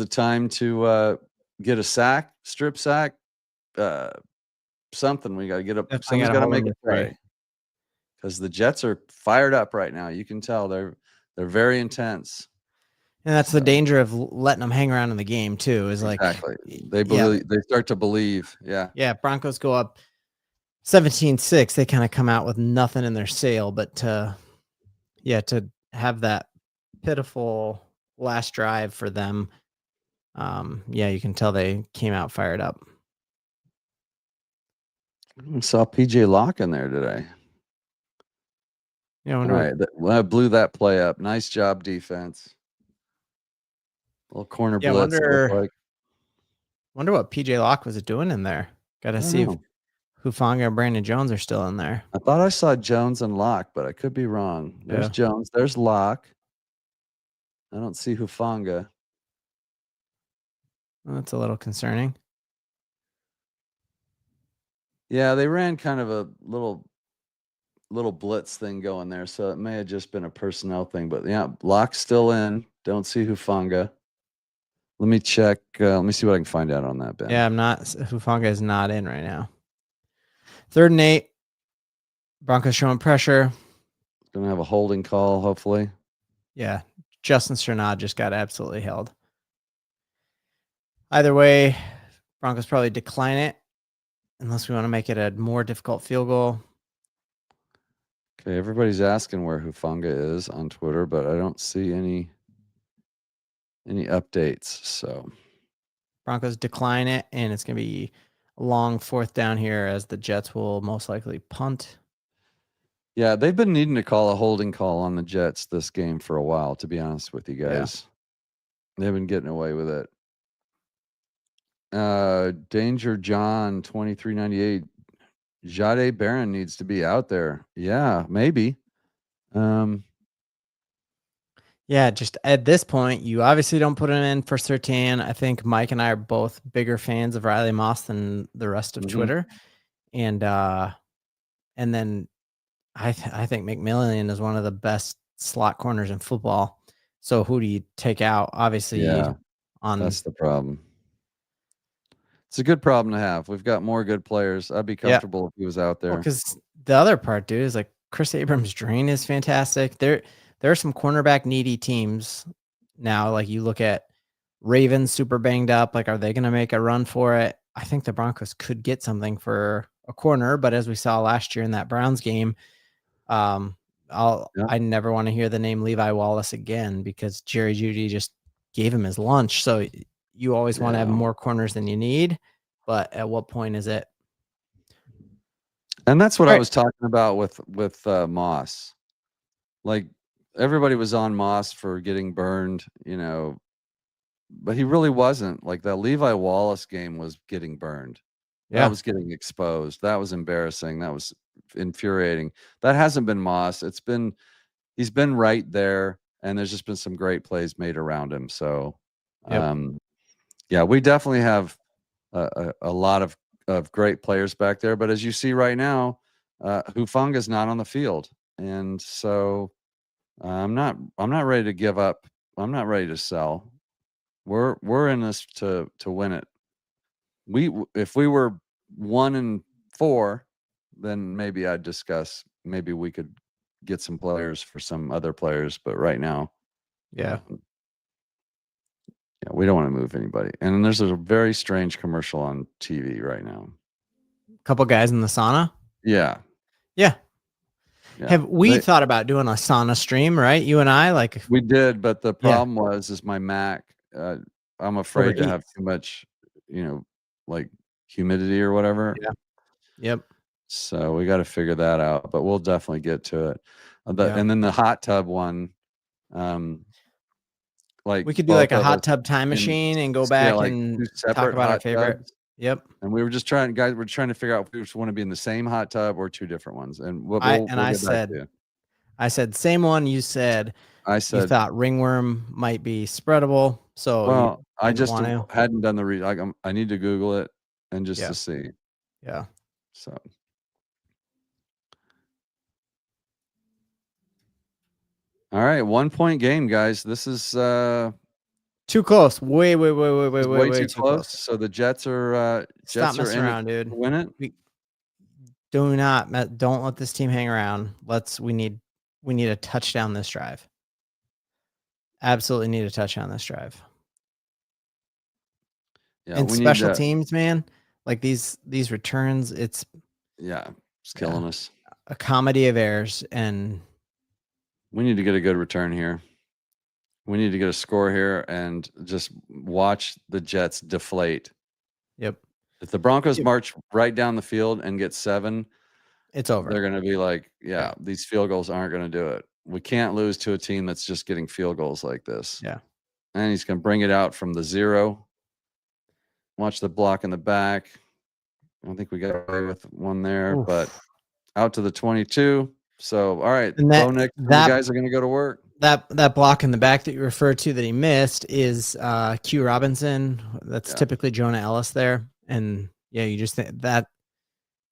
time to get a sack, strip sack, something. We got to get up. Definitely Someone's gotta got to hold make them a to 3. play because the Jets are fired up right now. You can tell they're very intense. And that's the danger of letting them hang around in the game too. Is like exactly they believe they start to believe. Yeah. Yeah. Broncos go up 17-6. They kind of come out with nothing in their sail, but to have that pitiful last drive for them. You can tell they came out fired up. I saw PJ Locke in there today. Yeah, all right. I blew that play up. Nice job, defense. Little corner blitz. Wonder what PJ Locke was doing in there. Got to see if Hufanga and Brandon Jones are still in there. I thought I saw Jones and Locke, but I could be wrong. There's Jones. There's Locke. I don't see Hufanga. Well, that's a little concerning. Yeah, they ran kind of a little blitz thing going there, so it may have just been a personnel thing. But yeah, Locke's still in. Don't see Hufanga. Let me check. Let me see what I can find out on that, Ben. Yeah, Hufanga is not in right now. 3rd and 8. Broncos showing pressure. Gonna have a holding call, hopefully. Yeah, Justin Strnad just got absolutely held. Either way, Broncos probably decline it unless we want to make it a more difficult field goal. Okay, everybody's asking where Hufanga is on Twitter, but I don't see any updates. So Broncos decline it, and it's going to be a long 4th down here as the Jets will most likely punt. Yeah, they've been needing to call a holding call on the Jets this game for a while, to be honest with you guys. Yeah. They've been getting away with it. Danger John 2398. Jade Barron needs to be out there. Yeah, maybe. Yeah, just at this point, you obviously don't put him in for Surtain. I think Mike and I are both bigger fans of Riley Moss than the rest of Twitter. And then I think McMillian is one of the best slot corners in football. So who do you take out? Obviously, that's the problem. It's a good problem to have. We've got more good players. I'd be comfortable if he was out there. Because the other part, dude, is like Chris Abrams-Drain is fantastic. There are some cornerback needy teams now. Like you look at Ravens super banged up. Like, are they going to make a run for it? I think the Broncos could get something for a corner, but as we saw last year in that Browns game, I never want to hear the name Levi Wallace again because Jerry Jeudy just gave him his lunch. So you always want to have more corners than you need, but at what point is it? And that's what I was talking about with Moss. Like everybody was on Moss for getting burned, but he really wasn't. Like that Levi Wallace game was getting burned. That was getting exposed. That was embarrassing. That was infuriating. That hasn't been Moss. He's been right there, and there's just been some great plays made around him. So, we definitely have a lot of great players back there. But as you see right now, Hufanga's not on the field, and so I'm not ready to give up. I'm not ready to sell. We're in this to win it. If we were 1-4, then maybe I'd discuss. Maybe we could get some players for some other players, but right now, we don't want to move anybody. And then there's a very strange commercial on TV right now. A couple guys in the sauna. Yeah. Have we thought about doing a sauna stream? Right, you and I. Like we did, but the problem is my Mac. I'm afraid to have too much, like humidity or whatever. Yep. So we got to figure that out, but we'll definitely get to it. And then the hot tub one, like we could do like a hot tub time machine and go back and talk about our favorite. Tubs. And we were just trying to figure out if we just want to be in the same hot tub or 2 different ones. And I I said same one you said. I You said, thought ringworm might be spreadable, so you well, I didn't just want to. hadn't done the I need to Google it and just Yeah. to see. Yeah. So, all right, 1-point game, guys. This is Too close. Way way too too close. close. So the Jets are Stop in messing it around, to dude. win it. Don't let this team hang around. We need a touchdown this drive. Absolutely need a touchdown this drive. Yeah, And we need special teams, man, like these returns, it's killing us. a comedy of errors, and We need to get a good return here. We need to get a score here and just watch the Jets deflate. yep, If the Broncos march right down the field and get 7, it's over. they're going to be like, yeah, these field goals aren't going to do it. We can't lose to a team that's just getting field goals like this. Yeah. And he's going to bring it out from the 0. Watch the block in the back. I don't think we got away with one there, Oof. but out to the 22. So, all right, And Bo Nix, the guys are going to go to work. That block in the back that you referred to that he missed is Q Robinson. That's typically Jonah Ellis there. And yeah, you just think that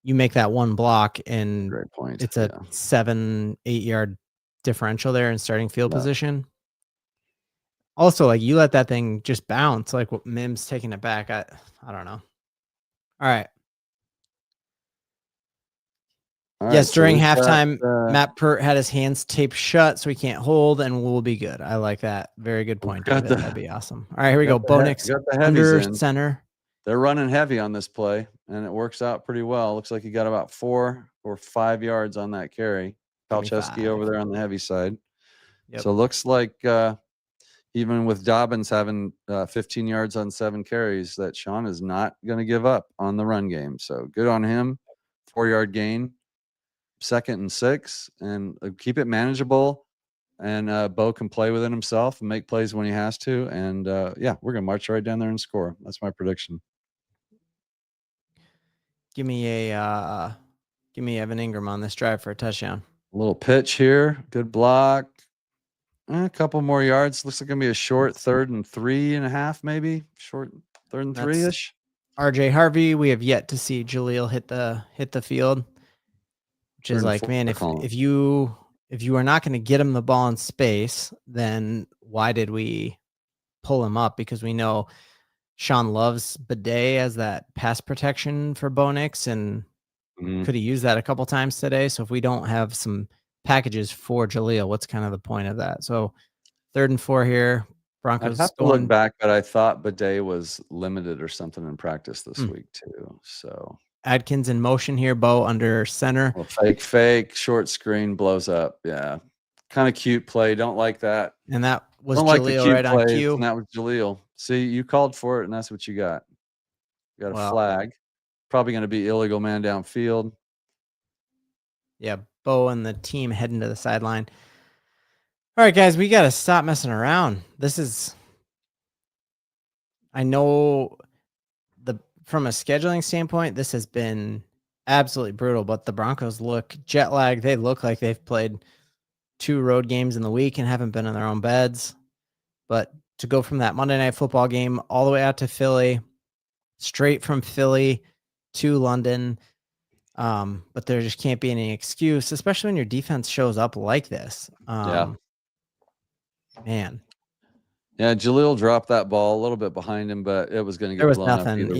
you make that one block and Great point. it's a 7-8 yard differential there in starting field position. Also, like, you let that thing just bounce, like what Mims taking it back. I don't know. All right. Yes, so during halftime, Matt Pert had his hands taped shut, so he can't hold, and we'll be good. I like that. Very good point, David. That'd be awesome. All right, here we go. Bo Nix under center. They're running heavy on this play, and it works out pretty well. Looks like he got about 4 or 5 yards on that carry. Palczewski over there on the heavy side. Yep. So looks like even with Dobbins having 15 yards on 7 carries, that Sean is not going to give up on the run game. So good on him. 4-yard gain, 2nd and 6, and keep it manageable. And Bo can play within himself and make plays when he has to. And we're going to march right down there and score. That's my prediction. Give me Evan Ingram on this drive for a touchdown. A little pitch here. Good block. A couple more yards. Looks like going to be a short 3rd and 3.5, maybe. Short 3rd and 3-ish. RJ Harvey, we have yet to see Jaleel hit the field, which is like, man, if you are not going to get him the ball in space, then why did we pull him up? Because we know Sean loves Bidet as that pass protection for Bo Nix, and could he use that a couple times today? So if we don't have some packages for Jaleel, what's kind of the point of that? So 3rd and 4 here. Broncos. I'd have to look back, but I thought Bidet was limited or something in practice this week too. So Adkins in motion here. Bo under center. Well, fake, short screen blows up. Yeah, kind of cute play. Don't like that. And that was Jaleel right on cue. And that was Jaleel. See, you called for it, and that's what you got. You got a flag. Probably going to be illegal man downfield. Yeah, Bo and the team heading to the sideline. All right, guys, we got to stop messing around. I know from a scheduling standpoint, this has been absolutely brutal, but the Broncos look jet lagged. They look like they've played 2 road games in the week and haven't been in their own beds. But to go from that Monday Night Football game all the way out to Philly, straight from Philly to London, but there just can't be any excuse, especially when your defense shows up like this. Man. Yeah, Jaleel dropped that ball a little bit behind him, but it was going to get blown up either way.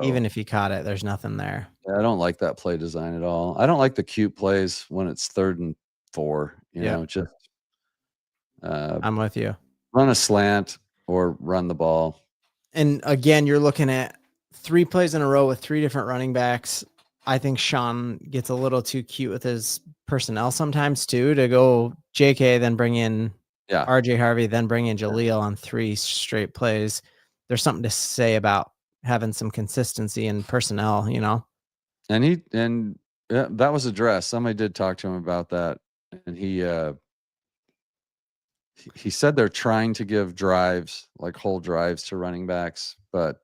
Even if he caught it, there's nothing there. Yeah, I don't like that play design at all. I don't like the cute plays when it's 3rd and 4. You know, just I'm with you. Run a slant or run the ball. And again, you're looking at 3 plays in a row with 3 different running backs. I think Sean gets a little too cute with his personnel sometimes too, to go JK, then bring in RJ Harvey, then bring in Jaleel on 3 straight plays. There's something to say about having some consistency in personnel, you know? And that was addressed. Somebody did talk to him about that. And he said they're trying to give drives, like whole drives to running backs, but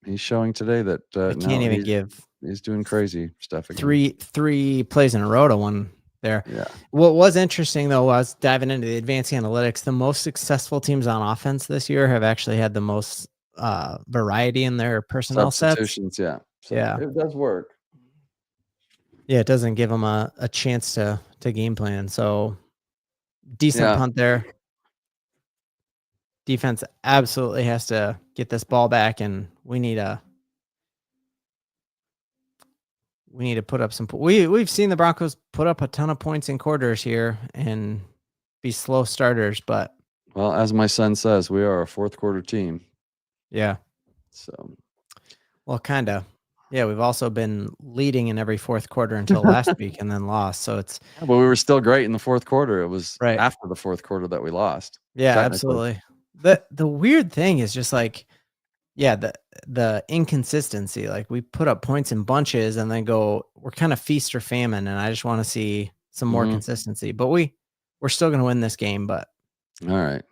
he's showing today that, can't even give. He's doing crazy stuff again. 3 plays in a row to one there. Yeah. What was interesting though was diving into the advanced analytics. The most successful teams on offense this year have actually had the most variety in their personnel sets. Substitutions, yeah. So Yeah. it does work. Yeah, it doesn't give them a chance to game plan. So decent Yeah. punt there. Defense absolutely has to get this ball back, and we need to put up some. We've seen the Broncos put up a ton of points in quarters here and be slow starters, but Well, as my son says, we are a fourth quarter team. yeah. So Well, kinda. Yeah, we've also been leading in every fourth quarter until last week and then lost. So it's yeah, but we were still great in the fourth quarter. It was right. after the fourth quarter that we lost. Yeah, Technically. absolutely. The weird thing is just like, yeah, the inconsistency. Like we put up points in bunches and then we're kind of feast or famine, and I just want to see some more Mhm. consistency. But we're still gonna win this game, but All right.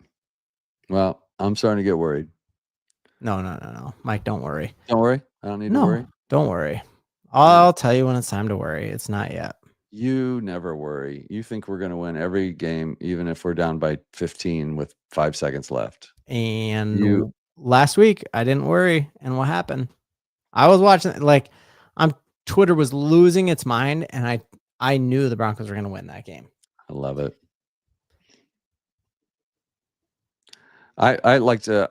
Well, I'm starting to get worried. no. Mike, don't worry. Don't worry. I don't need to No, worry. don't worry. All right. I'll tell you when it's time to worry. It's not yet. You never worry. You think we're going to win every game, even if we're down by 15 with 5 seconds left. And last week, I didn't worry. And what happened? I was watching, like, Twitter was losing its mind, and I knew the Broncos were going to win that game. I love it. I like to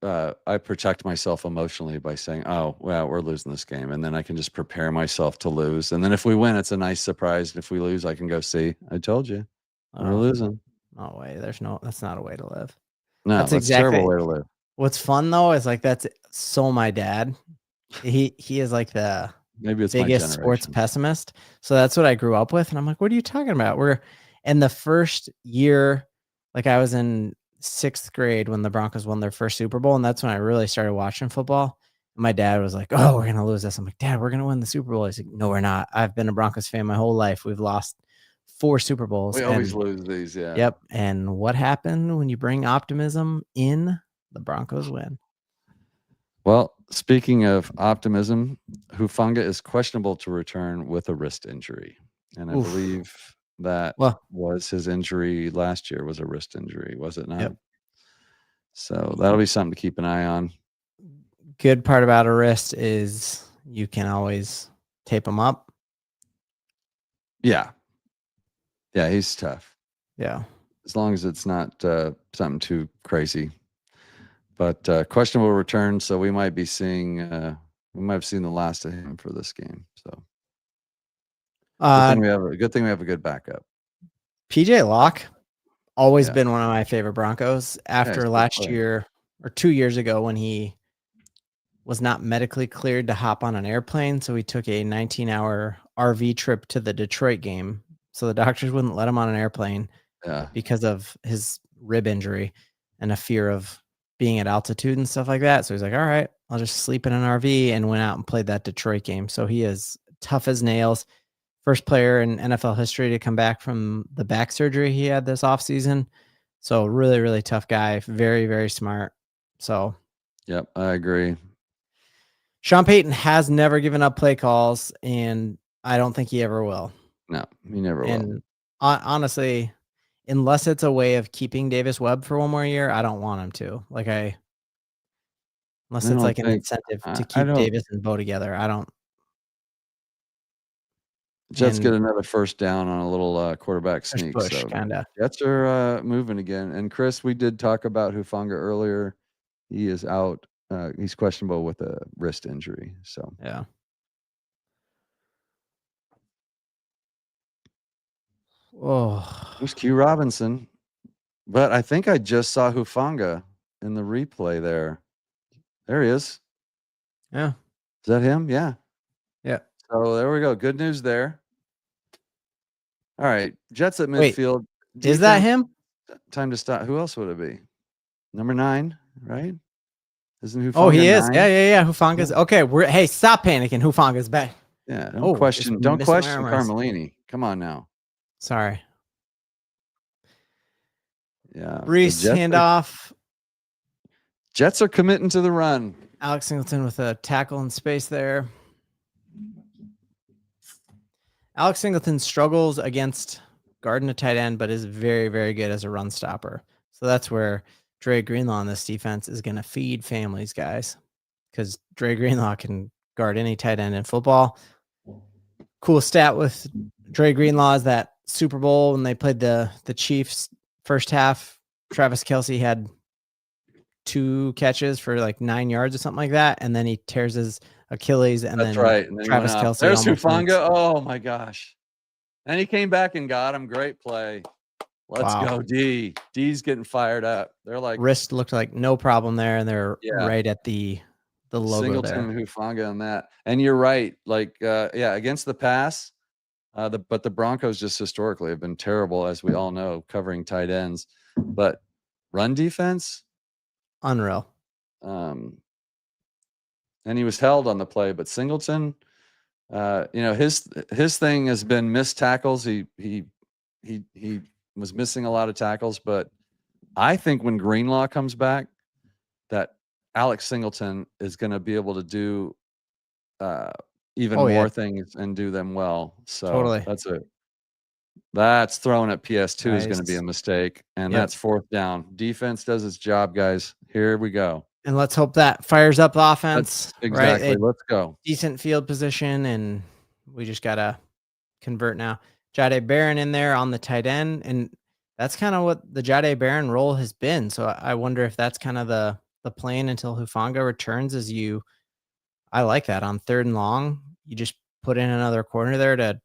I protect myself emotionally by saying, oh, well, we're losing this game. And then I can just prepare myself to lose. And then if we win, it's a nice surprise. And if we lose, I can go, see, I told you we're losing. No way. That's not a way to live. No, that's a terrible way to live. What's fun though is like that's so my dad. He is like the Maybe it's my biggest sports generation. pessimist. So that's what I grew up with. And I'm like, what are you talking about? We're in the first year, like I was in 6th grade when the Broncos won their first Super Bowl. And that's when I really started watching football. And my dad was like, oh, we're going to lose this. I'm like, Dad, we're going to win the Super Bowl. He's like, no, we're not. I've been a Broncos fan my whole life. We've lost 4 Super Bowls. We always lose these, yeah. Yep. And what happened when you bring optimism in? The Broncos win. Well, speaking of optimism, Hufanga is questionable to return with a wrist injury. And I believe that was his injury last year, was a wrist injury, was it not? Yep. So that'll be something to keep an eye on. Good part about a wrist is you can always tape them up. Yeah. Yeah, he's tough. Yeah. As long as it's not something too crazy. But questionable return, so we might be seeing we might have seen the last of him for this game. So good thing we have a good backup. PJ Locke, always been one of my favorite Broncos. After last year or 2 years ago when he was not medically cleared to hop on an airplane, so he took a 19-hour RV trip to the Detroit game. So the doctors wouldn't let him on an airplane because of his rib injury and a fear of being at altitude and stuff like that. So he's like, all right, I'll just sleep in an RV, and went out and played that Detroit game. So he is tough as nails. First player in NFL history to come back from the back surgery he had this offseason. So really, really tough guy. Very, very smart. So. Yep, I agree. Sean Payton has never given up play calls, and I don't think he ever will. No, he never will. And honestly, unless it's a way of keeping Davis Webb for one more year, I don't want him to. Unless it's like an incentive to keep Davis and Bo together, I don't. Jets get another first down on a little quarterback sneak. Push, so kinda. Jets are moving again. And Chris, we did talk about Hufanga earlier. He is out. He's questionable with a wrist injury. So yeah. Oh, there's Q Robinson. But I think I just saw Hufanga in the replay there. There he is. Yeah. Is that him? Yeah. Yeah. So there we go. Good news there. All right. Jets at midfield. Wait, is that him? Time to stop. Who else would it be? Number 9, right? Isn't Hufanga? Oh, he is. 9? Yeah. Hufanga's okay. Hey, stop panicking. Hufanga's back. Yeah. Don't question Carmelini. Come on now. Sorry. Yeah. Brees handoff. Jets are committing to the run. Alex Singleton with a tackle in space there. Alex Singleton struggles against guarding a tight end, but is very, very good as a run stopper. So that's where Dre Greenlaw on this defense is going to feed families, guys, because Dre Greenlaw can guard any tight end in football. Cool stat with Dre Greenlaw is that Super Bowl when they played the Chiefs first half, Travis Kelce had 2 catches for like 9 yards or something like that, and then he tears his Achilles, and That's then right. And then he went Travis off. Kelce There's almost makes. Hufanga. Oh my gosh. And he came back and got him. Great play. Let's Wow. go, D. D's getting fired up. They're like Wrist looked like no problem there, and they're right at the logo Singleton there. and Hufanga on that. And you're right. Like, yeah, against the pass, but the Broncos just historically have been terrible, as we all know, covering tight ends. But run defense, Unreal. and he was held on the play. But Singleton, his thing has been missed tackles. He was missing a lot of tackles, but I think when Greenlaw comes back, that Alex Singleton is going to be able to do even more things and do them well. So Totally. that's throwing at PS2 is going to be a mistake, and that's 4th down. Defense does its job, guys. Here we go. And let's hope that fires up the offense. Exactly. Right? Let's go. Decent field position, and we just gotta convert now. Jahdae Barron in there on the tight end, and that's kind of what the Jahdae Barron role has been. So I wonder if that's kind of the plan until Hufanga returns. I like that on 3rd and long. You just put in another corner there to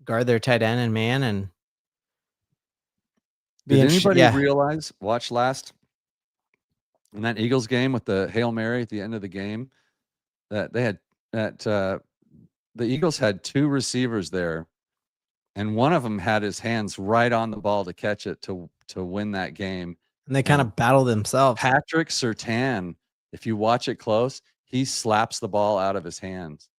guard their tight end and man. And did anybody realize? Watch last in that Eagles game with the Hail Mary at the end of the game that they had the Eagles had 2 receivers there, and one of them had his hands right on the ball to catch it to win that game. And they kind of battle themselves. Patrick Surtain, if you watch it close, he slaps the ball out of his hands.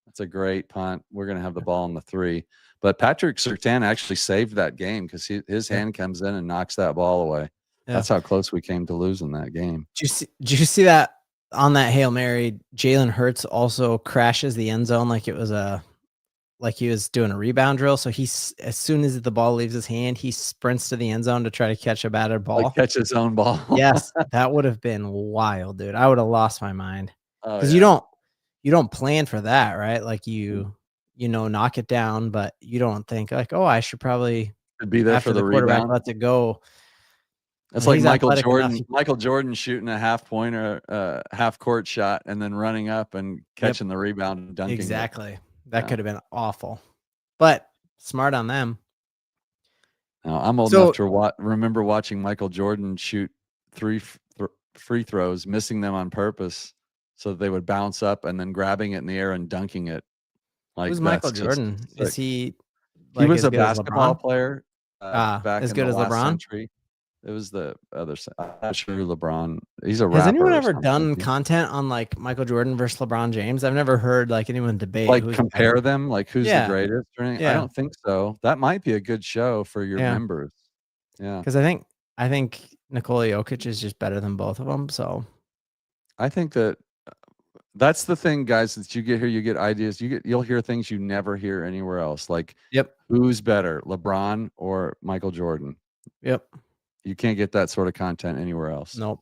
That's a great punt. We're going to have the ball in the 3. But Patrick Surtain actually saved that game because his hand comes in and knocks that ball away. Yeah. That's how close we came to losing that game. Did you see that on that Hail Mary? Jalen Hurts also crashes the end zone like he was doing a rebound drill. So as soon as the ball leaves his hand, he sprints to the end zone to try to catch a batted ball. Like catch his own ball. Yes, that would have been wild, dude. I would have lost my mind because you don't plan for that, right? Like you knock it down, but you don't think like, oh, I should probably be there for the quarterback rebound. Lets it go. It's like Michael Jordan. Michael Jordan shooting a half pointer, half court shot, and then running up and catching the rebound and dunking. Exactly. That could have been awful, but smart on them. Now, I'm old enough to remember watching Michael Jordan shoot 3 free throws, missing them on purpose, so that they would bounce up, and then grabbing it in the air and dunking it. Like who's Michael Jordan? Is he? He was a basketball player back as good in the as last LeBron. Century. It was the other side. I'm not sure who LeBron. He's a rapper. Has anyone ever done content on like Michael Jordan versus LeBron James? I've never heard like anyone debate. Like compare them, like who's the greatest or anything? I don't think so. That might be a good show for your members. Yeah. Because I think Nikola Jokic is just better than both of them. So I think that's the thing, guys, that you get here, you get ideas, you'll hear things you never hear anywhere else. Like who's better, LeBron or Michael Jordan? Yep. You can't get that sort of content anywhere else. Nope.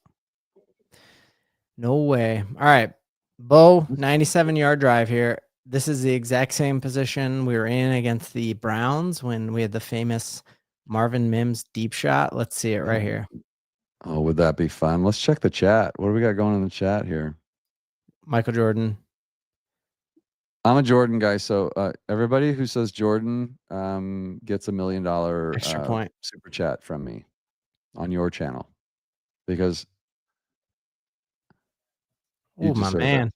No way. All right. Bo, 97-yard drive here. This is the exact same position we were in against the Browns when we had the famous Marvin Mims deep shot. Let's see it right here. Oh, would that be fun? Let's check the chat. What do we got going in the chat here? Michael Jordan. I'm a Jordan guy, so everybody who says Jordan gets $1 million extra point super chat from me on your channel, because oh my man,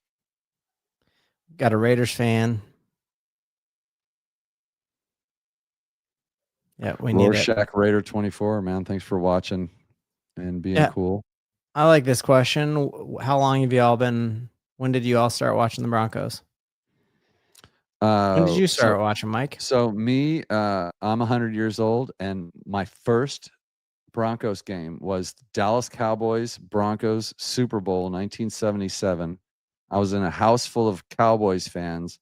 got a Raiders fan. Yeah, we need it. Rorschach Raider 24, man. Thanks for watching and being cool. I like this question. How long have you all been? When did you all start watching the Broncos? When did you start watching, Mike? So me, I'm 100 years old, and my first Broncos game was Dallas Cowboys Broncos Super Bowl 1977. I was in a house full of Cowboys fans,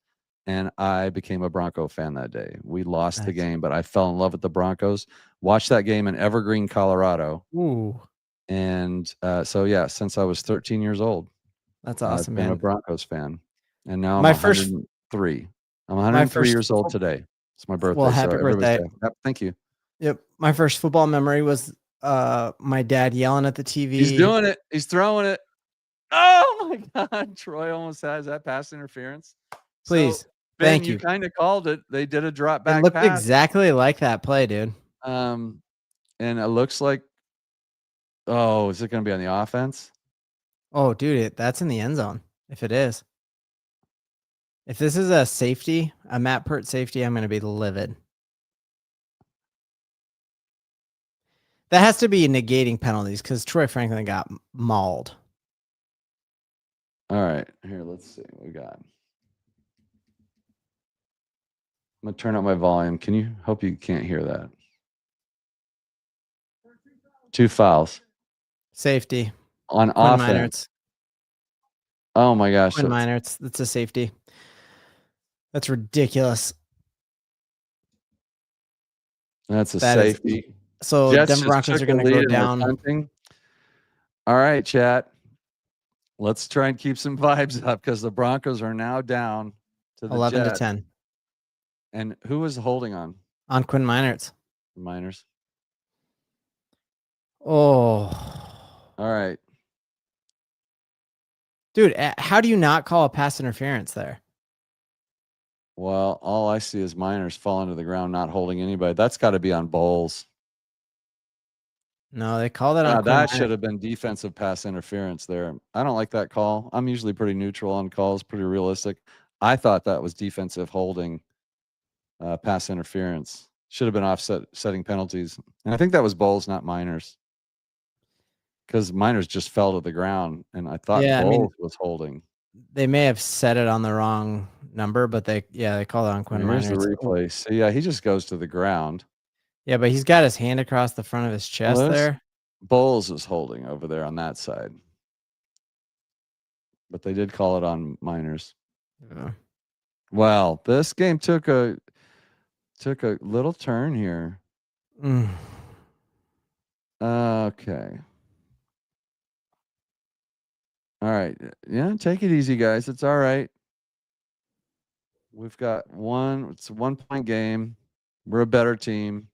and I became a Bronco fan that day. We lost the Nice. game, but I fell in love with the Broncos. Watched that game in Evergreen, Colorado, Ooh, and so yeah, since I was 13 years old, that's I've awesome, been a man. Broncos fan, and now I'm My first 103. I'm my 103 first years old fo today. It's my well, birthday, so happy everybody birthday. say, "Yep, thank you." Yep. My first football memory was, my dad yelling at the He's TV. doing it. He's throwing it. Oh my God! Troy almost has that pass interference. So Please. Ben, Thank you you. kind of called it. They did a drop It back looked pass. exactly like that play, dude. Um, and it looks like, oh, is it going to be on the offense? Oh, dude, that's in the end zone, if it is. If this is a safety, a Matt Pert safety, I'm gonna be livid. That has to be negating penalties because Troy Franklin got mauled. All right, here, let's see what we got. I'm gonna turn up my volume. Can you hope you can't hear that? 2 fouls Safety. on Quinn Minor, offense. Oh my gosh, Quinn Minor, it's a safety. That's ridiculous. that's a That is safety. so Jets Denver just Broncos took are a gonna go lead and they're down punting. All right, chat. Let's try and keep some vibes up because the Broncos are now down to the 11 to Jets. 10 And who was holding on? on Quinn Miners. The Miners. Oh, All right. dude, how do you not call a pass interference there? Well, all I see is Miners falling to the ground, not holding anybody. That's got to be on Bowles. No, they call that on Quinn That Miners. should have been defensive pass interference there. I don't like that call. I'm usually pretty neutral on calls, pretty realistic. I thought that was defensive holding, pass interference. Should have been setting penalties. And I think that was Bowles, not Miners. Because Miners just fell to the ground, and I thought Yeah, I mean, Bowles was holding. they may have set it on the wrong number, but they call it on Quinn Here's the Miners. replay. So, yeah, he just goes to the ground. Yeah, but he's got his hand across the front of his chest there. Bowles is holding over there on that side. But they did call it on Miners. Yeah. Well, this game took a little turn here. Mm. Okay. All right. Yeah, take it easy, guys. It's all right. We've got it's a 1-point game. We're a better team.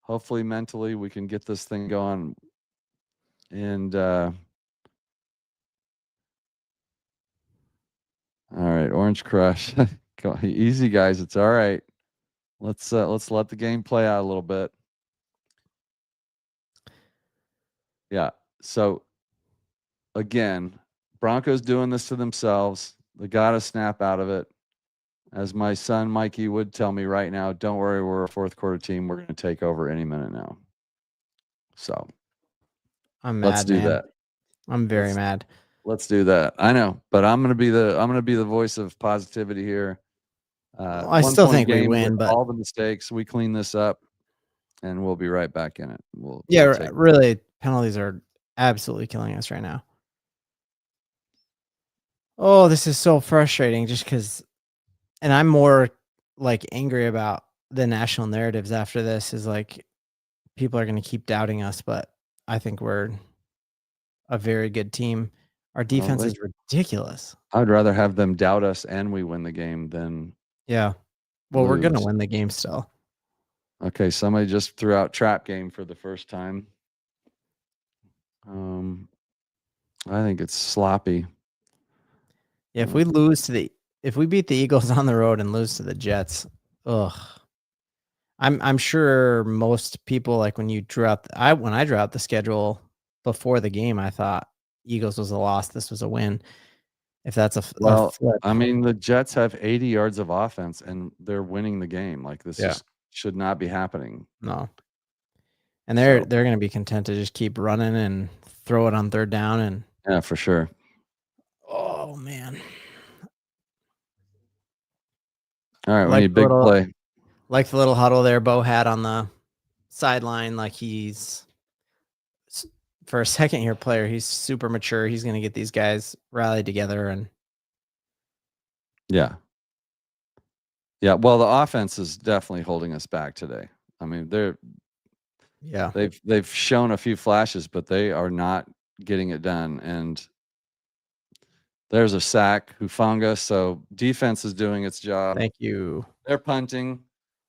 Hopefully mentally we can get this thing going. And all right, Orange Crush. Go easy, guys. It's all right. Let's let the game play out a little bit. Yeah. So again, Broncos doing this to themselves. They got to snap out of it. As my son Mikey would tell me right now, don't worry, we're a fourth quarter team. We're going to take over any minute now. So I'm let's mad, do man. that. I'm very mad. Let's do that. I know, but I'm going to be the voice of positivity here. I still think we win, but all the mistakes. We clean this up, and we'll be right back in it. We'll take really, penalties are absolutely killing us right now. Oh, this is so frustrating just because, and I'm more like angry about the national narratives after this is like people are going to keep doubting us, but I think we're a very good team. Our defense is ridiculous. I'd rather have them doubt us and we win the game than Yeah. Well, we're going to lose. win the game still. Okay, somebody just threw out trap game for the first time. I think it's sloppy. Yeah, if we beat the Eagles on the road and lose to the Jets, ugh. I'm sure most people, like, when you drew out when I drew out the schedule before the game, I thought Eagles was a loss, this was a win. If that's a Well, flip. I mean, the Jets have 80 yards of offense and they're winning the game. Like this just should not be happening. No. And they're going to be content to just keep running and throw it on third down and yeah, for sure. oh man. All right, we need big play. Like the little huddle there Bo had on the sideline, like he's for a second year player, he's super mature. He's going to get these guys rallied together and yeah. Yeah, well, the offense is definitely holding us back today. I mean, Yeah. they've shown a few flashes, but they are not getting it done. And there's a sack, Hufanga. So defense is doing its job. Thank you. They're punting.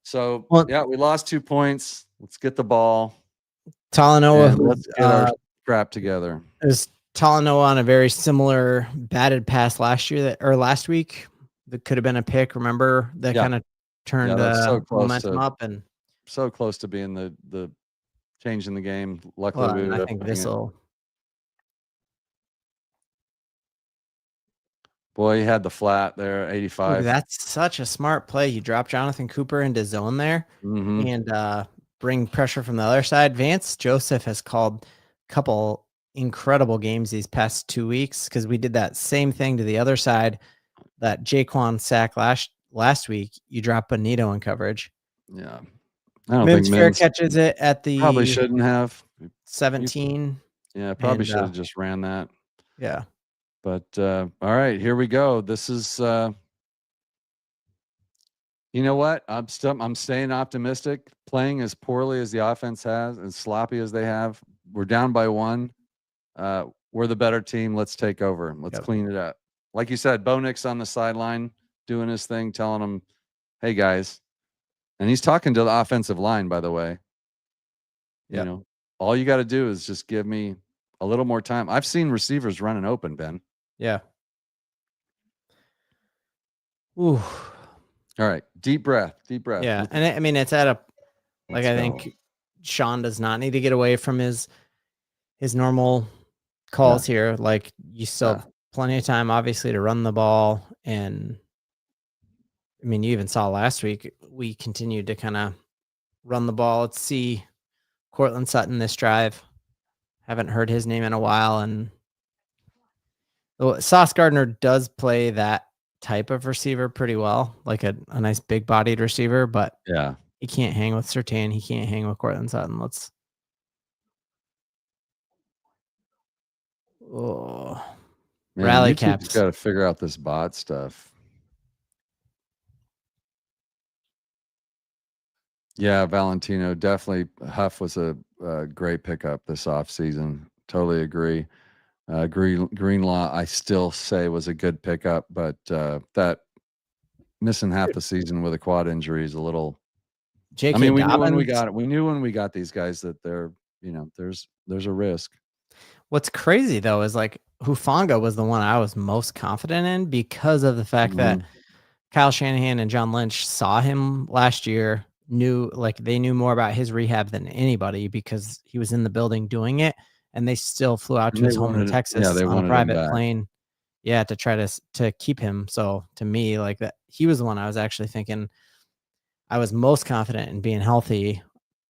So Well, yeah, we lost 2 points. Let's get the ball Talanoa, and let's who's get our crap together. is Talanoa on a very similar batted pass last week that could have been a pick. Remember that Yeah. kind of turned that's so close momentum to up, and so close to being the change in the game. Luckily, well, we and I ended up think winning this it. will. Boy, he had the flat there, 85. That's such a smart play. You drop Jonathan Cooper into zone there Mhm. and bring pressure from the other side. Vance Joseph has called a couple incredible games these past 2 weeks because we did that same thing to the other side. That Jaquan sack last week, you drop Bonito in coverage. Yeah. I don't think Mims fair Mims catches it at probably the shouldn't have. 17. Yeah, probably And should have just ran that. yeah. But all right, here we go. This is you know what? I'm staying optimistic. Playing as poorly as the offense has, as sloppy as they have. We're down by 1. We're the better team. Let's take over. Let's clean it up. Like you said, Bo Nix on the sideline doing his thing, telling them, "Hey guys," and he's talking to the offensive line, by the way. You know, all you got to do is just give me a little more time. I've seen receivers running open, Ben. Yeah. Ooh. All right, deep breath, deep breath. Yeah, and I mean it's at a like Let's I go. think Sean does not need to get away from his normal calls here. Like you still have plenty of time, obviously, to run the ball, and I mean you even saw last week we continued to kind of run the ball. Let's see Cortland Sutton this drive. Haven't heard his name in a while, and Sauce Gardner does play that type of receiver pretty well, like a nice big bodied receiver, but Yeah. he can't hang with Surtain. He can't hang with Cortland Sutton. Man, Rally YouTube's caps. got to figure out this bot stuff. Yeah, Valentino, definitely. Huff was a great pickup this offseason. Totally agree. Greenlaw, I still say was a good pickup, but that missing half the season with a quad injury is a little. J.K. I mean, we knew when we Dobbins. got it. We knew when we got these guys that they're, there's a risk. What's crazy though is like Hufanga was the one I was most confident in because of the fact that Kyle Shanahan and John Lynch saw him last year, they knew more about his rehab than anybody because he was in the building doing it, and they still flew out to his home in Texas they on a wanted him private back. plane. Yeah, to try to keep him. So to me, like that, he was the one I was actually thinking I was most confident in being healthy.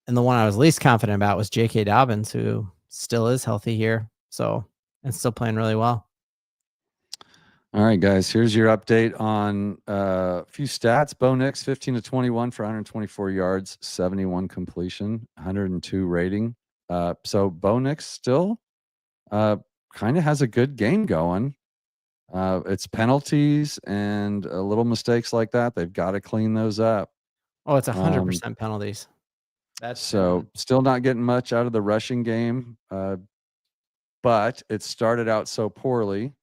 And the one I was least confident about was J.K. Dobbins, who still is healthy here. So, and still playing really well. All right, guys, here's your update on a few stats. Bo Nix, 15 to 21 for 124 yards, 71 completion, 102 rating. So Bo Nix still kind of has a good game going. It's penalties and little mistakes like that. They've got to clean those up. Oh, it's 100% penalties. That's so still not getting much out of the rushing game, but it started out so poorly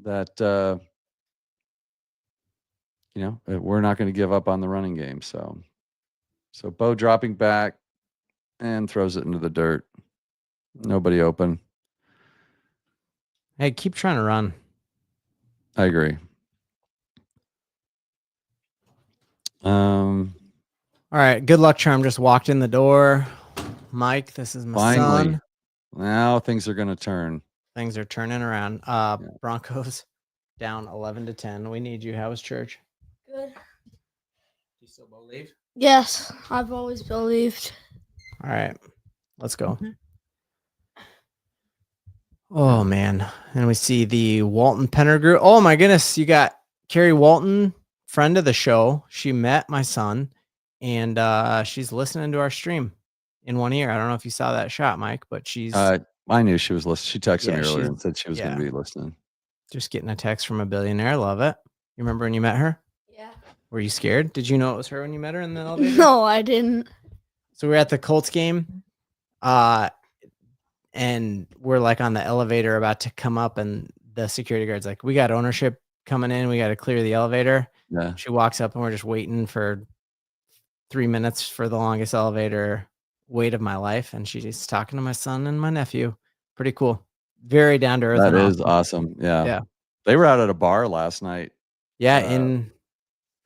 that we're not going to give up on the running game. So Bo dropping back and throws it into the dirt. Nobody open. Hey, keep trying to run. I agree. All right. Good luck, Charm. Just walked in the door. Mike, this is my son. Now things are going to turn. Things are turning around. Broncos down 11-10. We need you. How was church? Good. Do you still believe? Yes, I've always believed. All right. Let's go. Oh, man. And we see the Walton Penner group. Oh, my goodness. You got Carrie Walton, friend of the show. She met my son, and she's listening to our stream in one ear. I don't know if you saw that shot, Mike, but she's... I knew she was listening. She texted me earlier and said she was going to be listening. Just getting a text from a billionaire. Love it. You remember when you met her? Yeah. Were you scared? Did you know it was her when you met her in the elevator? No, I didn't. So we're at the Colts game, and we're like on the elevator about to come up, and the security guard's like, "We got ownership coming in. We got to clear the elevator." Yeah. She walks up, and we're just waiting for 3 minutes for the longest elevator wait of my life, and she's talking to my son and my nephew. Pretty cool. Very down to earth. That and is awesome. awesome. Yeah. Yeah. They were out at a bar last night Yeah, in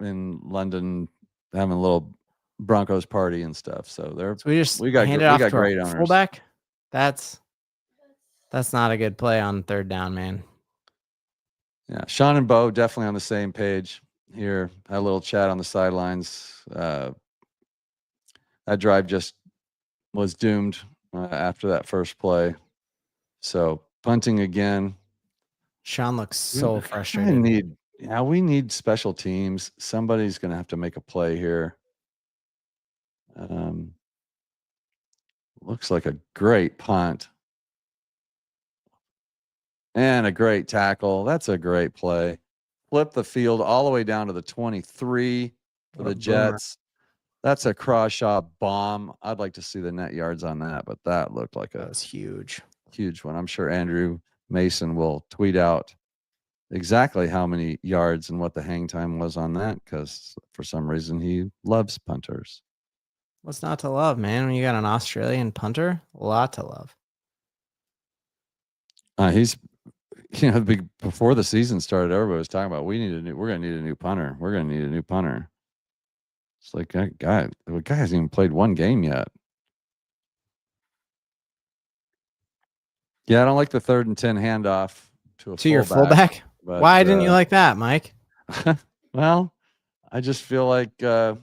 London having a little Broncos party and stuff. So we got we got great owners. fullback. That's not a good play on third down, man. Yeah, Sean and Bo definitely on the same page here. Had a little chat on the sidelines. That drive just was doomed after that first play. So punting again. Sean looks so We frustrated. we need special teams. Somebody's going to have to make a play here. Looks like a great punt. And a great tackle. That's a great play. Flip the field all the way down to the 23 for the Jets. That's a cross-shot bomb. I'd like to see the net yards on that, but that looked like That was huge. Huge one. I'm sure Andrew Mason will tweet out exactly how many yards and what the hang time was on that, because for some reason he loves punters. What's not to love, man? When you got an Australian punter, a lot to love. He's, before the season started, everybody was talking about we're going to need a new punter. We're going to need a new punter. It's like, the guy hasn't even played one game yet. Yeah, I don't like the 3rd and 10 handoff to your fullback. Why didn't you like that, Mike? Well, I just feel like how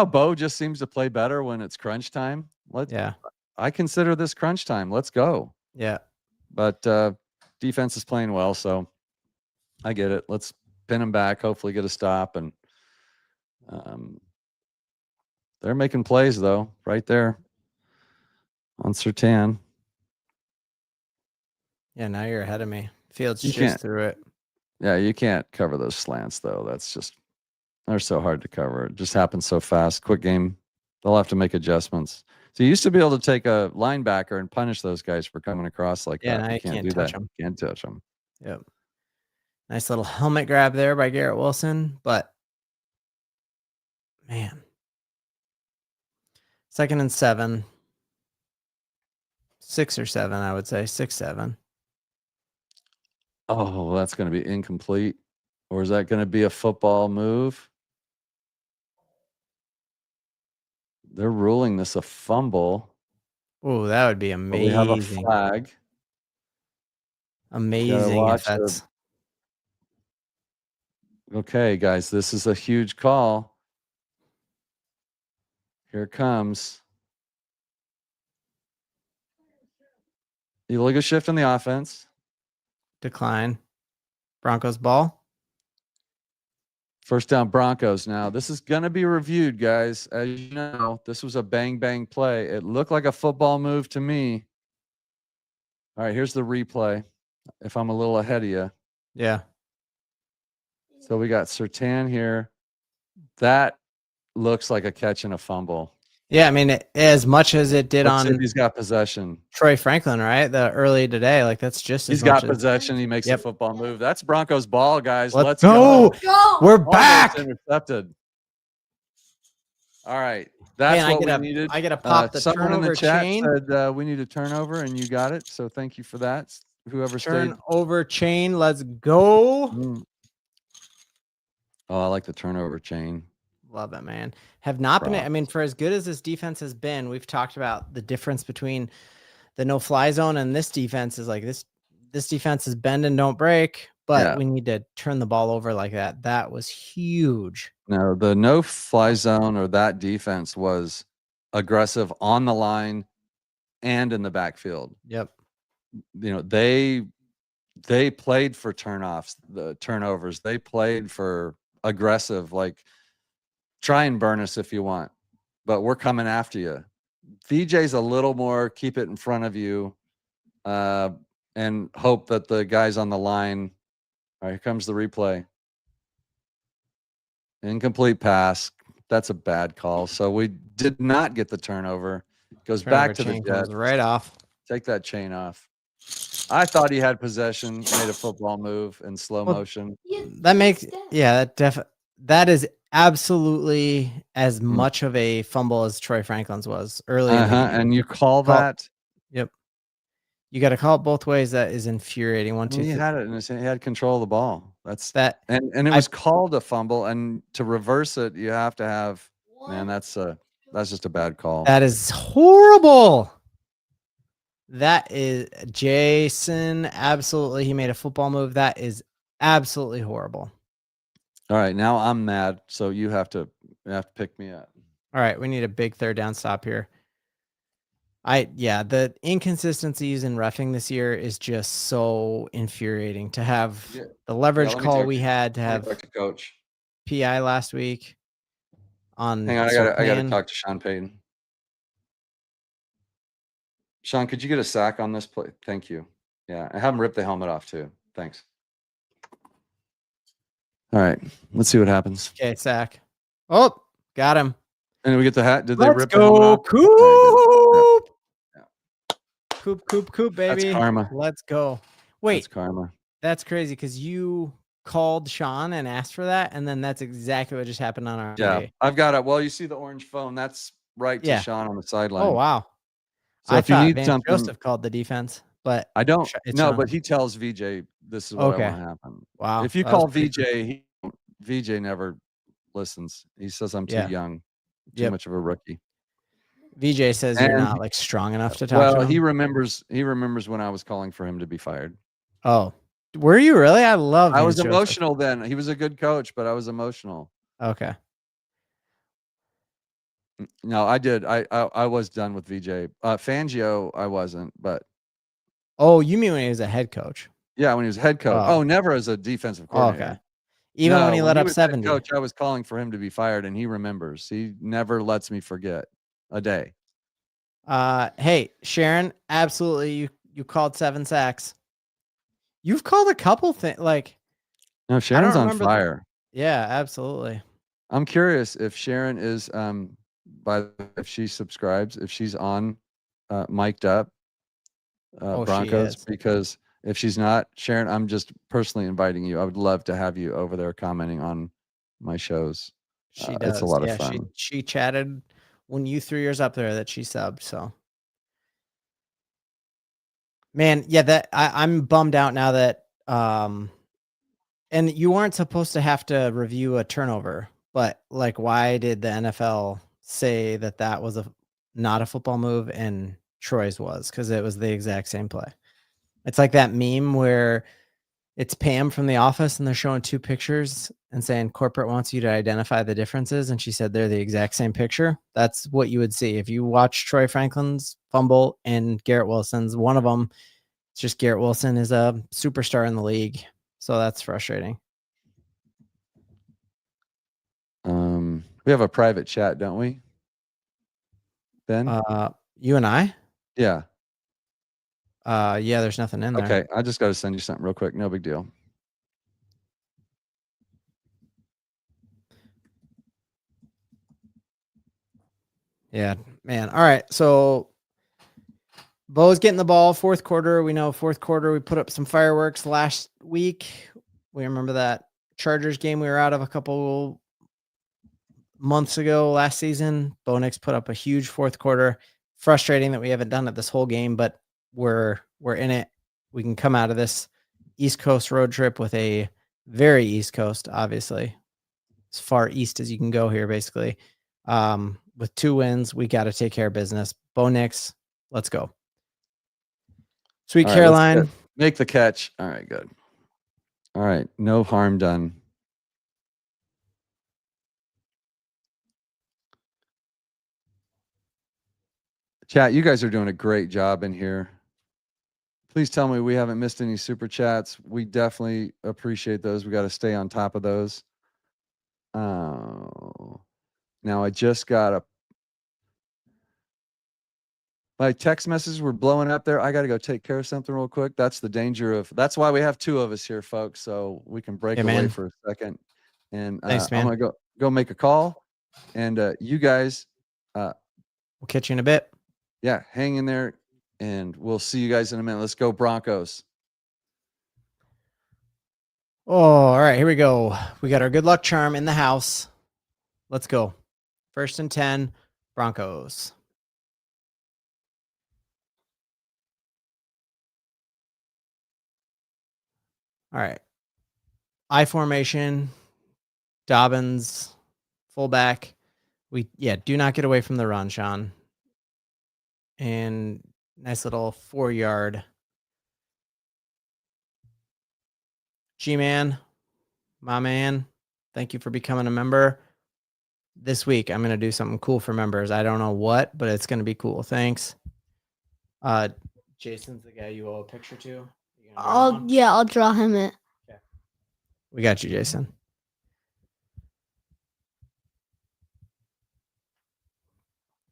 Bo just seems to play better when it's crunch time. I consider this crunch time. Let's go. Yeah. But defense is playing well, so I get it. Let's pin them back, hopefully get a stop. And they're making plays, though, right there on Surtain. Yeah, now you're ahead of me. Fields just through it. Yeah, you can't cover those slants, though. They're so hard to cover. It just happens so fast. Quick game. They'll have to make adjustments. So you used to be able to take a linebacker and punish those guys for coming across like that. Now you can't do touch that. them. Can't touch them. Yep. Nice little helmet grab there by Garrett Wilson, but man. 2nd and 7. 6 or 7, I would say. 6, 7. Oh, that's going to be incomplete. Or is that going to be a football move? They're ruling this a fumble. Oh, that would be amazing. We have a flag. Amazing if that's... Okay, guys, this is a huge call. Here it comes. Illegal shift on the offense. Decline. Broncos ball. First down, Broncos. Now, this is going to be reviewed, guys. As you know, this was a bang-bang play. It looked like a football move to me. All right, here's the replay. If I'm a little ahead of you. Yeah. So we got Surtain here. That looks like a catch and a fumble. Yeah, I mean, as much as it did on... He's got possession. Troy Franklin, right? The early today. Like, that's just as He's got possession. He makes a football move. That's Broncos ball, guys. Let's go. We're back. Intercepted. All right. That's what we needed. I get to pop the someone turnover in the chat chain. said we need a turnover, and you got it. So thank you for that. Whoever turnover chain. Let's go. Oh, I like the turnover chain. Love it, man. Have not been. I mean, for as good as this defense has been, we've talked about the difference between the no-fly zone and this defense is like this defense is bend and don't break, but we need to turn the ball over like that. That was huge. No, the no-fly zone or that defense was aggressive on the line and in the backfield. Yep. They played for the turnovers. They played for aggressive, like, try and burn us if you want, but we're coming after you. VJ's a little more keep it in front of you and hope that the guys on the line All right, here comes the replay. Incomplete pass. That's a bad call. So we did not get the turnover. Goes back to the chain Jets. comes right off. Take that chain off. I thought he had possession, made a football move in slow motion. That makes that is absolutely as much of a fumble as Troy Franklin's was early in the game. And you call that? Yep. You got to call it both ways. That is infuriating. He had it in his hand. He had control of the ball. That's that, and it was called a fumble. And to reverse it, you have to have. Man, that's just a bad call. That is horrible. That is Jason. Absolutely, he made a football move. That is absolutely horrible. All right, now I'm mad. So you have to pick me up. All right, we need a big third down stop here. The inconsistencies in reffing this year is just so infuriating. To have the leverage call we had, to have coach PI last week on. Hang on, I gotta talk to Sean Payton. Sean, could you get a sack on this play? Thank you. Yeah, I have him rip the helmet off too. Thanks. All right, let's see what happens. Okay, sack. Oh, got him. And we get the hat. Did they Let's rip the helmet off? Coop. Yeah. Coop, baby. That's karma. Let's go. Wait, that's karma. That's crazy because you called Sean and asked for that, and then that's exactly what just happened on our TV. I've got it. Well, you see the orange phone. That's right to Sean on the sideline. Oh, wow. So if you need something, Joseph called the defense, but I don't. No, but he tells VJ this is what I want to happen. Wow. If you call VJ, VJ never listens. He says I'm too young, too much of a rookie. VJ says you're not like strong enough to talk to him. He remembers when I was calling for him to be fired. Oh, were you really? I was emotional then. He was a good coach, but I was emotional. Okay. No, I did. I was done with VJ. Fangio, I wasn't, but. Oh, you mean when he was a head coach? Yeah, when he was head coach. Oh, never as a defensive coordinator. Okay. Even when he let up 70. Coach, I was calling for him to be fired, and he remembers. He never lets me forget a day. Hey, Sharon, absolutely. You called 7 sacks. You've called a couple things like. No, Sharon's on fire. Yeah, absolutely. I'm curious if Sharon is if she subscribes, if she's on mic'd up Broncos, because if she's not, Sharon, I'm just personally inviting you. I would love to have you over there commenting on my shows. She does. It's a lot of fun. She chatted when you threw yours up there that she subbed. So, man, I'm bummed out now that and you weren't supposed to have to review a turnover, but like, why did the NFL say that was not a football move and Troy's was? Because it was the exact same play. It's like that meme where it's Pam from The Office and they're showing 2 pictures and saying corporate wants you to identify the differences. And she said they're the exact same picture. That's what you would see if you watch Troy Franklin's fumble and Garrett Wilson's. One of them, it's just Garrett Wilson is a superstar in the league. So that's frustrating. We have a private chat, don't we? Ben? You and I? Yeah. Yeah, there's nothing in there. Okay, I just got to send you something real quick. No big deal. Yeah, man. All right, so Bo's getting the ball. 4th quarter. We know 4th quarter we put up some fireworks last week. We remember that Chargers game we were out of a couple months ago last season. Bo Nix put up a huge 4th quarter. Frustrating that we haven't done it this whole game, but we're in it. We can come out of this East Coast road trip with a very East Coast, obviously, as far east as you can go here, basically. With 2 wins, we got to take care of business. Bo Nix, let's go. Sweet All Caroline. Right, make the catch. All right, good. All right, no harm done. Chat, you guys are doing a great job in here. Please tell me we haven't missed any super chats. We definitely appreciate those. We got to stay on top of those. Now I just got My text messages were blowing up there. I got to go take care of something real quick. That's the danger of. That's why we have two of us here, folks, so we can break Yeah, away man. for a second. And Thanks, I'm man. gonna go make a call. And you guys, We'll catch you in a bit. yeah, hang in there, and we'll see you guys in a minute. Let's go Broncos. Oh, all right, here we go. We got our good luck charm in the house. Let's go. 1st and 10, Broncos. All right. I formation, Dobbins, fullback. Do not get away from the run, Sean. And nice little 4-yard. G-Man, my man, thank you for becoming a member. This week, I'm going to do something cool for members. I don't know what, but it's going to be cool. Thanks. Jason's the guy you owe a picture to. You gonna draw one? I'll draw him it. We got you, Jason.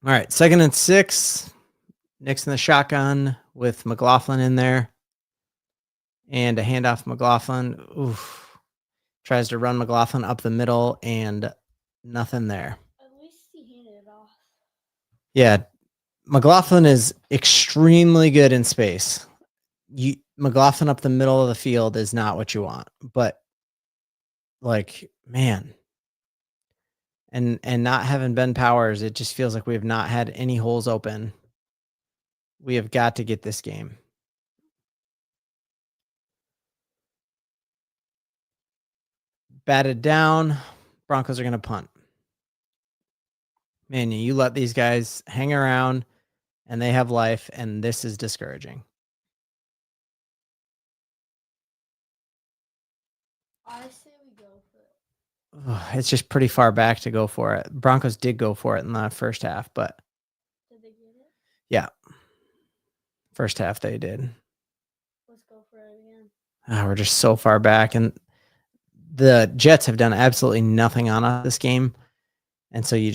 All right, 2nd and 6. Nick's in the shotgun with McLaughlin in there. And a handoff McLaughlin. Oof. Tries to run McLaughlin up the middle and nothing there. At least he handed it off. Yeah, McLaughlin is extremely good in space. McLaughlin up the middle of the field is not what you want, but like, man. And not having Ben Powers, it just feels like we have not had any holes open. We have got to get this game. Batted down. Broncos are going to punt. Man, you let these guys hang around and they have life, and this is discouraging. I say we go for it. It's just pretty far back to go for it. Broncos did go for it in the first half, but Did they get it? yeah. First half they did. Let's go for it again. We're just so far back, and the Jets have done absolutely nothing on us this game. And so you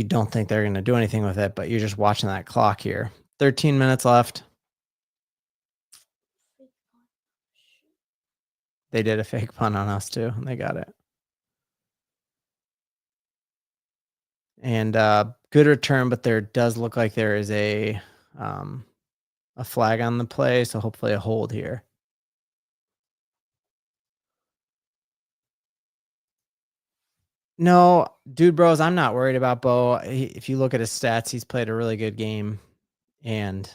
don't think they're going to do anything with it, but you're just watching that clock here. 13 minutes left. They did a fake punt on us too, and they got it. And good return, but there does look like there is a flag on the play, so hopefully a hold here. No, dude, bros, I'm not worried about Bo. If you look at his stats, he's played a really good game, and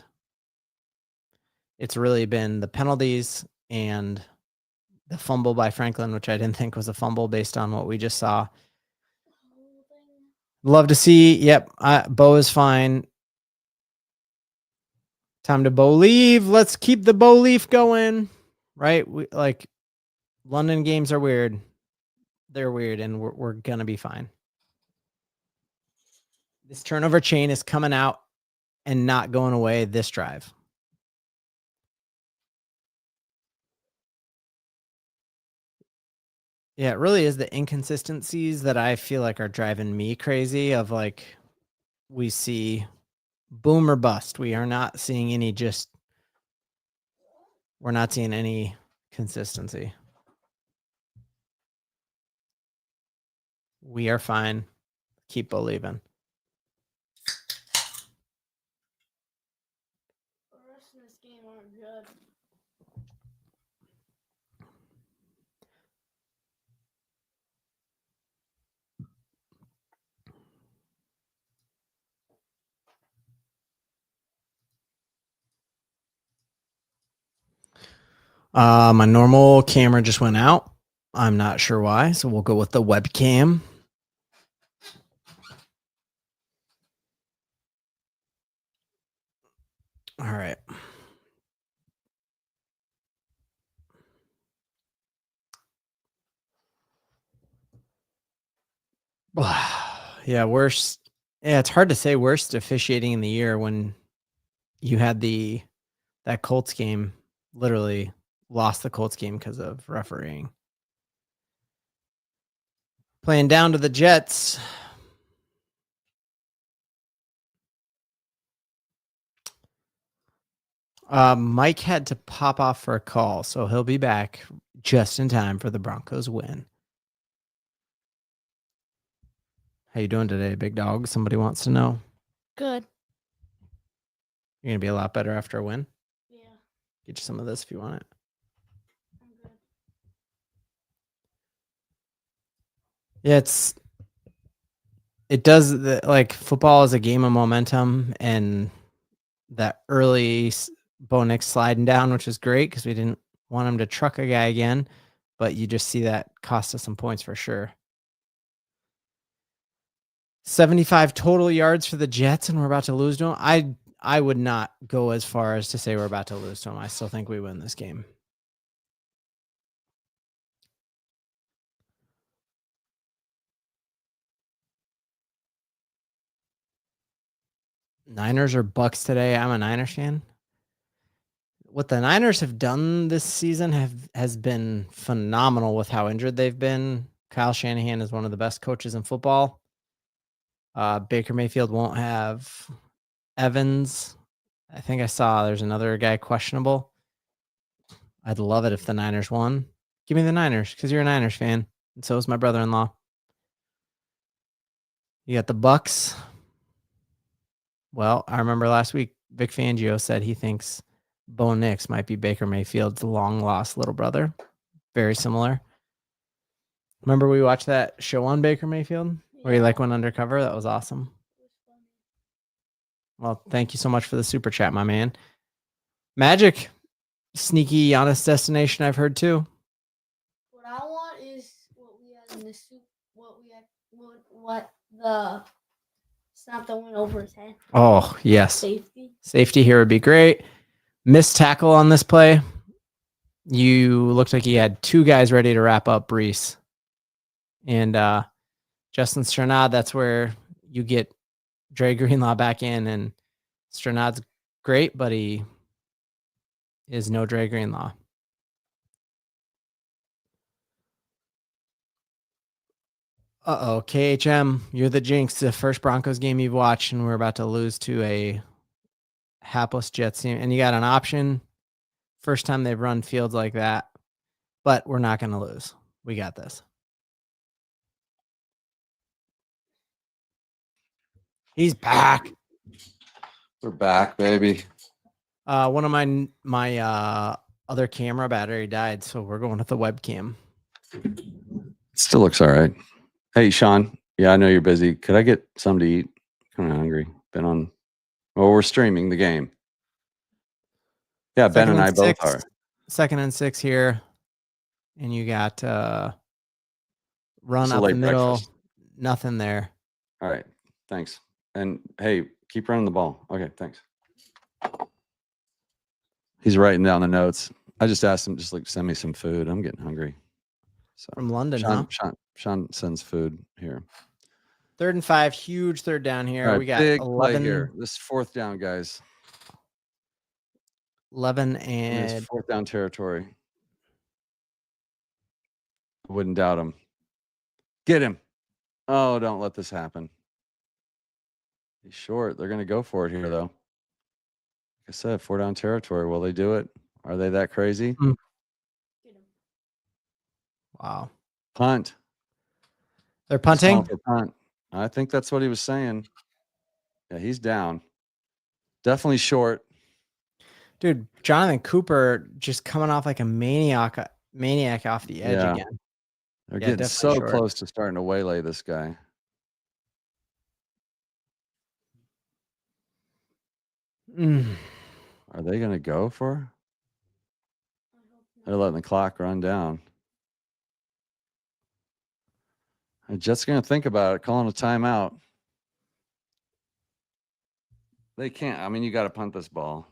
it's really been the penalties and the fumble by Franklin, which I didn't think was a fumble based on what we just saw. Love to see. Yep, Bo is fine. Time to Bo leave. Let's keep the Bo leaf going. Right? London games are weird. They're weird, and we're going to be fine. This turnover chain is coming out and not going away this drive. Yeah, it really is the inconsistencies that I feel like are driving me crazy of like we see boom or bust. We are not seeing we're not seeing any consistency. We are fine. Keep believing. The rest of this game aren't good. My normal camera just went out. I'm not sure why, so we'll go with the webcam. All right. Yeah, worst. Yeah, it's hard to say worst officiating in the year when you had that Colts game, literally lost the Colts game because of refereeing. Playing down to the Jets. Mike had to pop off for a call, so he'll be back just in time for the Broncos win. How you doing today, big dog? Somebody wants to know. Good. You're gonna be a lot better after a win. Yeah. Get you some of this if you want it. I'm good. Yeah, it does like football is a game of momentum, and that early Bo Nix sliding down, which is great because we didn't want him to truck a guy again, but you just see that cost us some points for sure. 75 total yards for the Jets, and we're about to lose to them. I would not go as far as to say we're about to lose to them. I still think we win this game. Niners or Bucks today. I'm a Niners fan. What the Niners have done this season has been phenomenal with how injured they've been. Kyle Shanahan is one of the best coaches in football. Baker Mayfield won't have Evans. I think I saw there's another guy questionable. I'd love it if the Niners won. Give me the Niners because you're a Niners fan, and so is my brother-in-law. You got the Bucks. Well, I remember last week Vic Fangio said he thinks Bo Nix might be Baker Mayfield's long-lost little brother. Very similar. Remember we watched that show on Baker Mayfield where he like went undercover? That was awesome. Well, thank you so much for the super chat, my man. Magic, sneaky, honest destination I've heard too. What I want is what we had in the soup. What the snap that went over his head. Oh, yes. Safety. Safety here would be great. Missed tackle on this play. You looked like he had two guys ready to wrap up Brees. And Justin Strnad, that's where you get Dre Greenlaw back in. And Strnad's great, but he is no Dre Greenlaw. Uh-oh, KHM, you're the jinx. The first Broncos game you've watched, and we're about to lose to a hapless Jets team. And you got an option. First time they've run fields like that. But we're not going to lose. We got this. He's back. We're back, baby. One of my other camera battery died, so we're going with the webcam. Still looks all right. Hey, Sean. Yeah, I know you're busy. Could I get something to eat? Kind of hungry. We're streaming the game. Yeah, Ben and I both are. 2nd and 6 here. And you got run up the middle. Breakfast. Nothing there. All right. Thanks. And hey, keep running the ball. Okay, thanks. He's writing down the notes. I just asked him, just like send me some food. I'm getting hungry. So from London, Sean sends food here. 3rd and 5, huge third down here. Right, we got big 11 play here. This 4th down, guys. 11 and it's 4th down territory. I wouldn't doubt him. Get him. Oh, don't let this happen. He's short. They're going to go for it here, though. Like I said, 4 down territory. Will they do it? Are they that crazy? Wow. Punt. They're punting? For punt. I think that's what he was saying. Yeah, he's down. Definitely short. Dude, Jonathan Cooper just coming off like a maniac off the edge again. They're getting so close to starting to waylay this guy. Are they going to go for? They're letting the clock run down. The Jets going to think about it, calling a timeout. They can't. I mean, you got to punt this ball.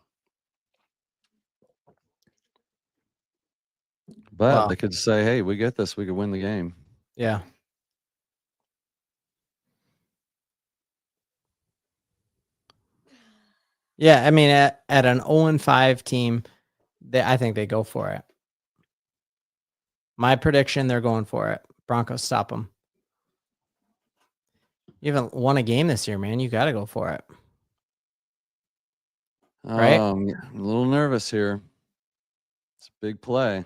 But they could say, hey, we get this. We could win the game. Yeah. Yeah, I mean, at an 0-5 team, I think they go for it. My prediction, they're going for it. Broncos stop them. You haven't won a game this year, man. You got to go for it. Right? I'm a little nervous here. It's a big play.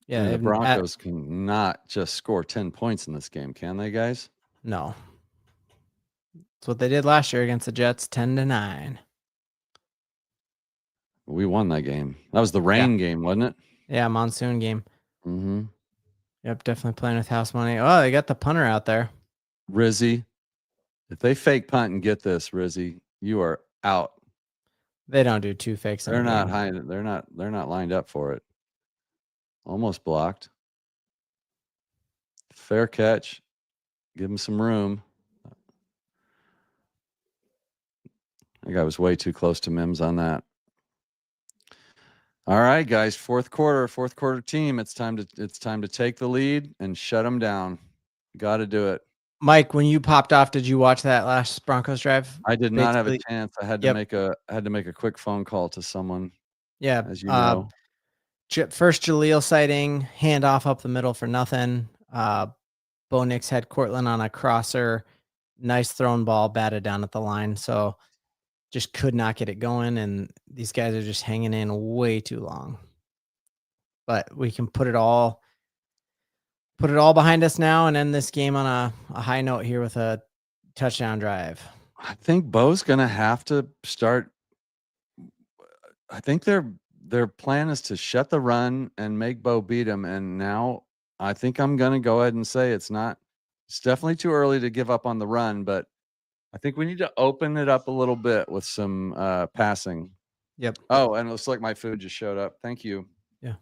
Yeah, And the Broncos can not just score 10 points in this game, can they, guys? No. That's what they did last year against the Jets, 10-9. We won that game. That was the rain game, wasn't it? Yeah, monsoon game. Mm-hmm. Yep, definitely playing with house money. Oh, they got the punter out there. Rizzy. If they fake punt and get this, Rizzy, you are out. They don't do two fakes. They're not high. They're not lined up for it. Almost blocked. Fair catch. Give him some room. I think I was way too close to Mims on that. All right, guys. Fourth quarter team. It's time to take the lead and shut them down. Got to do it. Mike, when you popped off, did you watch that last Broncos drive? I did not have a chance. I had to make a quick phone call to someone. Yeah, as you know. First Jaleel sighting, handoff up the middle for nothing. Bo Nix had Cortland on a crosser, nice thrown ball, batted down at the line. So just could not get it going, and these guys are just hanging in way too long. But we can put it all behind us now and end this game on a high note here with a touchdown drive. I think Bo's gonna have to start. I think their plan is to shut the run and make Bo beat him. And now I think I'm gonna go ahead and say it's definitely too early to give up on the run, but I think we need to open it up a little bit with some passing. Yep. Oh, and it looks like my food just showed up. Thank you. Yeah.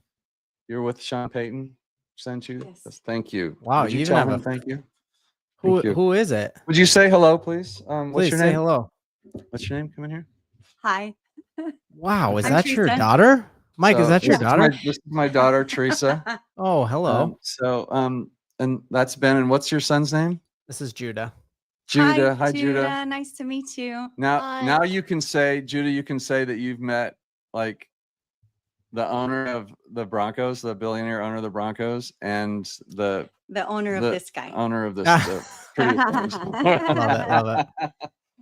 You're with Sean Payton? Sent you? Yes. Thank you. Wow, Would you you even tell have him a- thank you? Who is it? Would you say hello, please? What's Please your say name? hello. What's your name? Come in here. Hi. Wow, is I'm that your Teresa. daughter? Mike, is So, that your this daughter? This is my daughter, Teresa. Oh, hello. And that's Ben. And what's your son's name? This is Judah. Judah. Hi, Judah. Nice to meet you. Now you can say, Judah, you can say that you've met like the owner of the Broncos, the billionaire owner of the Broncos, and the owner of this guy. owner of this. Love it.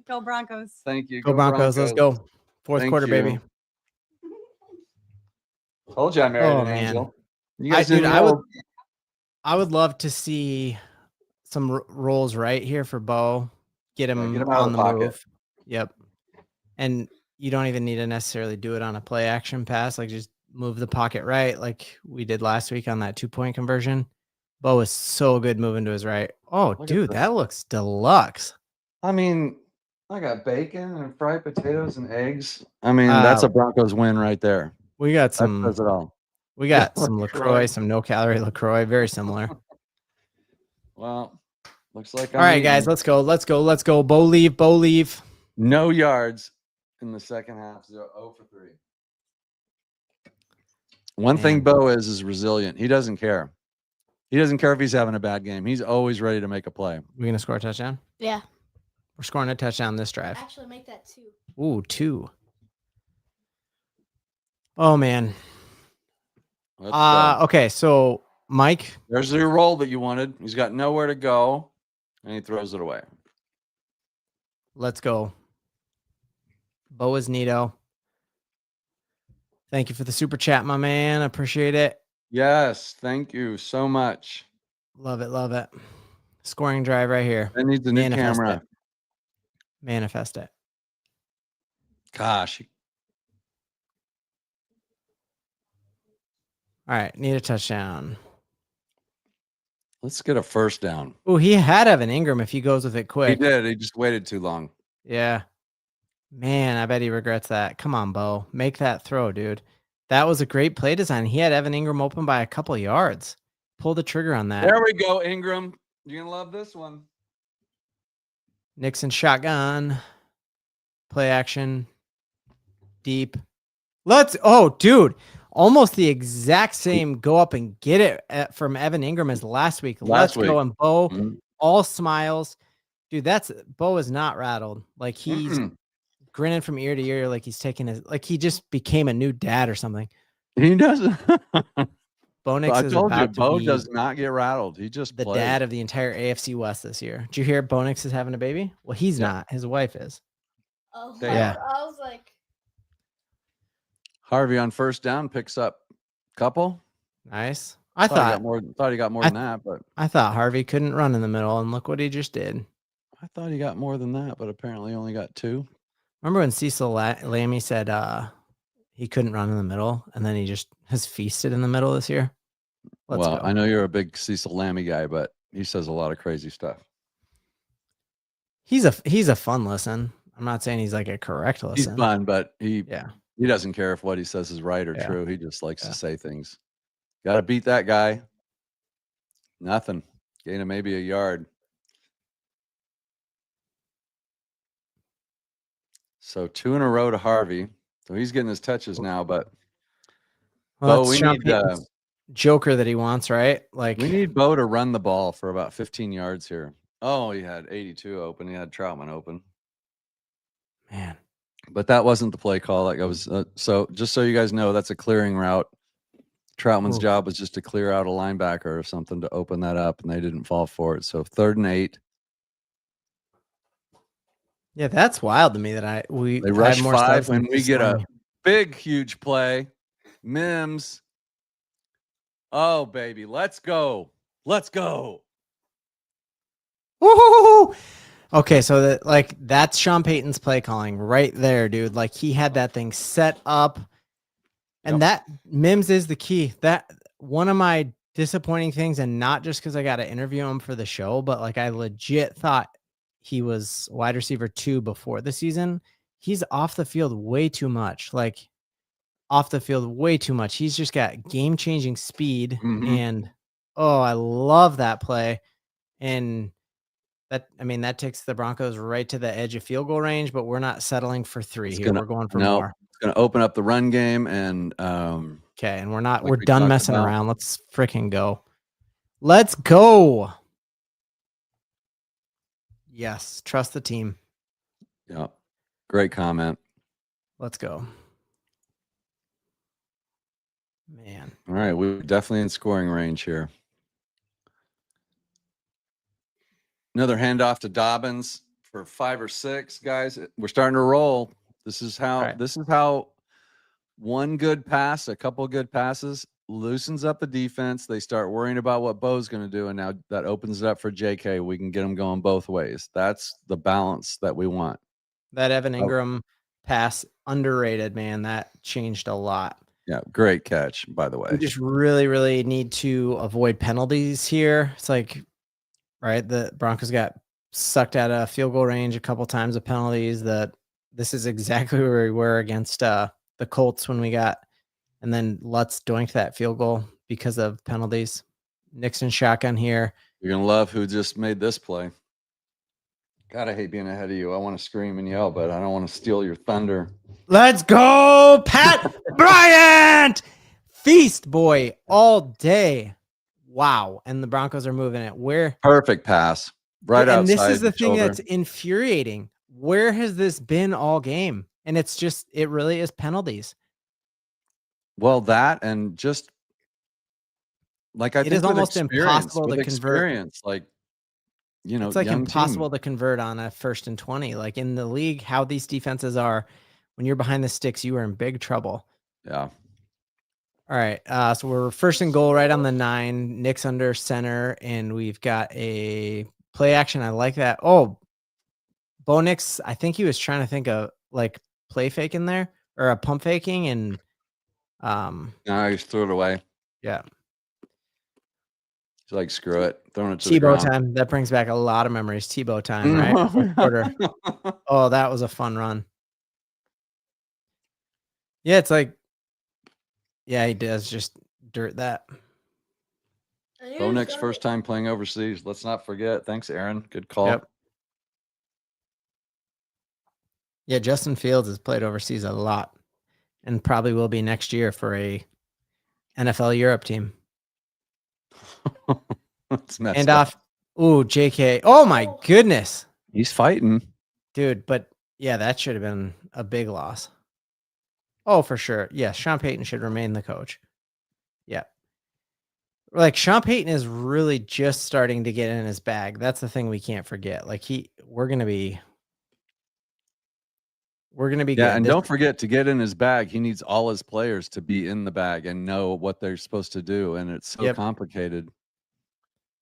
Go Broncos. Thank you. Go Broncos. Let's go. Fourth Thank quarter, you. baby. Told you I married Oh, an man. angel. You guys didn't I know. I would love to see some rolls right here for Bo. Get him, get him out on of the the pocket. move. Yep. And you don't even need to necessarily do it on a play action pass. Like just move the pocket right, like we did last week on that 2-point conversion. Bo is so good moving to his right. Oh, Look at dude, this. that looks deluxe. I mean, I got bacon and fried potatoes and eggs. I mean, that's a Broncos win right there. We got That some. says it all. We got Yeah, some LaCroix. LaCroix, some no-calorie LaCroix, very similar. Well, looks like All right, guys, let's go. Let's go. Let's go. Bo leave. Bo leave. No yards in the second half. 0 for 3. One thing Bo is resilient. He doesn't care. He doesn't care if he's having a bad game. He's always ready to make a play. We're going to score a touchdown? Yeah. We're scoring a touchdown this drive. Actually, make that 2. Ooh, 2. Oh, man. Let's go. Okay, so Mike. There's your roll that you wanted. He's got nowhere to go, and he throws it away. Let's go. Bo is Nito. Thank you for the super chat, my man. I appreciate it. Yes, thank you so much. Love it, love it. Scoring drive right here. I need the new camera. Manifest it. Gosh. All right, need a touchdown. Let's get a first down. Oh, he had Evan Ingram if he goes with it quick. He did. He just waited too long. Yeah. Man, I bet he regrets that. Come on, Bo. Make that throw, dude. That was a great play design. He had Evan Ingram open by a couple of yards. Pull the trigger on that. There we go, Ingram. You're going to love this one. Nixon shotgun. Play action. Deep. Oh, dude. Almost the exact same go up and get it from Evan Ingram as last week. Let's go. And Bo, all smiles. Dude, Bo is not rattled. Like he's grinning from ear to ear, like he's taking like he just became a new dad or something. He doesn't. Bo Nix is told you, about to Bo be does not get rattled. He just the plays. dad of the entire AFC West this year. Did you hear Bo Nix is having a baby? Well, he's not. His wife is. Oh, Damn. Yeah. I was like, Harvey on first down picks up a couple. Nice. I Thought he thought got more. Thought he got more I- than that, but I thought Harvey couldn't run in the middle, and look what he just did. I thought he got more than that, but apparently only got 2. Remember when Cecil Lammy said he couldn't run in the middle, and then he just has feasted in the middle this year? Let's Well, go. I know you're a big Cecil Lammy guy, but he says a lot of crazy stuff. He's a fun listen. I'm not saying he's like a correct He's listen. fun, but he Yeah. doesn't care if what he says is right or Yeah. true. He just likes Yeah. to say things. Got to beat that guy. Nothing. Gain him maybe a yard. So 2 in a row to Harvey. So he's getting his touches now, but Well, Bo, that's we Sean need Payton's Joker that he wants, right? Like, we need Bo to run the ball for about 15 yards here. Oh, he had 82 open. He had Troutman open. man. But that wasn't the play call. Like I was so just so you guys know, that's a clearing route. Troutman's Ooh. job was just to clear out a linebacker or something to open that up, and they didn't fall for it. So 3rd and 8. Yeah, that's wild to me that we They rush had more 5 subs when than we get Lammy. a big, huge play. Mims. Oh, baby. Let's go. Let's go. Woo-hoo-hoo-hoo! Okay, so that's Sean Payton's play calling right there, dude. Like he had that thing set up, and that Mims is the key. That one of my disappointing things, and not just because I got to interview him for the show, but like I legit thought he was wide receiver 2 before the season. He's off the field way too much. Like off the field way too much. He's just got game-changing speed, Mhm. and oh, I love that play. And that takes the Broncos right to the edge of field goal range, but we're not settling for 3 here. We're going for more. It's gonna open up the run game, and Okay, and we're like we're we done talked messing about. around. Let's freaking go. Let's go. Yes, trust the team. Yeah, great comment. Let's go. Man. All right, we're definitely in scoring range here. Another handoff to Dobbins for 5 or 6, guys. We're starting to roll. This is how Right. one good pass, a couple of good passes loosens up the defense. They start worrying about what Bo's going to do, and now that opens it up for JK. We can get them going both ways. That's the balance that we want. That Evan Oh. Ingram pass, underrated, man. That changed a lot. Yeah, great catch, by the way. We just really, really need to avoid penalties here. It's like, right, the Broncos got sucked out of field goal range a couple times of penalties. This is exactly where we were against the Colts when we got, and then Lutz doinked that field goal because of penalties. Nixon shotgun here. You're going to love who just made this play. God, I hate being ahead of you. I want to scream and yell, but I don't want to steal your thunder. Let's go, Pat Bryant! Feast, boy, all day. Wow. And the Broncos are moving it. Perfect pass. Right outside. And this is the thing shoulder. that's infuriating. Where has this been all game? And it really is penalties. Well, that and just like I It think is with almost impossible to convert. experience, like It's like young impossible team. to convert on a 1st and 20. Like in the league, how these defenses are, when you're behind the sticks, you are in big trouble. Yeah. All right. So we're 1st and goal right on the 9. Nick's under center, and we've got a play action. I like that. Oh, Bo Nix, I think he was trying to think of like play faking there or a pump faking, and No, I just threw it away. yeah. He's like, screw it. Throwing it to the Tebow ground. time. That brings back a lot of memories. Tebow time, right? 4th quarter. Oh, that was a fun run. Yeah, it's like, yeah, he does just dirt that. Bo Nix first time playing overseas. Let's not forget. Thanks, Aaron. Good call. Yep. Yeah, Justin Fields has played overseas a lot and probably will be next year for a NFL Europe team. That's messed And up. off. Ooh, JK. Oh my goodness. He's fighting. Dude, but yeah, that should have been a big loss. Oh, for sure. Yes, Sean Payton should remain the coach. Yeah. Like Sean Payton is really just starting to get in his bag. That's the thing we can't forget. Like we're going to be We're gonna be Yeah, good. and don't forget to get in his bag. He needs all his players to be in the bag and know what they're supposed to do, and it's so complicated.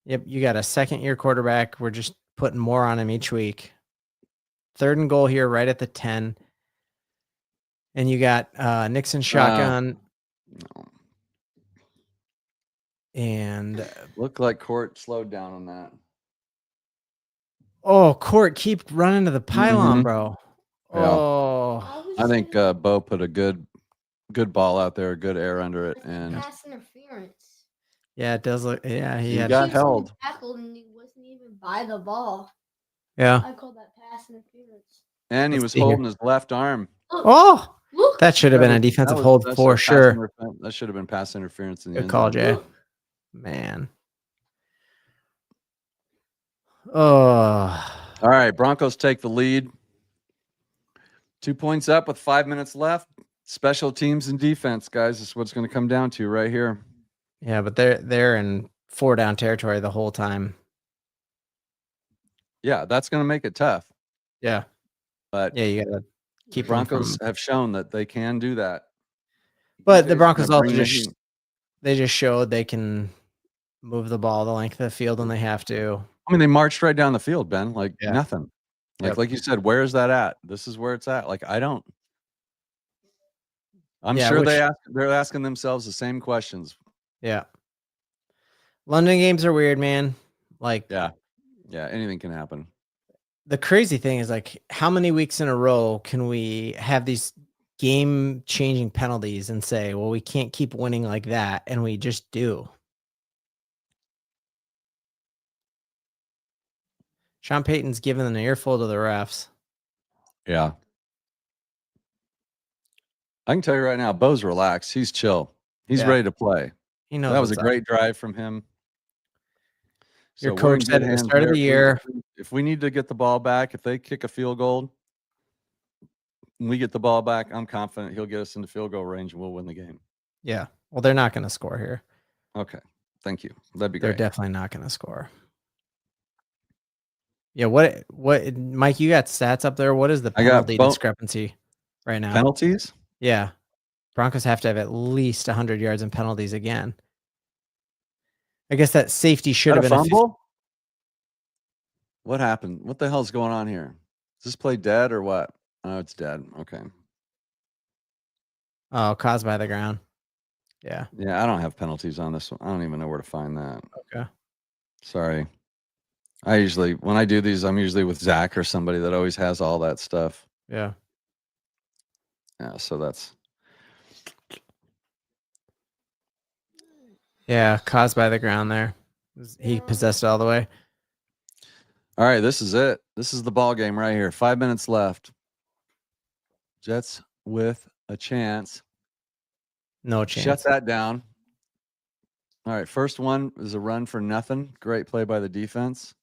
Yep, you got a second-year quarterback. We're just putting more on him each week. 3rd and goal here, right at the 10. And you got Nixon shotgun. No. And Looked like Court slowed down on that. oh, Court, keep running to the pylon, bro. Yeah. Oh, I think Bo put a good ball out there, good air under it, and pass interference. yeah, it does look. Yeah, he got held. Tackled and he wasn't even by the ball. Yeah, I call that pass interference. And he was holding his left arm. Oh, that should have been a defensive hold for sure. That should have been pass interference in the Good call, end zone. Jay. Man. Oh. All right, Broncos take the lead. 2 points up with 5 minutes left. Special teams and defense, guys. This is what it's going to come down to right here. Yeah, but they're in 4-down territory the whole time. Yeah, that's going to make it tough. Yeah. But yeah, you gotta keep Broncos have shown that they can do that. But the Broncos also they just showed they can move the ball the length of the field when they have to. I mean, they marched right down the field, Ben, like nothing. Yep. Like you said, where is that at? This is where it's at. Like I'm Yeah, sure they're asking themselves the same questions. Yeah. London games are weird, man. Like yeah, anything can happen. The crazy thing is, like, how many weeks in a row can we have these game-changing penalties and say, well, we can't keep winning like that, and we just do. Sean Payton's giving an earful to the refs. Yeah. I can tell you right now, Bo's relaxed. He's chill. He's ready to play. He knows that was a great drive from him. Your coach said at the start of the year, if we need to get the ball back, if they kick a field goal and we get the ball back, I'm confident he'll get us into field goal range and we'll win the game. Yeah. Well, they're not going to score here. Okay. Thank you. That'd be great. They're definitely not going to score. Yeah. What, Mike, you got stats up there. What is the penalty discrepancy right now? Penalties? Yeah. Broncos have to have at least 100 yards in penalties again. I guess that safety should have been a fumble. What happened? What the hell's going on here? Is this play dead or what? Oh, it's dead. Okay. Oh, caused by the ground. Yeah. Yeah, I don't have penalties on this one. I don't even know where to find that. Okay. Sorry. When I do these, I'm usually with Zach or somebody that always has all that stuff. Yeah. Yeah, so that's. Yeah, caused by the ground there. He possessed it all the way. All right, this is it. This is the ball game right here. 5 minutes left. Jets with a chance. No chance. Shut that down. All right, first one is a run for nothing. Great play by the defense.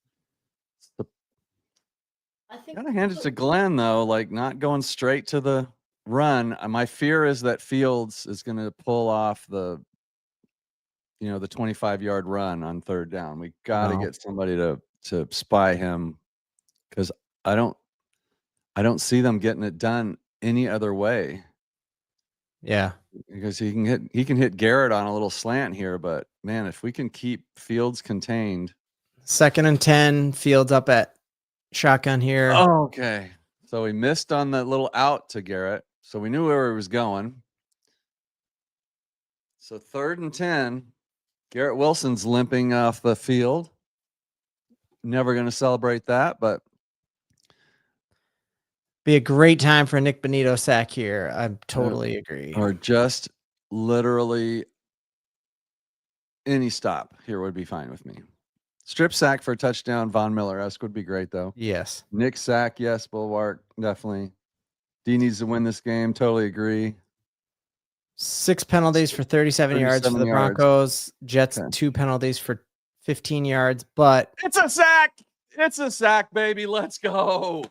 I think Gotta hand it to Glenn though, like not going straight to the run. My fear is that Fields is going to pull off the 25-yard run on 3rd down. We got to get somebody to spy him because I don't see them getting it done any other way. Yeah, because he can hit Garrett on a little slant here, but man, if we can keep Fields contained. 2nd and 10, Fields up at shotgun here. Oh, okay. So he missed on that little out to Garrett. So we knew where he was going. So 3rd and 10, Garrett Wilson's limping off the field. Never going to celebrate that, but be a great time for a Nick Bonito sack here. I totally agree. Or just literally any stop here would be fine with me. Strip sack for a touchdown, Von Miller-esque would be great, though. Yes. Nick sack, yes. Bulwark, definitely. D needs to win this game. Totally agree. 6 penalties for 37 yards for the Broncos. Jets, 2 penalties for 15 yards, but it's a sack. It's a sack, baby. Let's go.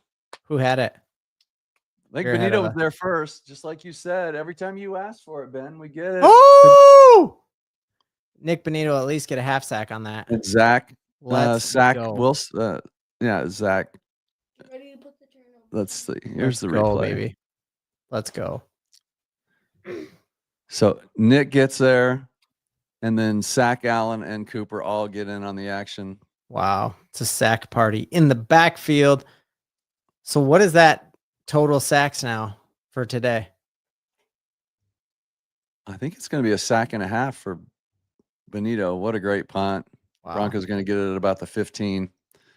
Who had it? I think Benito was there first, just like you said. Every time you ask for it, Ben, we get it. Oh! Nick Bonito at least get a half sack on that. And Zach, sack go. Wilson. Yeah, Zach. Ready to put the turnover. Let's see. Here's the replay. Baby. Let's go. So Nick gets there, and then Sack Allen and Cooper all get in on the action. Wow. It's a sack party in the backfield. So what is that total sacks now for today? I think it's going to be a sack and a half for Benito. What a great punt. Wow. Broncos going to get it at about the 15.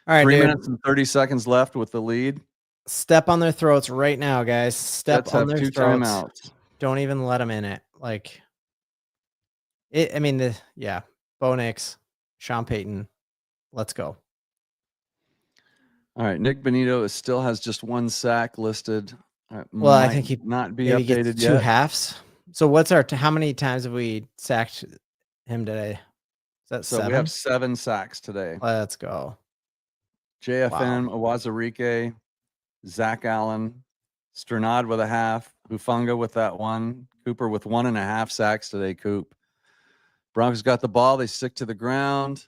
All right, 3 dude. minutes and 30 seconds left with the lead. Step on their throats right now, guys. Step Jets on have their 2 throats. timeouts. Don't even let them in it. Like it. I mean, Bo Nix, Sean Payton. Let's go. All right, Nick Benito still has just 1 sack listed. Well, I think he not be maybe updated gets 2 yet. halves. So what's how many times have we sacked him today? Is that So 7? we have 7 sacks today. Let's go. JFN, Awazarike, Zach Allen, Sternad with a half, Hufanga with that 1, Cooper with 1.5 sacks today. Coop. Broncos got the ball. They stick to the ground,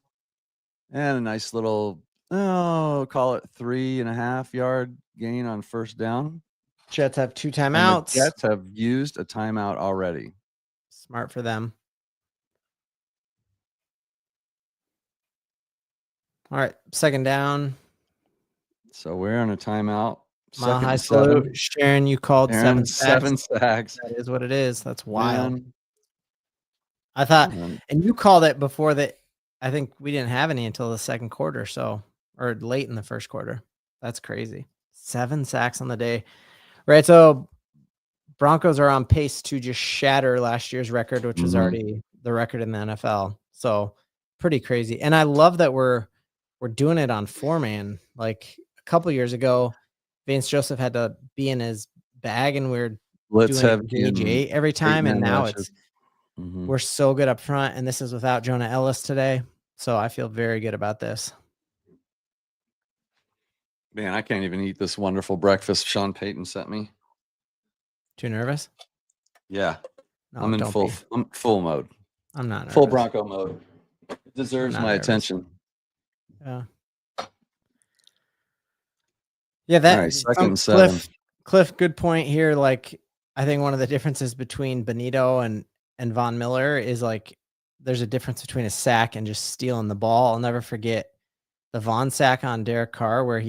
and a nice little, call it 3.5 yard gain on first down. Jets have 2 And timeouts. the Jets have used a timeout already. Smart for them. All right, second down. So we're on a timeout. Mile Second high and 7. salute. Sharon, you called Aaron, 7 sacks. 7 sacks. That is what it is. That's wild. Man. I thought, Man. and you called it before that. I think we didn't have any until the second quarter, or late in the first quarter. That's crazy. 7 sacks on the day. Right. So Broncos are on pace to just shatter last year's record, which was already the record in the NFL. So pretty crazy. And I love that we're doing it on 4-man. Like a couple years ago, Vance Joseph had to be in his bag, and we're Let's doing have JJ every time. And now it's we're so good up front, and this is without Jonah Ellis today. So I feel very good about this. Man, I can't even eat this wonderful breakfast Sean Payton sent me. Too nervous? Yeah. No, I'm in full mode. I'm not nervous. Full Bronco mode. It deserves I'm not my nervous. attention. Yeah. Yeah, that All right, second and 7. Cliff, good point here. Like, I think one of the differences between Benito and Von Miller is like there's a difference between a sack and just stealing the ball. I'll never forget the Von sack on Derek Carr where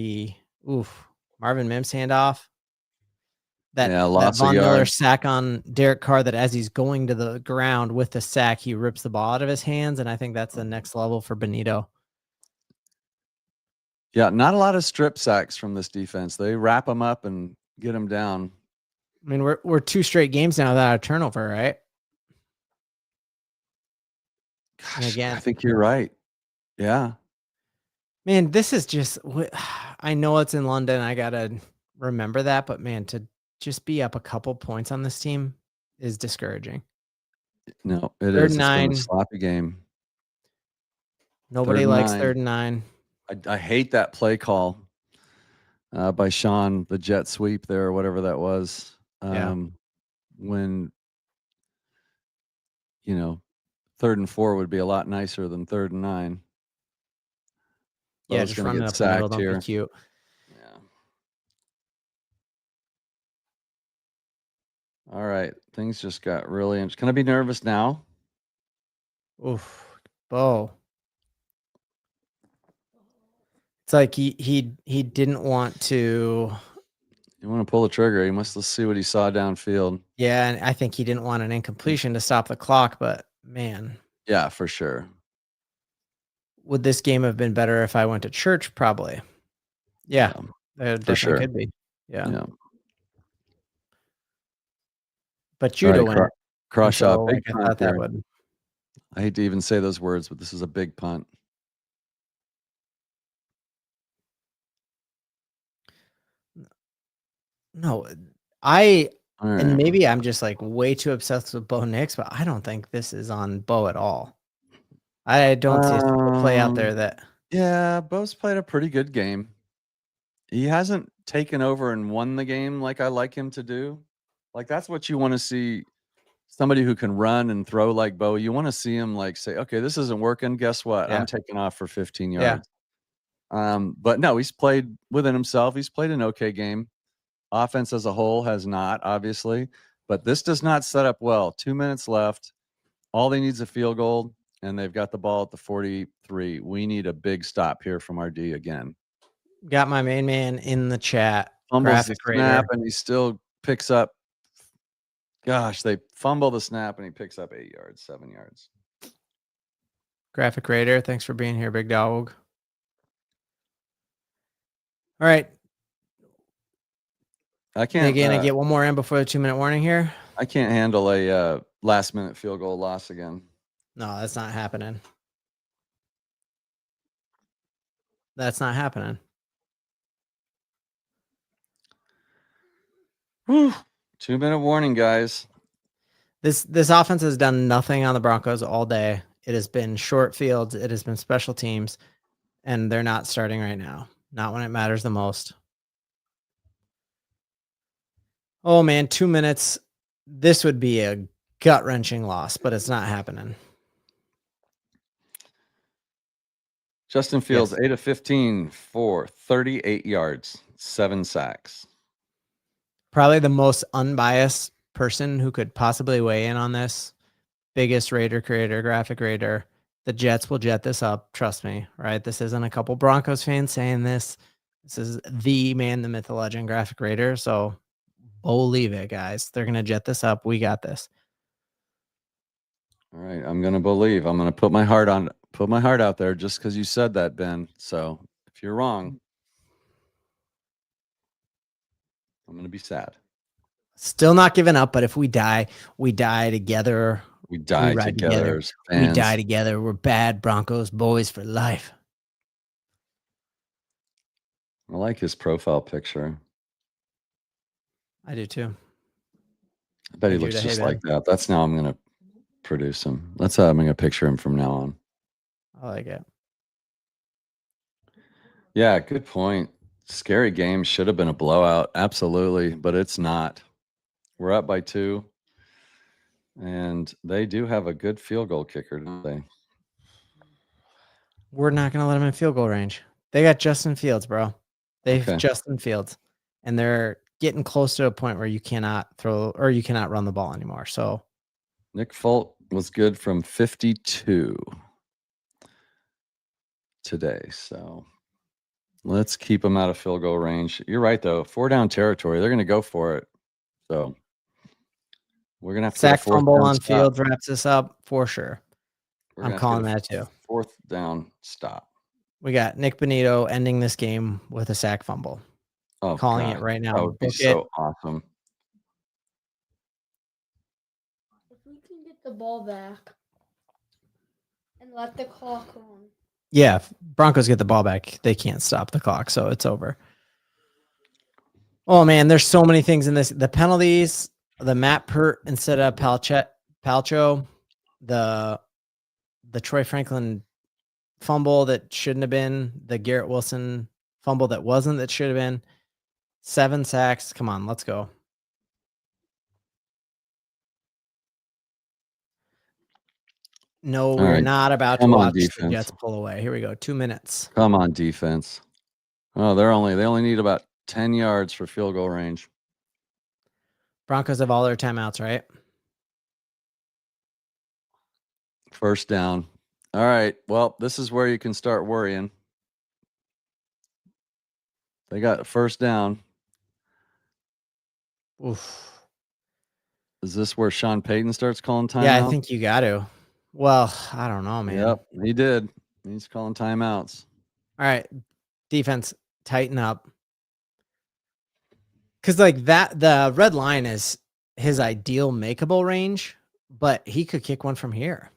Marvin Mims handoff. That lots Von of Miller yards. sack on Derek Carr, that as he's going to the ground with the sack, he rips the ball out of his hands. And I think that's the next level for Benito. Yeah, not a lot of strip sacks from this defense. They wrap them up and get them down. I mean, we're 2 straight games now without a turnover, right? Gosh, again, I think you're right. Yeah. Man, this is just, I know it's in London. I got to remember that, but man, to just be up a couple points on this team is discouraging. No, it 3rd is. and It's been 9. a sloppy game. Nobody 3rd and likes 9. 3rd and 9. I hate that play call by Sean, the jet sweep there, or whatever that was. When, 3rd and 4 would be a lot nicer than 3rd and 9. Yeah, Bo's just gonna running get up the middle. sacked Don't here. be cute. Yeah. All right. Things just got really interesting. Can I be nervous now? Oof, Bo. It's like he didn't want to. You want to pull the trigger. He must. Let's see what he saw downfield. Yeah, and I think he didn't want an incompletion to stop the clock, but man. Yeah, for sure. Would this game have been better if I went to church? Probably. Yeah, it for sure. could be. Yeah. But All Judah right, went. Crawshaw, big I punt thought that here. would. I hate to even say those words, but this is a big punt. No, All and right. maybe I'm just like way too obsessed with Bo Nix, but I don't think this is on Bo at all. I don't see a single play out there that. Yeah, Bo's played a pretty good game. He hasn't taken over and won the game like I like him to do. Like, that's what you want to see. Somebody who can run and throw like Bo. You want to see him like say, okay, this isn't working. Guess what? Yeah. I'm taking off for 15 yards. But no, he's played within himself. He's played an okay game. Offense as a whole has not, obviously, but this does not set up well. 2 minutes left. All they need is a field goal, and they've got the ball at the 43. We need a big stop here from our D again. Got my main man in the chat. Fumbles the Graphic Raider. snap, and he still picks up. Gosh, they fumble the snap, and he picks up 8 yards, 7 yards. Graphic Raider, thanks for being here, big dog. All right. I can't. Again, I get one more in before the 2-minute warning here. I can't handle a last-minute field goal loss again. No, that's not happening. That's not happening. Whew. 2-minute warning, guys. This offense has done nothing on the Broncos all day. It has been short fields. It has been special teams, and they're not starting right now. Not when it matters the most. Oh, man, 2 minutes. This would be a gut-wrenching loss, but it's not happening. Justin Fields, 8 of 15 for 38 yards, 7 sacks. Probably the most unbiased person who could possibly weigh in on this. Biggest Raider creator, Graphic Raider. The Jets will jet this up. Trust me, right? This isn't a couple Broncos fans saying this. This is the man, the myth, the legend, Graphic Raider. So believe it, guys. They're going to jet this up. We got this. All right, I'm going to believe. I'm going to put my heart out there just because you said that, Ben. So if you're wrong, I'm going to be sad. Still not giving up, but if we die together. We die together as fans. We die together. We're bad Broncos boys for life. I like his profile picture. I do too. I bet he looks just like that. That's now I'm going to produce him. That's how I'm going to picture him from now on. I like it. Yeah, good point. Scary game. Should have been a blowout. Absolutely, but it's not. We're up by 2. And they do have a good field goal kicker, don't they? We're not going to let them in field goal range. They got Justin Fields, bro. They've Justin Fields. And they're getting close to a point where you cannot throw or you cannot run the ball anymore. So Nick Folk was good from 52 today. So let's keep them out of field goal range. You're right, though. 4-down territory. They're going to go for it. So we're going to have to sack fumble on Fields wraps this up for sure. I'm calling that too. 4th down stop. We got Nick Bonito ending this game with a sack fumble. Oh, calling it right now. That would be so awesome. If we can get the ball back and let the clock run. Yeah, if Broncos get the ball back, they can't stop the clock, so it's over. Oh man, there's so many things in this. The penalties, the Matt Pert instead of Palcho, the Troy Franklin fumble that shouldn't have been, the Garrett Wilson fumble that wasn't, that should have been. 7 sacks. Come on, let's go. No, we're not about to watch the Jets pull away. Here we go. 2 minutes. Come on, defense. Oh, they only need about 10 yards for field goal range. Broncos have all their timeouts, right? 1st down. All right. Well, this is where you can start worrying. They got 1st down. Oof. Is this where Sean Payton starts calling timeout? Yeah, I think you got to. Well, I don't know, man. Yep, he did. He's calling timeouts. All right. Defense, tighten up. Because like that, the red line is his ideal makeable range, but he could kick one from here.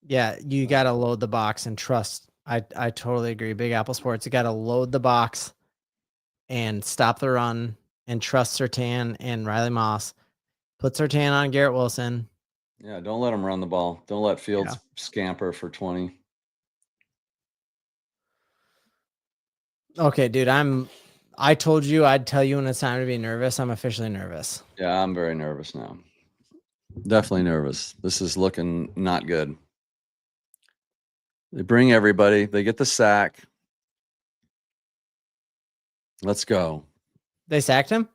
Yeah, you got to load the box and trust. I totally agree. Big Apple Sports, you got to load the box and stop the run and trust Surtain and Riley Moss. Put Surtain on Garrett Wilson. Yeah, don't let him run the ball. Don't let Fields scamper for 20. Okay, dude, I told you I'd tell you when it's time to be nervous. I'm officially nervous. Yeah, I'm very nervous now. Definitely nervous. This is looking not good. They bring everybody. They get the sack. Let's go. They sacked him?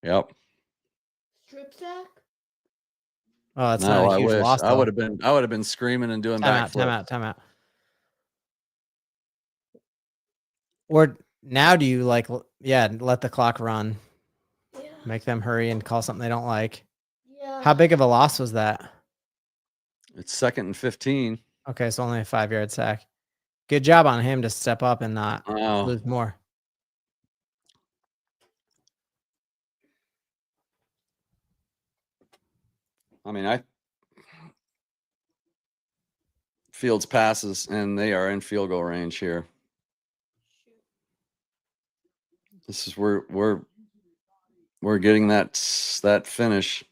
Yep. Strip sack? Oh, that's No, not a I huge wish. loss, I though. would have been screaming and doing backflips. Time out. Or now do you let the clock run, Yeah. make them hurry and call something they don't like? Yeah. How big of a loss was that? It's 2nd and 15. Okay, so only a 5-yard sack. Good job on him to step up and not Oh, lose more. I mean, Fields passes, and they are in field goal range here. This is where we're getting that finish.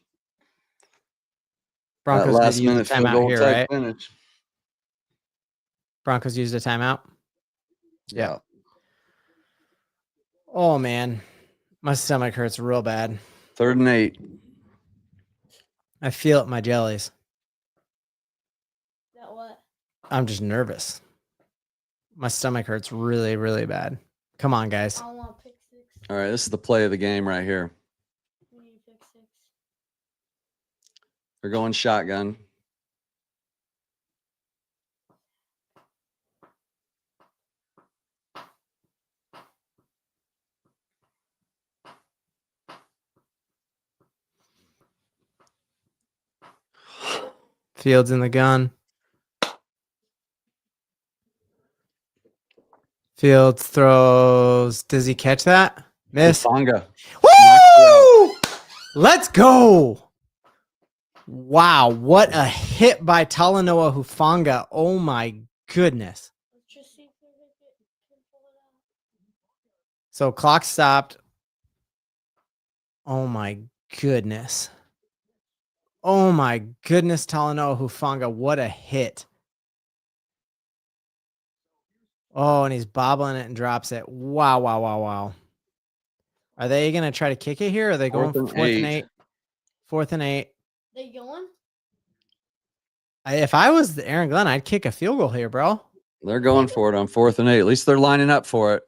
Broncos that did last use a minute field timeout goal here, type right? finish. Broncos used a timeout. Yeah. Oh man, my stomach hurts real bad. 3rd and 8. I feel it in my jellies. That what? I'm just nervous. My stomach hurts really, really bad. Come on, guys. I want pick 6. All right, this is the play of the game right here. We need pick 6. They're going shotgun. Fields in the gun. Fields throws. Does he catch that? Miss. Hufanga. Woo! Let's go. Wow, what a hit by Talanoa Hufanga. Oh my goodness. Let's just see if we can pull it out. So clock stopped. Oh my goodness. Oh my goodness, Talanoa Hufanga. What a hit. Oh, and he's bobbling it and drops it. Wow, wow, wow, wow. Are they going to try to kick it here? Or are they going for 4th and 8? 4th and 8. They going? If I was Aaron Glenn, I'd kick a field goal here, bro. They're going for it on 4th and 8. At least they're lining up for it.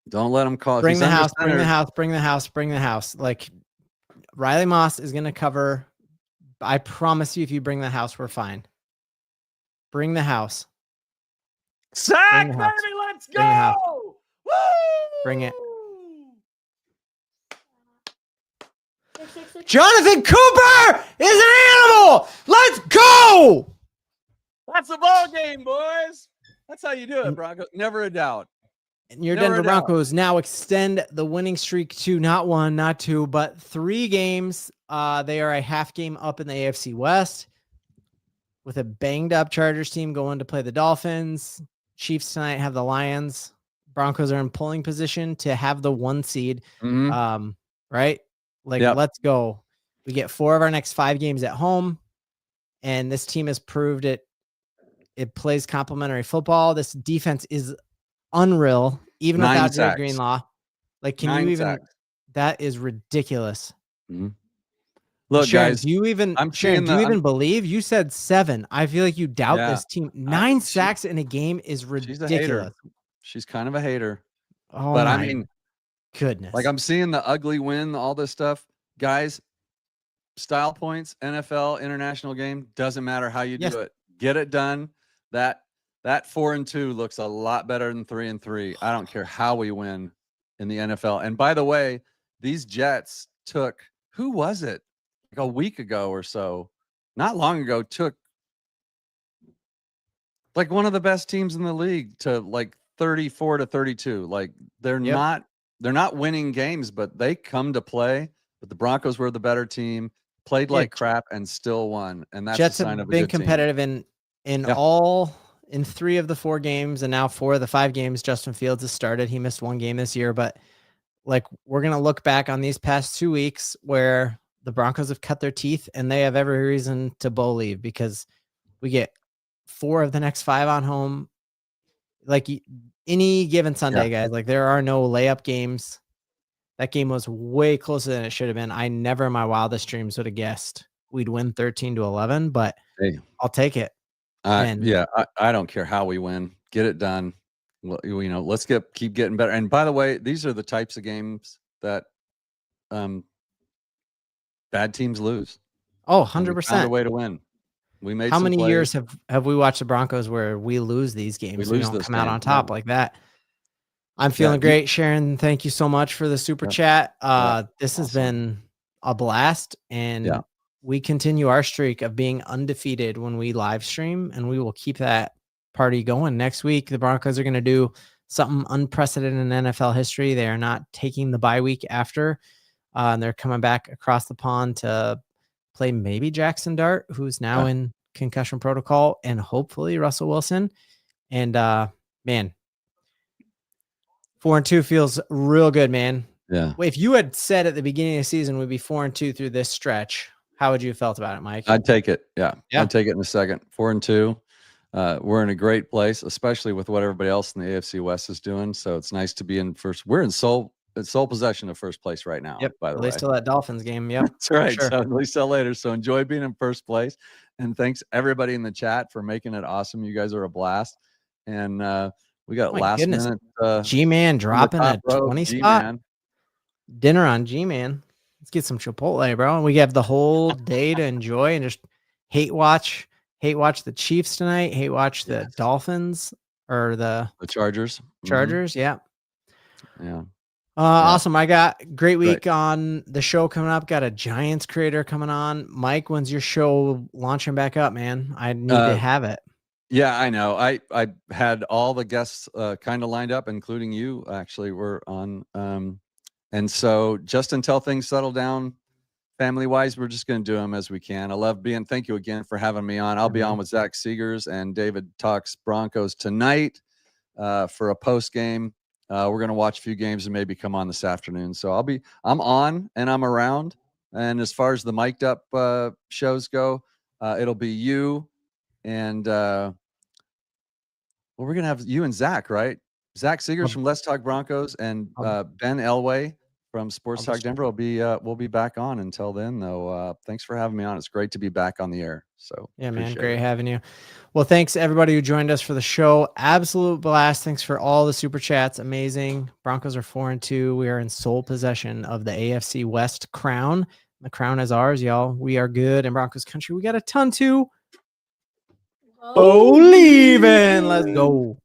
Don't let them call. Bring the house, bring the house, bring the house, bring the house. Like Riley Moss is going to cover. I promise you, if you bring the house, we're fine. Bring the house. Sack, Bring the baby, house. let's Bring the house. go. Woo! Bring it. Pick 6, 6. Jonathan Cooper is an animal. Let's go. That's a ball game, boys. That's how you do it, Broncos. Never a doubt. And your Never Denver a doubt. Broncos now extend the winning streak to not 1, not 2, but 3 games. They are a half game up in the AFC West with a banged up Chargers team going to play the Dolphins. Chiefs tonight have the Lions. Broncos are in polling position to have the 1 seed. Mhm. Right? Like, Yep. let's go. We get 4 of our next 5 games at home. And this team has proved it. It plays complementary football. This defense is unreal, even 9 without Dre sacks. Greenlaw. Like, can 9 you even? sacks. That is ridiculous. Look, Sharon, guys. do you even? I'm Sharon, seeing do you the- even believe? You said 7. I feel like you doubt Yeah. this team. 9 She- sacks in a game is She's a ridiculous. hater. She's kind of a hater. Oh But my I mean, goodness! like I'm seeing the ugly win, all this stuff. Guys, style points, NFL, international game, doesn't matter how you Yes. do it. Get it done. That 4-2 looks a lot better than 3-3. I don't care how we win in the NFL. And by the way, these Jets took, who was it? Like a week ago or so, not long ago, took like one of the best teams in the league to like 34-32. Like they're Yep. not winning games, but they come to play. But the Broncos were the better team, played Yeah, like crap, and still won. And that's Jets a sign have of a been good team. competitive in Yeah. in 3 of the 4 games, and now 4 of the 5 games Justin Fields has started. He missed 1 game this year, but like we're gonna look back on these past 2 weeks where the Broncos have cut their teeth, and they have every reason to believe because we get 4 of the next 5 on home. Like any given Sunday, guys, like there are no layup games. That game was way closer than it should have been. I never in my wildest dreams would have guessed we'd win 13-11, but Hey. I'll take it. I don't care how we win. Get it done. Well, let's keep getting better. And by the way, these are the types of games that bad teams lose. Oh, And we found a 100%. way to win. We made How some many plays. years have we watched the Broncos where we lose these games? We lose don't those come out on games, top yeah. like that. I'm feeling great, Sharon. Thank you so much for the super chat. This has been a blast, and we continue our streak of being undefeated when we live stream, and we will keep that party going next week. The Broncos are going to do something unprecedented in NFL history. They are not taking the bye week after, and they're coming back across the pond to play maybe Jackson Dart, who's now in concussion protocol, and hopefully Russell Wilson. And man, 4-2 feels real good, man. Yeah. If you had said at the beginning of the season we'd be 4-2 through this stretch, how would you have felt about it, Mike? I'd take it. Yeah. Yeah. I'd take it in a second. 4-2. We're in a great place, especially with what everybody else in the AFC West is doing. So it's nice to be in first. We're in sole possession of first place right now. Yep. By the At way, least till that Dolphins game. Yep. that's right. Sure. So at least till later. So enjoy being in first place, and thanks everybody in the chat for making it awesome. You guys are a blast, and we got last minute. G-Man dropping a 20 spot. G-Man. Dinner on G-Man. Let's get some Chipotle, bro. We have the whole day to enjoy and just hate watch the Chiefs tonight. Hate watch the Dolphins or the Chargers. Chargers. Yeah. Yeah. Awesome. I got great week on the show coming up. Got a Giants creator coming on. Mike, when's your show launching back up, man? I need to have it. Yeah, I know. I had all the guests kind of lined up, including you. Actually, were on. And so just until things settle down, family wise, we're just going to do them as we can. I love being. Thank you again for having me on. I'll be on with Zach Seegers and David Talks Broncos tonight for a post game. We're going to watch a few games and maybe come on this afternoon. So I'm on and I'm around. And as far as the mic'd up shows go, it'll be you and we're going to have you and Zach, right? Zach Seegers from Let's Talk Broncos and Ben Elway from Sports Talk Denver we'll be back on. Until then, though, thanks for having me on. It's great to be back on the air. So yeah, man, great having you. Well, thanks everybody who joined us for the show. Absolute blast. Thanks for all the super chats. Amazing. Broncos are 4-2. We are in sole possession of the AFC West crown. The crown is ours, y'all. We are good in Broncos country. We got a ton to believe in. Let's go.